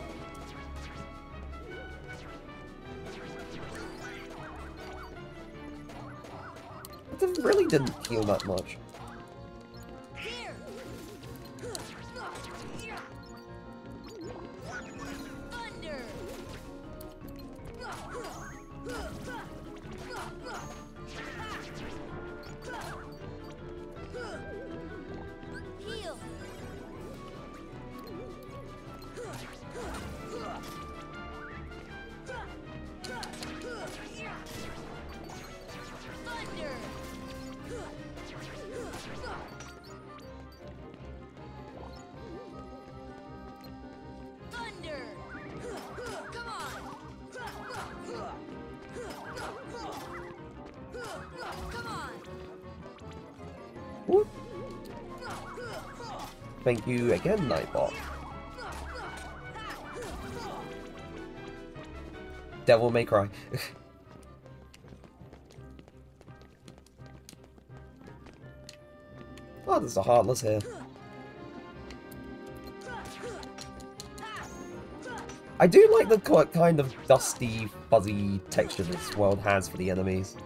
It really didn't heal that much. Here! Thunder! Thank you again, Nightbot. Devil May Cry. Oh, there's a Heartless here. I do like the kind of dusty, fuzzy texture this world has for the enemies.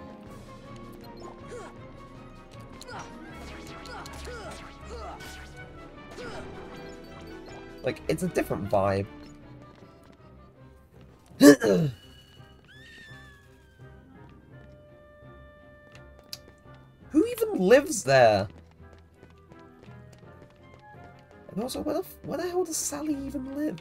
Like, it's a different vibe. Who even lives there? And also, where the hell does Sally even live?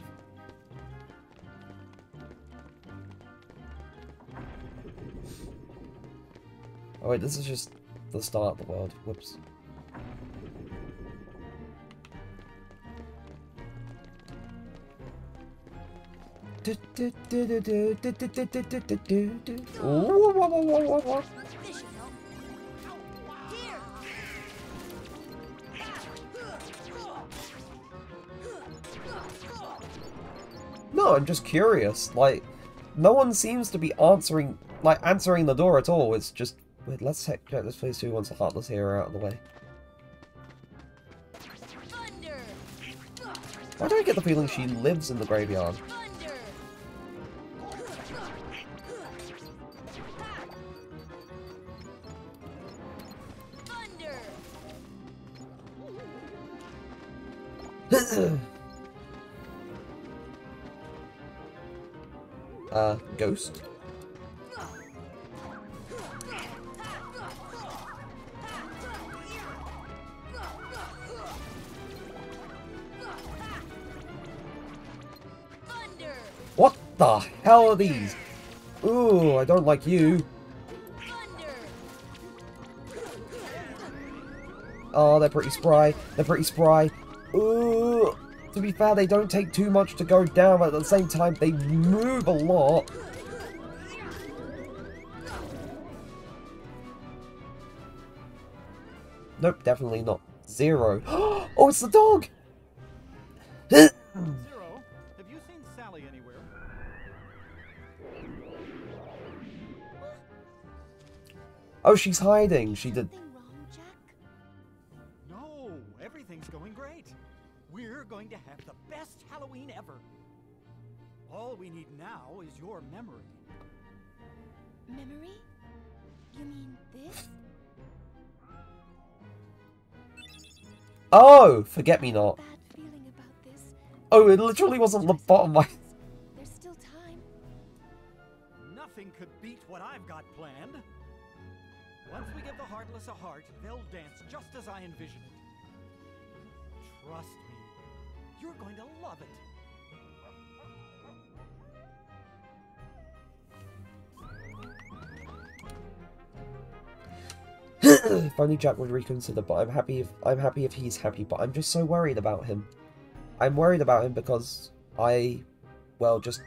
Oh wait, this is just the start of the world. Whoops. Ooh. This should help. Here. No, I'm just curious. Like, no one seems to be answering the door at all. It's just, wait, let's check this place. Who wants the Heartless Hero out of the way? Thunder. Why do I get the feeling she lives in the graveyard? Thunder. Thunder. Ghost? Thunder. What the hell are these? Ooh, I don't like you. Thunder. Oh, they're pretty spry. They're pretty spry. Ooh. To be fair, they don't take too much to go down, but at the same time, they move a lot. Nope, definitely not. Zero. Oh, it's the dog! Zero, have you seen Sally anywhere? Oh, she's hiding. She did. Something wrong, Jack? No, everything's going great. We're going to have the best Halloween ever. All we need now is your memory. Memory? You mean this? Oh, forget me not. Bad feeling about this. Oh, it literally wasn't the bottom of my. There's still time. Nothing could beat what I've got planned. Once we give the Heartless a heart, they'll dance just as I envision it. Trust me, you're going to love it. If only Jack would reconsider, but I'm happy if he's happy, but I'm just so worried about him. I'm worried about him because I just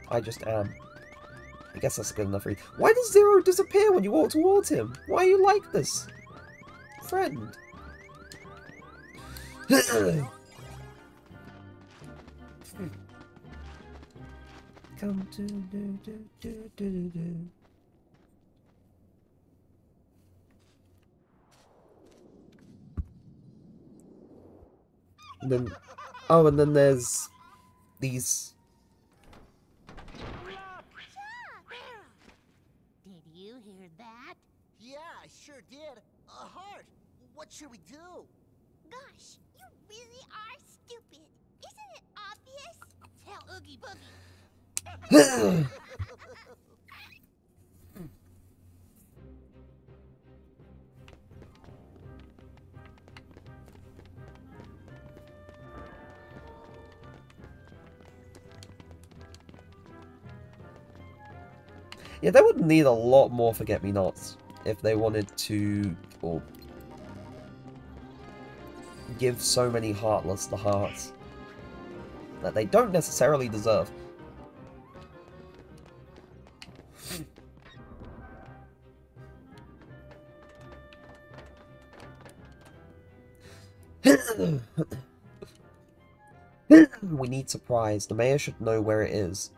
am. I guess that's good enough reason. Why does Zero disappear when you walk towards him? Why are you like this? Friend. Come to do. And then, oh, and then there's these. Did you hear that? Yeah, I sure did. A heart. What should we do? Gosh, you really are stupid. Isn't it obvious? Tell Oogie Boogie. Yeah, they would need a lot more forget-me-nots if they wanted to, or give so many Heartless the hearts that they don't necessarily deserve. We need surprise. The mayor should know where it is.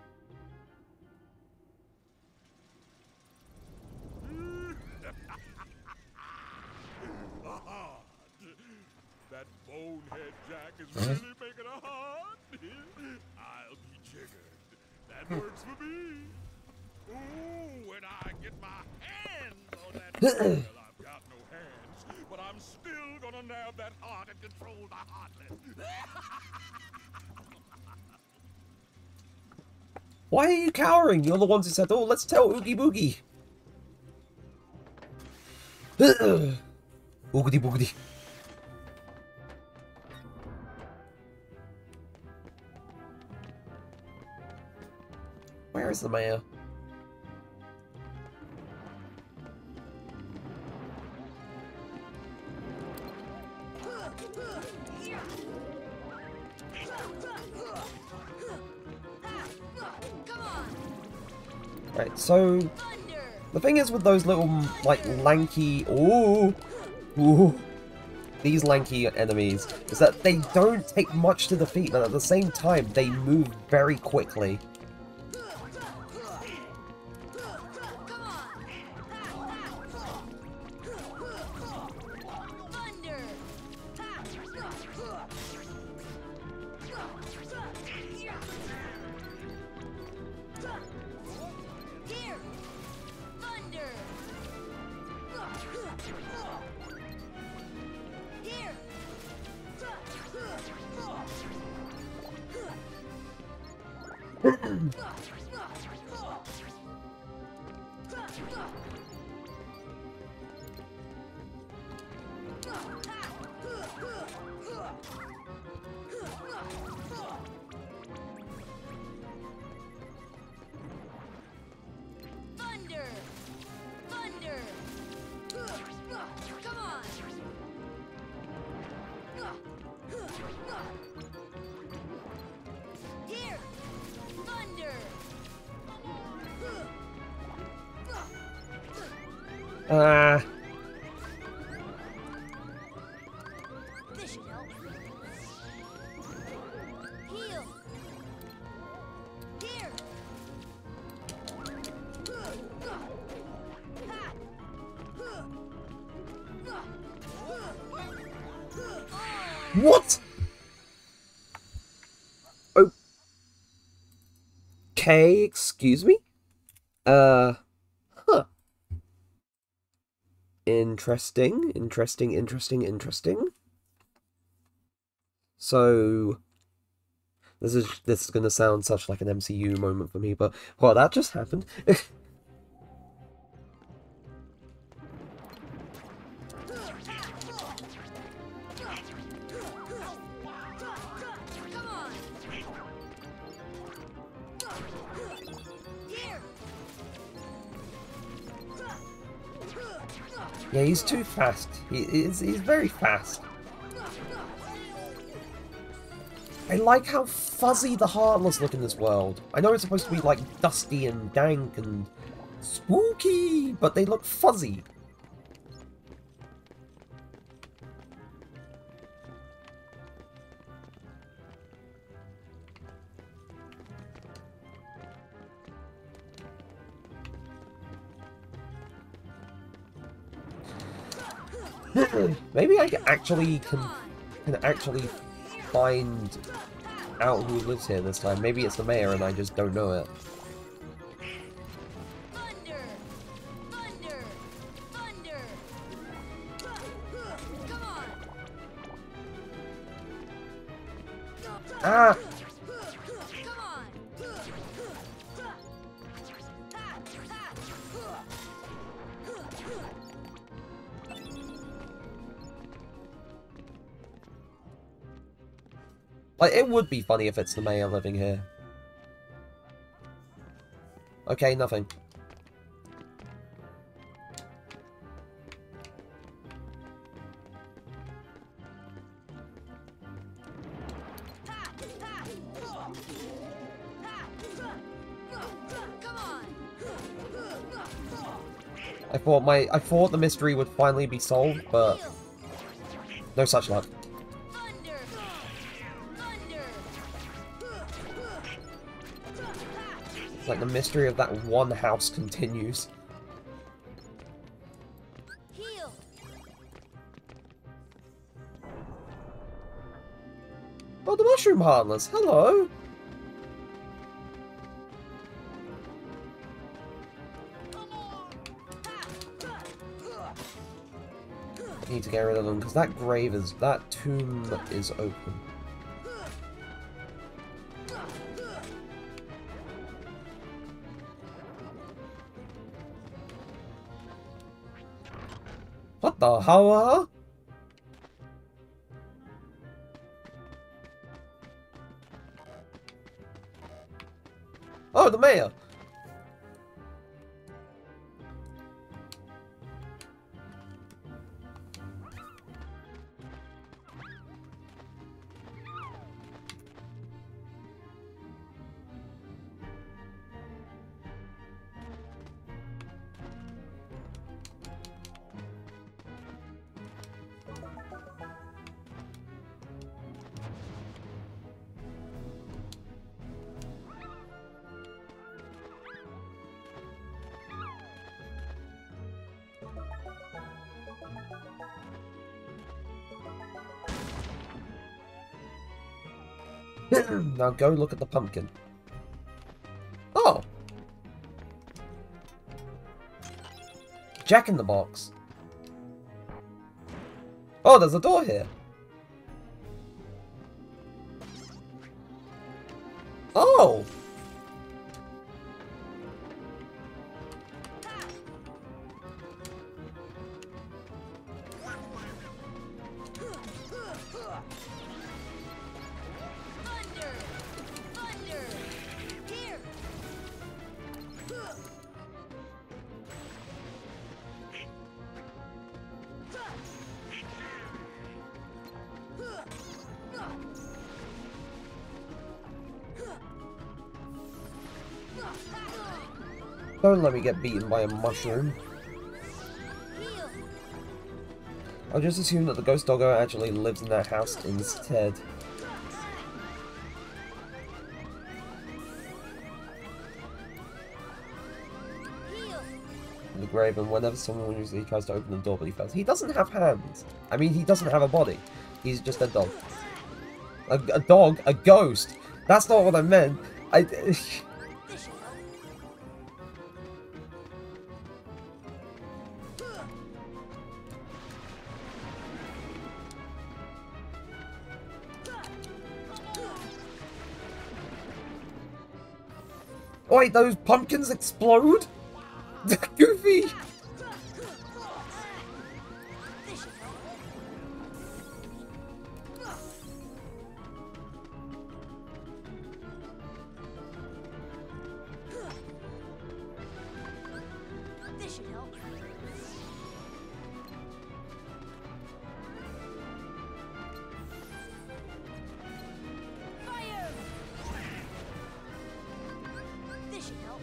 That bonehead Jack is really making a heart. I'll be jiggered. That works for me. Ooh, when I get my hands on that. Well, I've got no hands, but I'm still gonna nab that heart and control the heartless. Why are you cowering? You're the ones who said, "Oh, let's tell Oogie Boogie." Oogity boogity. Where is the mayor? Come on. Right, so Thunder. the thing is with those little, like, lanky... Ooh! These lanky enemies, is that they don't take much to defeat, but at the same time, they move very quickly. Thunder. Here. Thunder. Here. Thunder. Thunder. Come on. Here. Thunder. This should help. Heal. Here. What? Okay, excuse me? Huh. Interesting. So, this is gonna sound such like an MCU moment for me, but, well, that just happened. Come on. Here. Yeah, he's too fast. He's very fast. I like how fuzzy the Heartless look in this world. I know it's supposed to be, like, dusty and dank and spooky, but they look fuzzy. Maybe I actually can actually find out who lives here this time. Maybe it's the mayor and I just don't know it. Thunder. Thunder. Thunder. Come on. Ah! Come on. Like, it would be funny if it's the mayor living here. Okay, nothing. Come on. I thought the mystery would finally be solved, but Heal. no such luck. Thunder. Thunder. Like, the mystery of that one house continues. Heal. Oh, the mushroom harness! Hello! Need to get rid of them, because that grave is... that tomb is open. What the hell? Oh, the mayor! Now go look at the pumpkin. Oh! Jack in the Box. Oh, there's a door here. Oh! Thunder. Thunder. Here. Don't let me get beaten by a mushroom. Heal. I'll just assume that the ghost doggo actually lives in that house instead. Heal. The grave, and whenever someone usually tries to open the door but he fails. He doesn't have hands. I mean, he doesn't have a body. He's just a dog. A dog? A ghost? That's not what I meant. This should help. Oh, wait, those pumpkins explode? Goofy! This should help. This should help. Fire! This should help.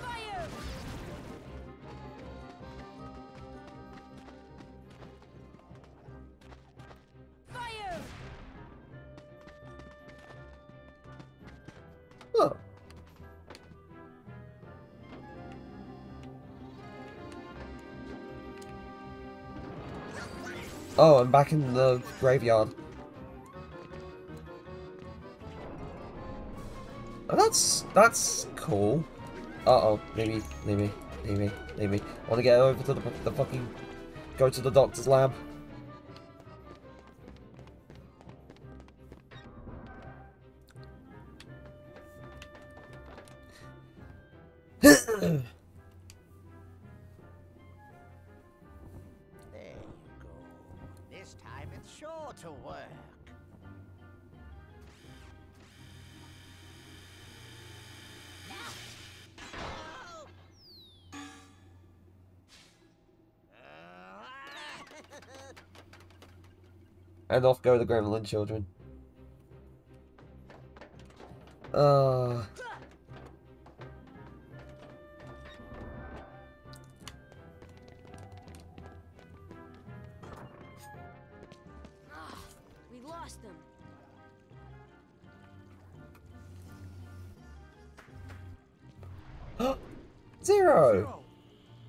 Fire! Fire! Oh. Oh, I'm back in the graveyard. Oh, that's cool. Uh-oh, maybe. I want to get over to the fucking... go to the doctor's lab. There you go. This time it's sure to work. And off go the gremlin children. We lost them. Zero! Zero!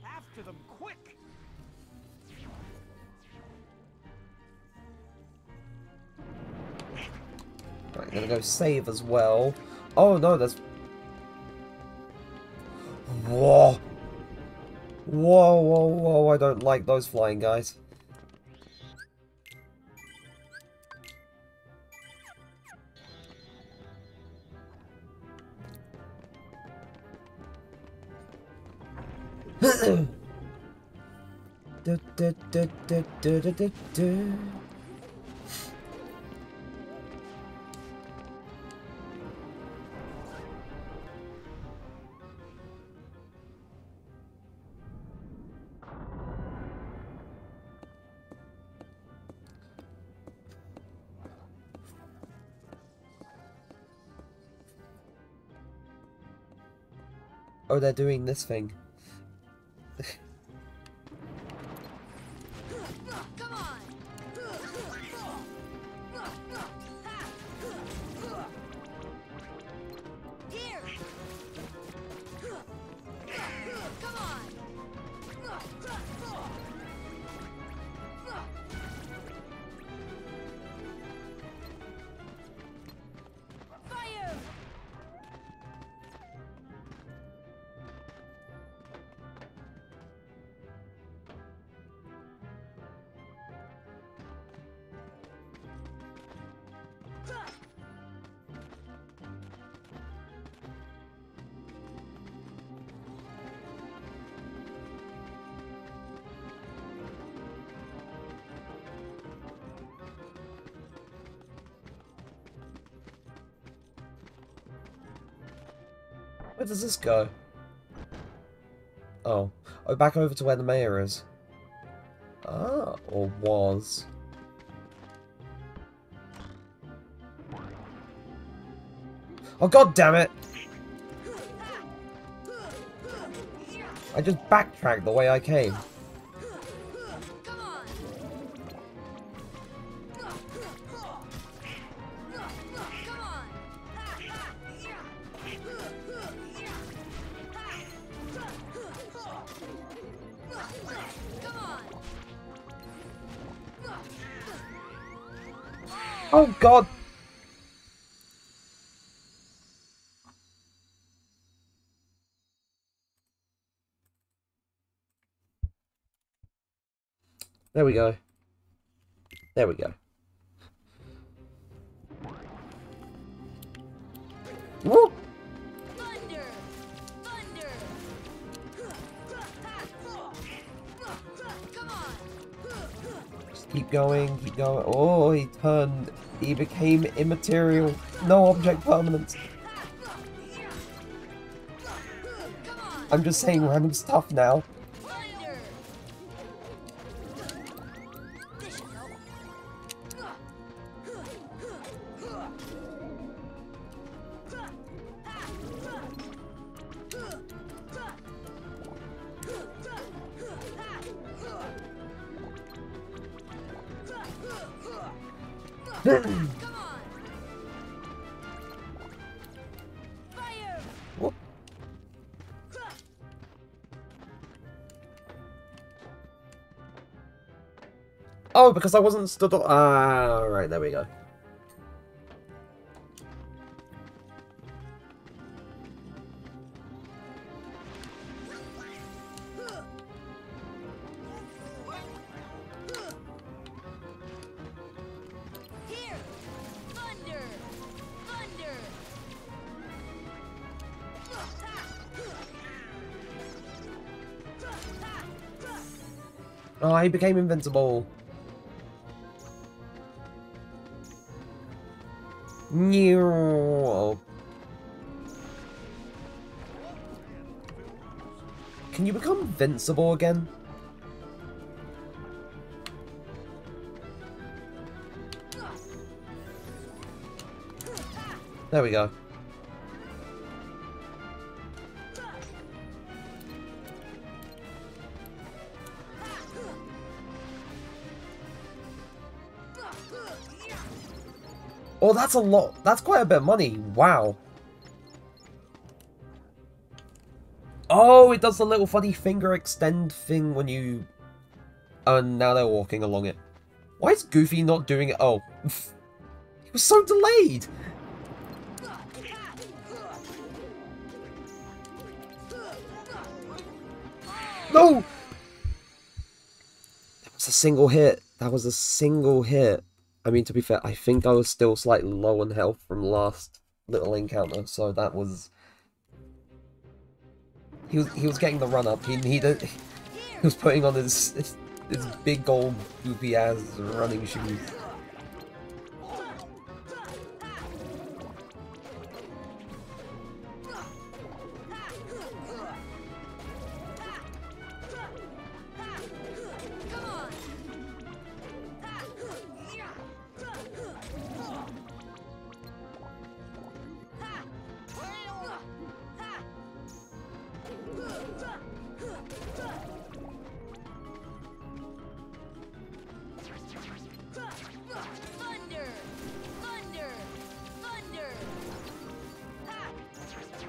After them, quick! Right, I'm gonna go save as well. Oh no, there's... Whoa! Whoa, whoa, whoa, I don't like those flying guys. Oh, they're doing this thing. Come on! Here! Come on! Fire! Where does this go? Oh. Oh, back over to where the mayor is. Ah, or was. Oh, god damn it! I just backtracked the way I came. Come on! Come on! Come on! Oh god! There we go. There we go. Woo! Thunder! Thunder! Come on! Just keep going, keep going. Oh, he turned. He became immaterial. No object permanence. Come on! I'm just saying random stuff now. Thunder! This should help. Come on! Fire! Whoop. Oh, because I wasn't stood up. Ah, right, there we go. Here! Thunder! Thunder! Oh, he became invincible. New. Can you become invincible again? There we go. Oh, that's a lot. That's quite a bit of money. Wow. Oh, it does the little funny finger extend thing when you... Oh, and now they're walking along it. Why is Goofy not doing it? Oh. He was so delayed! No! That was a single hit. That was a single hit. I mean, to be fair, I think I was still slightly low on health from last little encounter, so that was... He was getting the run up. He was putting on his big gold goofy ass running shoes.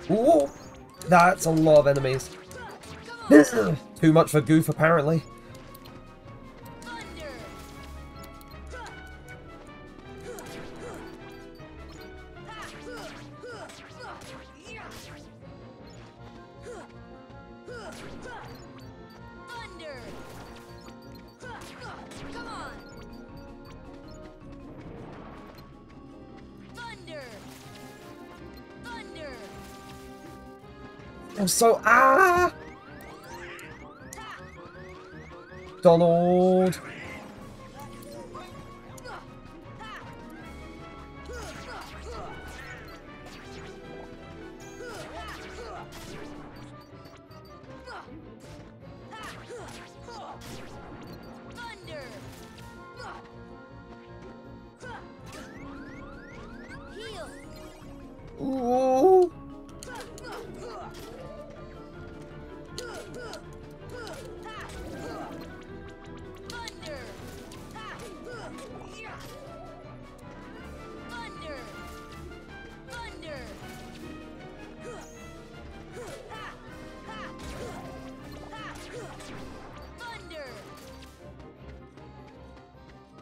Ooh, that's a lot of enemies. Too much for Goof, apparently. I'm so Donald. Ooh.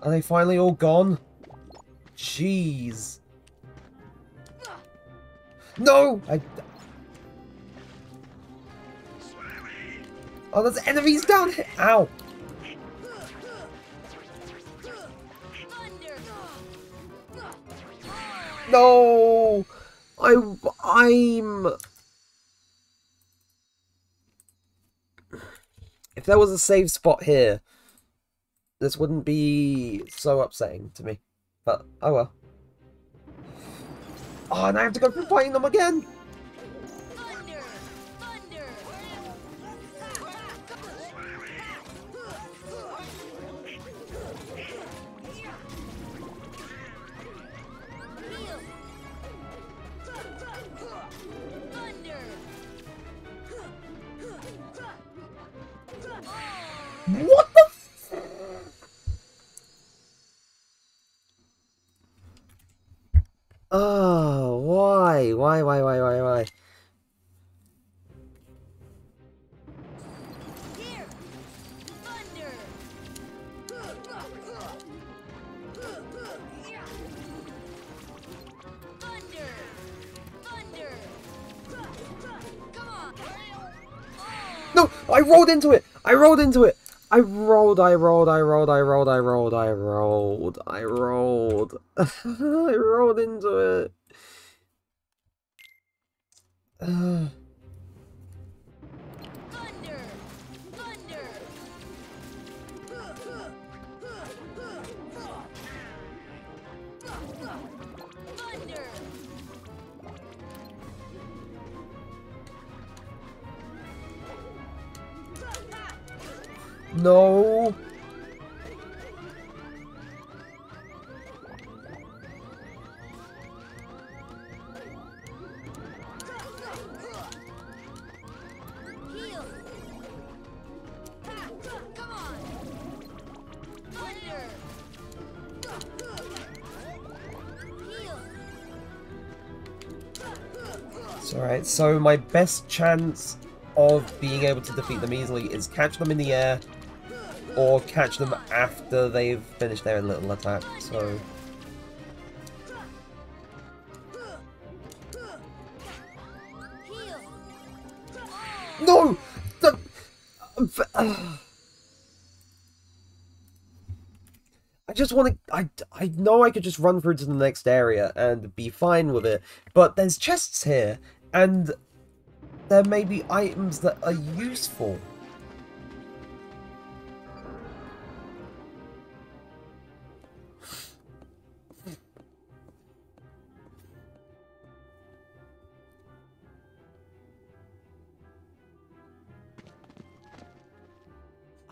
Are they finally all gone? Jeez. No! Oh, there's enemies down here! Ow! No! I'm... If there was a save spot here, this wouldn't be so upsetting to me. But, oh well. Oh, and I have to go through fighting them again! What the f- Oh, why? Why? Here! Thunder! Thunder! Thunder! Come on! No! I rolled into it! I rolled into it! I rolled I rolled into it. Thunder! Thunder! Thunder! No! Heal! Come on! Thunder! Heal! It's alright, so my best chance of being able to defeat them easily is catch them in the air or catch them after they've finished their little attack. So Heal. no. I just want to. I know I could just run through to the next area and be fine with it, but there's chests here, and there may be items that are useful.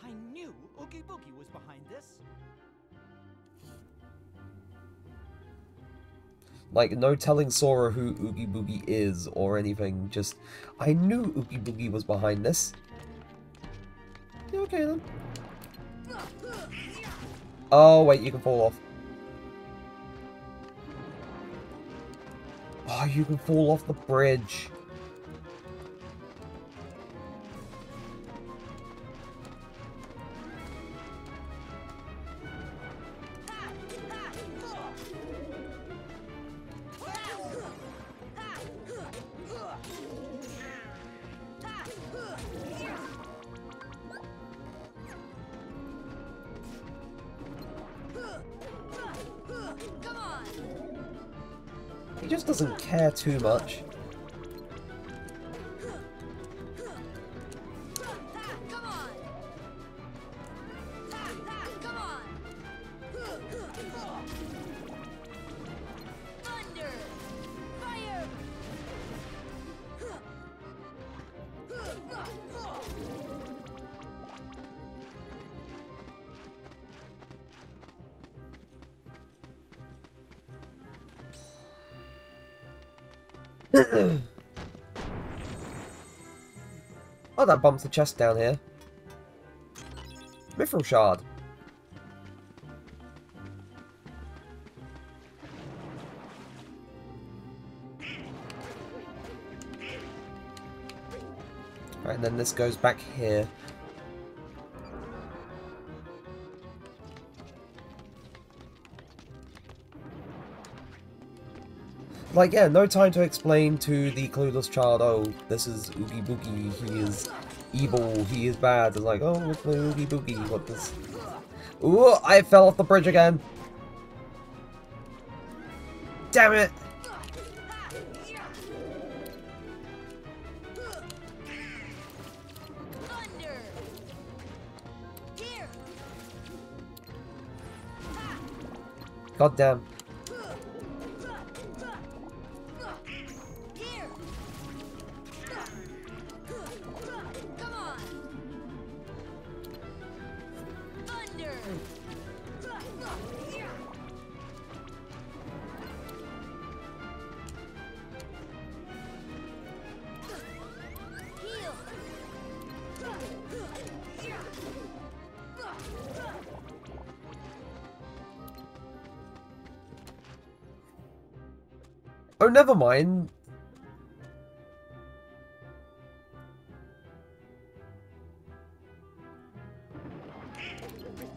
I knew Oogie Boogie was behind this. Like, no telling Sora who Oogie Boogie is or anything, just, I knew Oogie Boogie was behind this. Yeah, okay then. Oh, wait, you can fall off. Oh, you can fall off the bridge. Come on. He just doesn't care too much. Come on. Come on. Thunder. Fire. Oh, that bumps the chest down here. Mithril shard. Right, and then this goes back here. Like, yeah, no time to explain to the clueless child, oh, this is Oogie Boogie, he is evil, he is bad. It's like, oh, what's my Oogie Boogie, what this? Ooh, I fell off the bridge again! Damn it! Thunder. Here. God damn. Here. Come on. Thunder. Heal. Oh, never mind.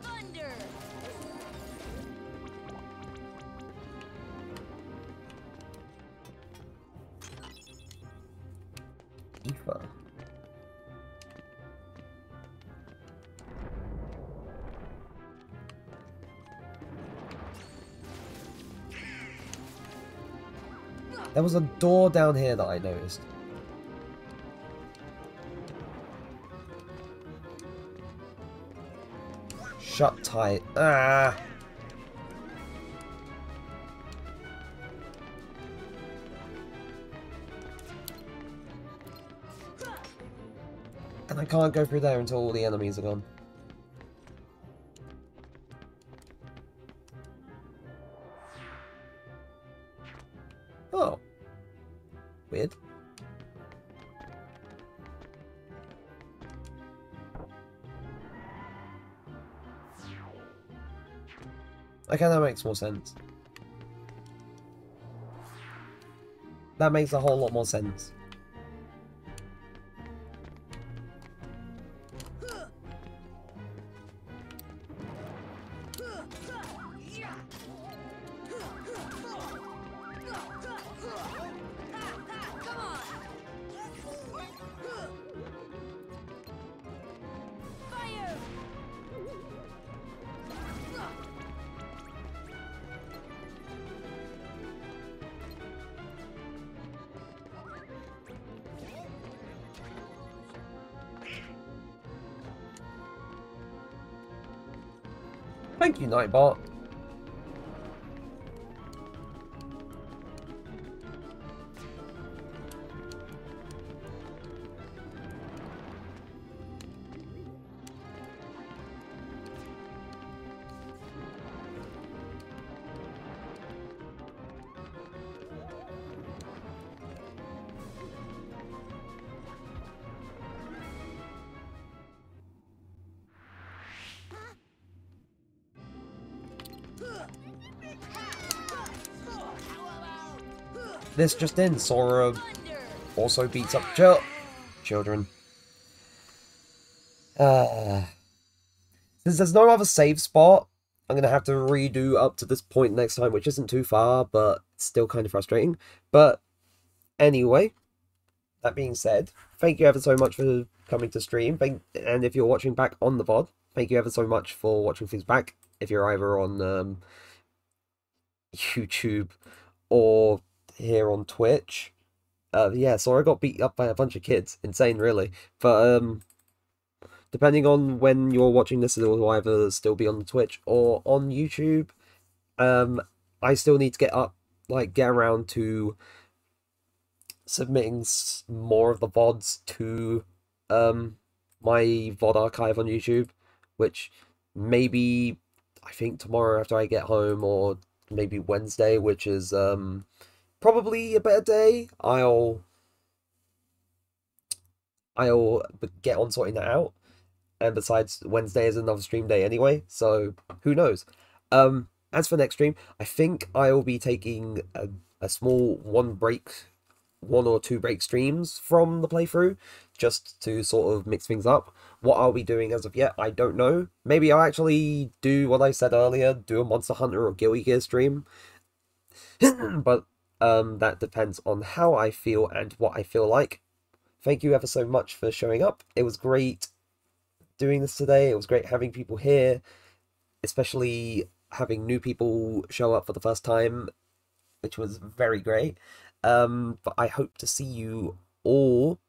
Thunder. Ether. There was a door down here that I noticed. Shut tight. Ah! And I can't go through there until all the enemies are gone. Oh. Weird. Okay, that makes more sense. That makes a whole lot more sense. Thank you, Nightbot. This just in, Sora also beats up children. Since there's no other save spot, I'm going to have to redo up to this point next time, which isn't too far, but still kind of frustrating. But anyway, that being said, thank you ever so much for coming to stream. And if you're watching back on the VOD, thank you ever so much for watching things back. If you're either on YouTube or here on Twitch. Yeah, Sora got beat up by a bunch of kids. Insane, really. But depending on when you're watching this, it will either still be on the Twitch or on YouTube. I still need to get around to submitting more of the VODs to my VOD archive on YouTube, which maybe I think tomorrow after I get home, or maybe Wednesday, which is probably a better day. I'll get on sorting that out. And besides, Wednesday is another stream day anyway, so who knows. As for next stream, I think I'll be taking a small one or two break streams from the playthrough, just to sort of mix things up. What I'll be doing as of yet, I don't know. Maybe I'll actually do what I said earlier, do a Monster Hunter or Guilty Gear stream. But that depends on how I feel and what I feel like. Thank you ever so much for showing up. It was great doing this today. It was great having people here, especially having new people show up for the first time, which was very great. But I hope to see you all